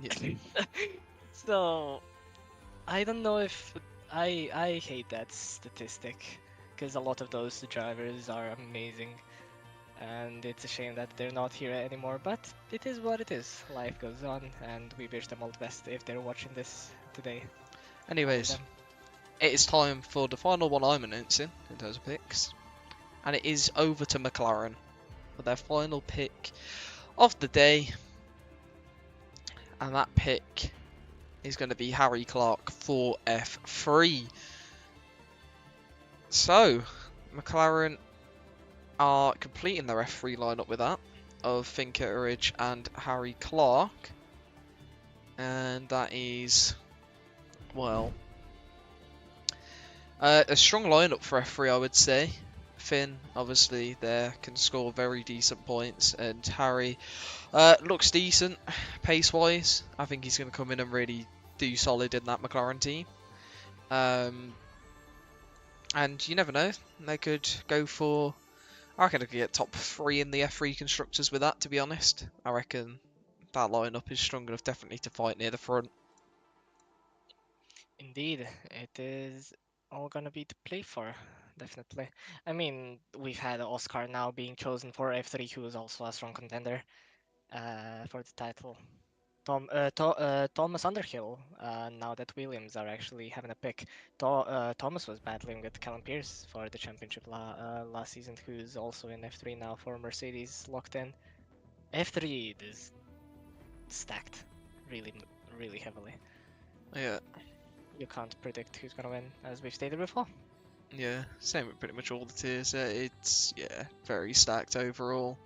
Yeah. So I don't know if I hate that statistic, because a lot of those drivers are amazing, and it's a shame that they're not here anymore. But it is what it is. Life goes on, and we wish them all the best if they're watching this today. Anyways, Them. it is time for the final one I'm announcing in terms of picks, and it is over to McLaren for their final pick of the day, and that pick is going to be Harry Clark for F3. So, McLaren are completing their F3 lineup with that of Finn Kitteridge and Harry Clark, and that is, well, a strong lineup for F3, I would say. Finn, obviously, there can score very decent points, and Harry looks decent pace-wise. I think he's going to come in and really do solid in that McLaren team. And you never know, they could go for... I reckon they could get top 3 in the F3 constructors with that, to be honest. I reckon that lineup is strong enough definitely to fight near the front. Indeed, it is all gonna be to play for, definitely. I mean, we've had Oscar now being chosen for F3, who is also a strong contender. for the title. Thomas Underhill, now that Williams are actually having a pick. Thomas was battling with Callum Pierce for the championship last season, who's also in F3 now for Mercedes, locked in. F3 is stacked really, really heavily. Yeah, You can't predict who's gonna win, as we've stated before. yeah. Same with pretty much all the tiers. It's very stacked overall.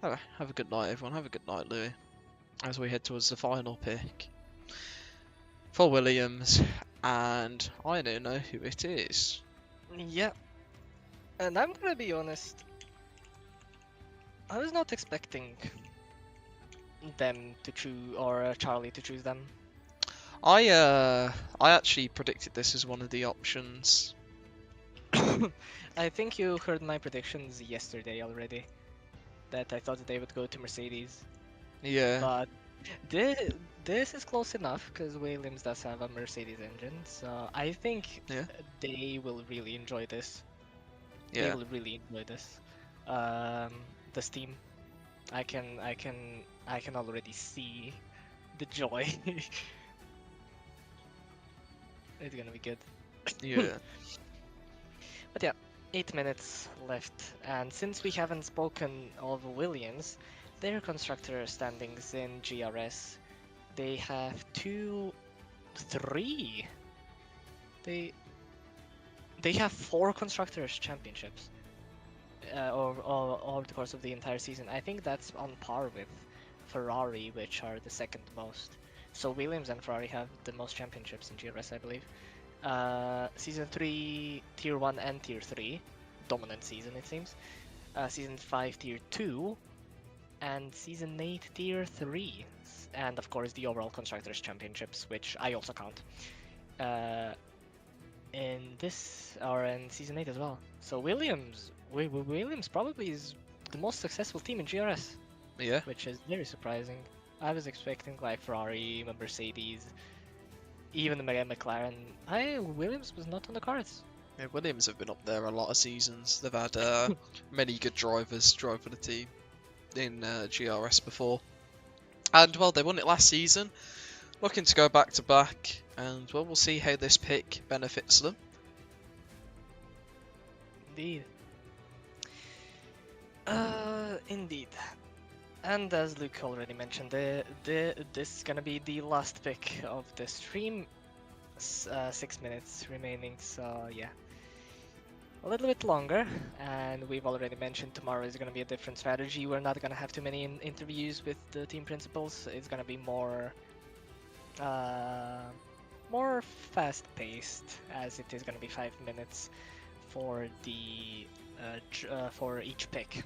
Have a good night, everyone. Have a good night, Louis. As we head towards the final pick for Williams, and I don't know who it is. Yeah, and I'm gonna be honest. I was not expecting them to choose, or Charlie to choose them. I actually predicted this as one of the options. I think you heard my predictions yesterday already. That I thought they would go to Mercedes. Yeah, But this is close enough because Williams does have a Mercedes engine, so I think Yeah. they will really enjoy this. They yeah, will really enjoy this. This team, I can already see the joy. It's gonna be good. yeah. But yeah, 8 minutes left, and since we haven't spoken of Williams, their constructor standings in GRS, they have 3. They have 4 constructors championships over the course of the entire season. I think that's on par with Ferrari, which are the second most. So Williams and Ferrari have the most championships in GRS, I believe. Season 3, Tier 1 and Tier 3. Dominant season, it seems. Season 5, Tier 2. And Season 8, Tier 3. And of course the overall Constructors Championships, which I also count. In this, or in Season 8 as well. So Williams probably is the most successful team in GRS. Yeah. Which is very surprising. I was expecting like Ferrari, Mercedes, even the McLaren. Williams was not on the cards. Yeah, Williams have been up there a lot of seasons. They've had many good drivers drive for the team in GRS before. And, well, they won it last season. Looking to go back to back. And, well, we'll see how this pick benefits them. Indeed. Indeed. And as Luke already mentioned, this is gonna be the last pick of the stream. 6 minutes remaining, so yeah. A little bit longer, and we've already mentioned tomorrow is gonna be a different strategy. We're not gonna have too many interviews with the team principals. It's gonna be more fast-paced, as it is gonna be 5 minutes for the for each pick,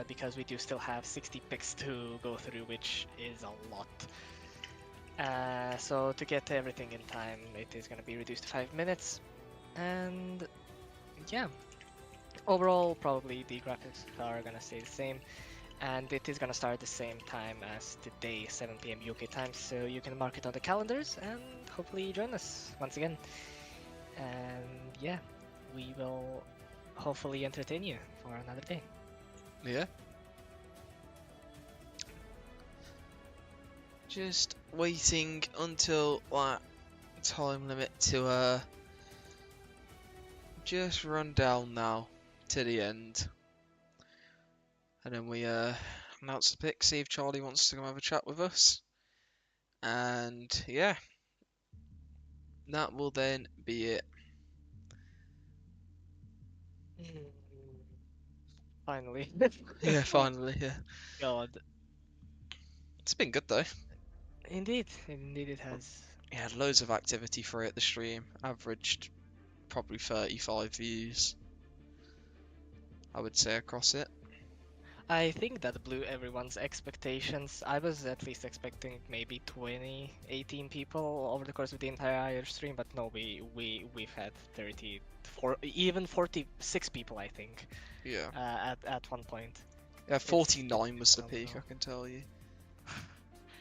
because we do still have 60 picks to go through, which is a lot. So to get everything in time, it is going to be reduced to 5 minutes, and yeah, overall probably the graphics are going to stay the same, and it is going to start the same time as today, 7 PM UK time, so you can mark it on the calendars and hopefully join us once again. And yeah, we will hopefully entertain you for another day. Yeah. Just waiting until that time limit to just run down now to the end. And then we announce the pick, see if Charlie wants to come have a chat with us. And yeah. That will then be it. Finally. Yeah, finally, yeah. God. It's been good though. Indeed it has. Yeah, loads of activity throughout the stream. Averaged probably 35 views, I would say, across it. I think that blew everyone's expectations. I was at least expecting maybe 20, 18 people over the course of the entire stream, but no, we've had 34, even 46 people, I think. Yeah. At one point. Yeah, 49 was the oh, peak, no. I can tell you.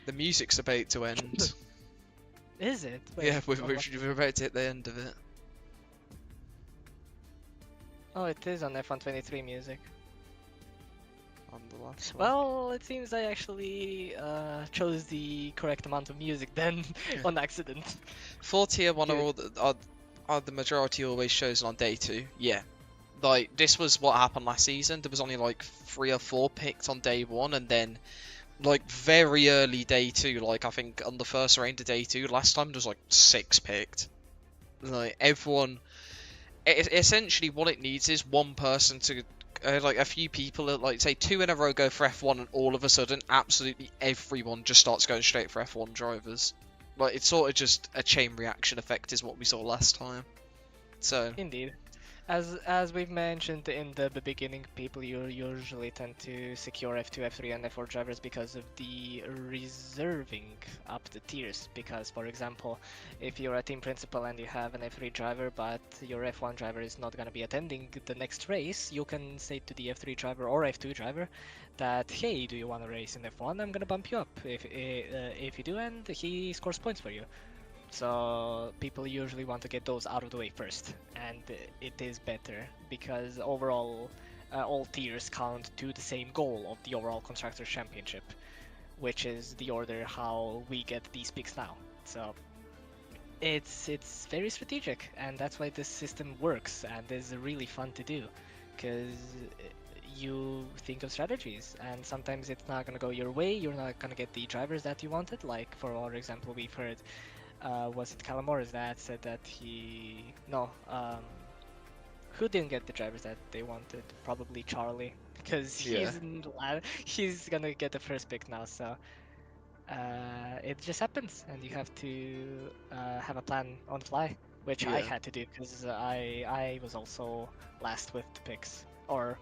The music's about to end. Is it? Wait, Yeah, what? we're about to hit the end of it. Oh, it is on F123 music. on the last one. Well, it seems I actually chose the correct amount of music then on accident. For tier 1 Good. are the majority always chosen on day 2? Yeah. Like, this was what happened last season. There was only like 3 or 4 picked on day 1, and then like very early day 2, like I think on the first round of day 2 last time there was like 6 picked. Like everyone, essentially what it needs is one person to like a few people, like say 2 in a row go for F1, and all of a sudden absolutely everyone just starts going straight for F1 drivers. Like it's sort of just a chain reaction effect is what we saw last time. So Indeed. As we've mentioned in the beginning, people usually tend to secure F2, F3, and F4 drivers because of the reserving up the tiers. Because, for example, if you're a team principal and you have an F3 driver, but your F1 driver is not going to be attending the next race, you can say to the F3 driver or F2 driver that, hey, do you want to race in F1? I'm going to bump you up if you do, and he scores points for you. So people usually want to get those out of the way first, and it is better because overall all tiers count to the same goal of the overall Constructors Championship, which is the order how we get these picks now. So it's very strategic, and that's why this system works and is really fun to do, because you think of strategies, and sometimes it's not gonna go your way. You're not gonna get the drivers that you wanted. Like for our example, we've heard was it Calamoris that said that who didn't get the drivers that they wanted? Probably Charlie, because Yeah. he's gonna get the first pick now. So it just happens, and you have to have a plan on the fly, which I Yeah. had to do because I was also last with the picks, or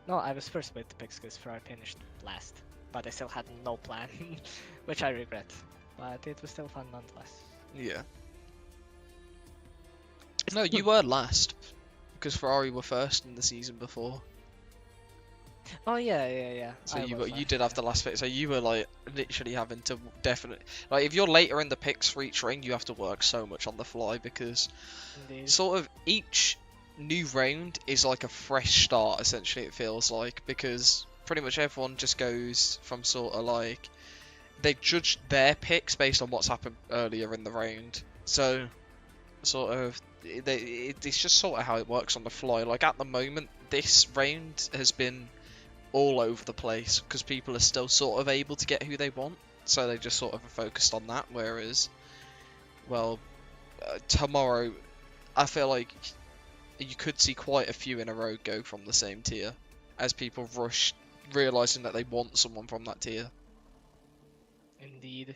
no, I was first with the picks because Ferrari finished last, but I still had no plan, which I regret. But it was still fun nonetheless. Yeah. No, you were last because Ferrari were first in the season before. Oh yeah. So I you was you last, did have yeah. the last pick. So you were like literally having to definitely like if you're later in the picks for each ring, you have to work so much on the fly because Indeed. sort of each new round is like a fresh start. Essentially, it feels like because pretty much everyone just goes from sort of like they judge their picks based on what's happened earlier in the round. So sort of it's just sort of how it works on the fly. Like at the moment, this round has been all over the place because people are still sort of able to get who they want, so they just sort of are focused on that. Whereas, well, tomorrow, I feel like you could see quite a few in a row go from the same tier as people rush, realizing that they want someone from that tier. Indeed.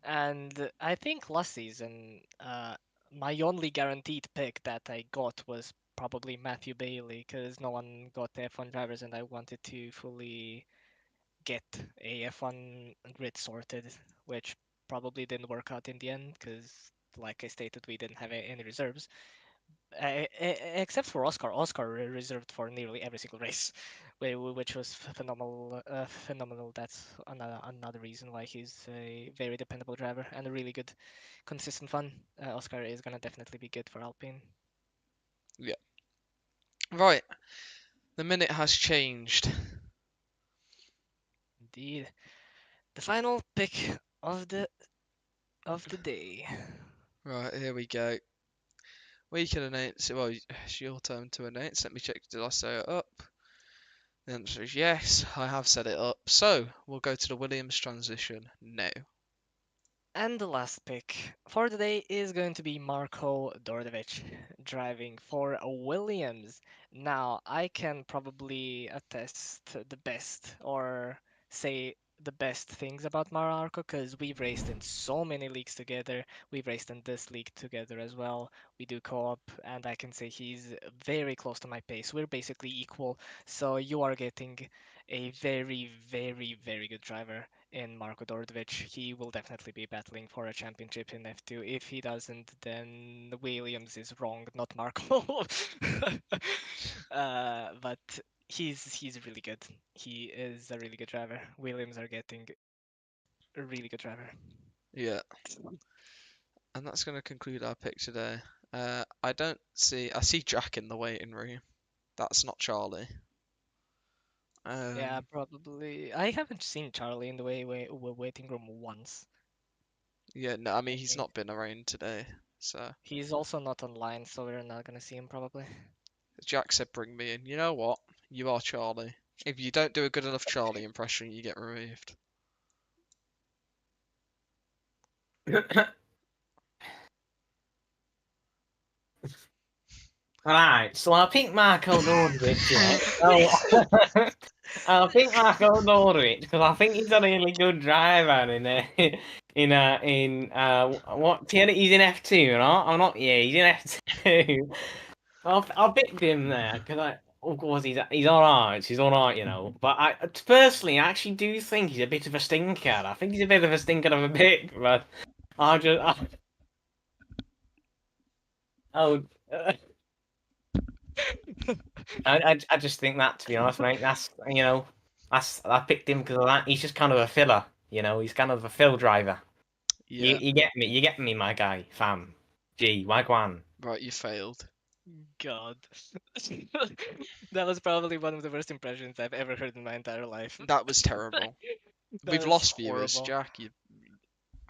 And I think last season, my only guaranteed pick that I got was probably Matthew Bailey, because no one got F1 drivers, and I wanted to fully get a F1 grid sorted, which probably didn't work out in the end, because like I stated, we didn't have any reserves. Except for Oscar. Oscar reserved for nearly every single race, which was phenomenal. Phenomenal. That's another reason why he's a very dependable driver and a really good, consistent fun. Oscar is gonna definitely be good for Alpine. Yeah. Right. The minute has changed. Indeed. The final pick of the day. Right, here we go. We can announce it. Well, it's your turn to announce. Let me check. Did I say it up? The answer is yes, I have set it up. So, we'll go to the Williams transition now. And the last pick for the day is going to be Marko Dordovic driving for Williams. Now, I can probably attest the best or say the best things about Marko because we've raced in so many leagues together. We've raced in this league together as well. We do co-op, and I can say he's very close to my pace. We're basically equal, so you are getting a very, very, very good driver in Marko Dordovic. He will definitely be battling for a championship in F2. If he doesn't, then Williams is wrong, not Marko. But he's really good. He is a really good driver. Williams are getting a really good driver. Yeah, and that's going to conclude our pick today. I see Jack in the waiting room. That's not Charlie. Yeah, Um, probably. I haven't seen Charlie in the waiting room once. yeah, no, I mean I he's think not been around today, so he's also not online, so we're not gonna see him probably. Jack said bring me in. You know what? You are Charlie. If you don't do a good enough Charlie impression, you get removed. Right, so I picked Marco Norwich, yeah. Oh, I picked Marco Norwich because I think he's a really good driver what tier? He's in F2, right? I'm not. Yeah, he's in F2. I picked him there because of course he's all right. He's all right, you know. But I personally I actually do think he's a bit of a stinker. I think he's a bit of a stinker of a pick, but I just oh. I just think that, to be honest, mate. That's I picked him because of that. He's just kind of a filler, you know. He's kind of a fill driver. Yeah, You get me, my guy, fam. G, wagwan. right, you failed. God. That was probably one of the worst impressions I've ever heard in my entire life. That was terrible. That We've was lost viewers, horrible. Jack. You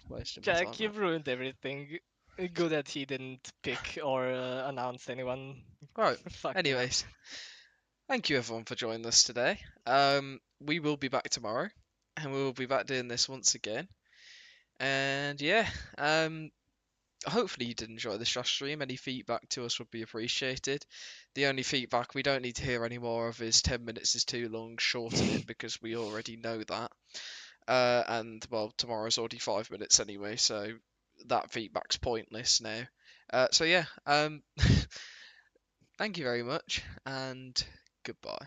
wasted my Jack, time. you've ruined everything. Good that he didn't pick or announce anyone. Right. Fuck him up. Anyways, thank you everyone for joining us today. We will be back tomorrow, and we will be back doing this once again. And yeah, hopefully you did enjoy the Strash stream. Any feedback to us would be appreciated. The only feedback we don't need to hear any more of is 10 minutes is too long, shorten it because we already know that. And well, tomorrow's already 5 minutes anyway, so that feedback's pointless now. So yeah, thank you very much, and goodbye.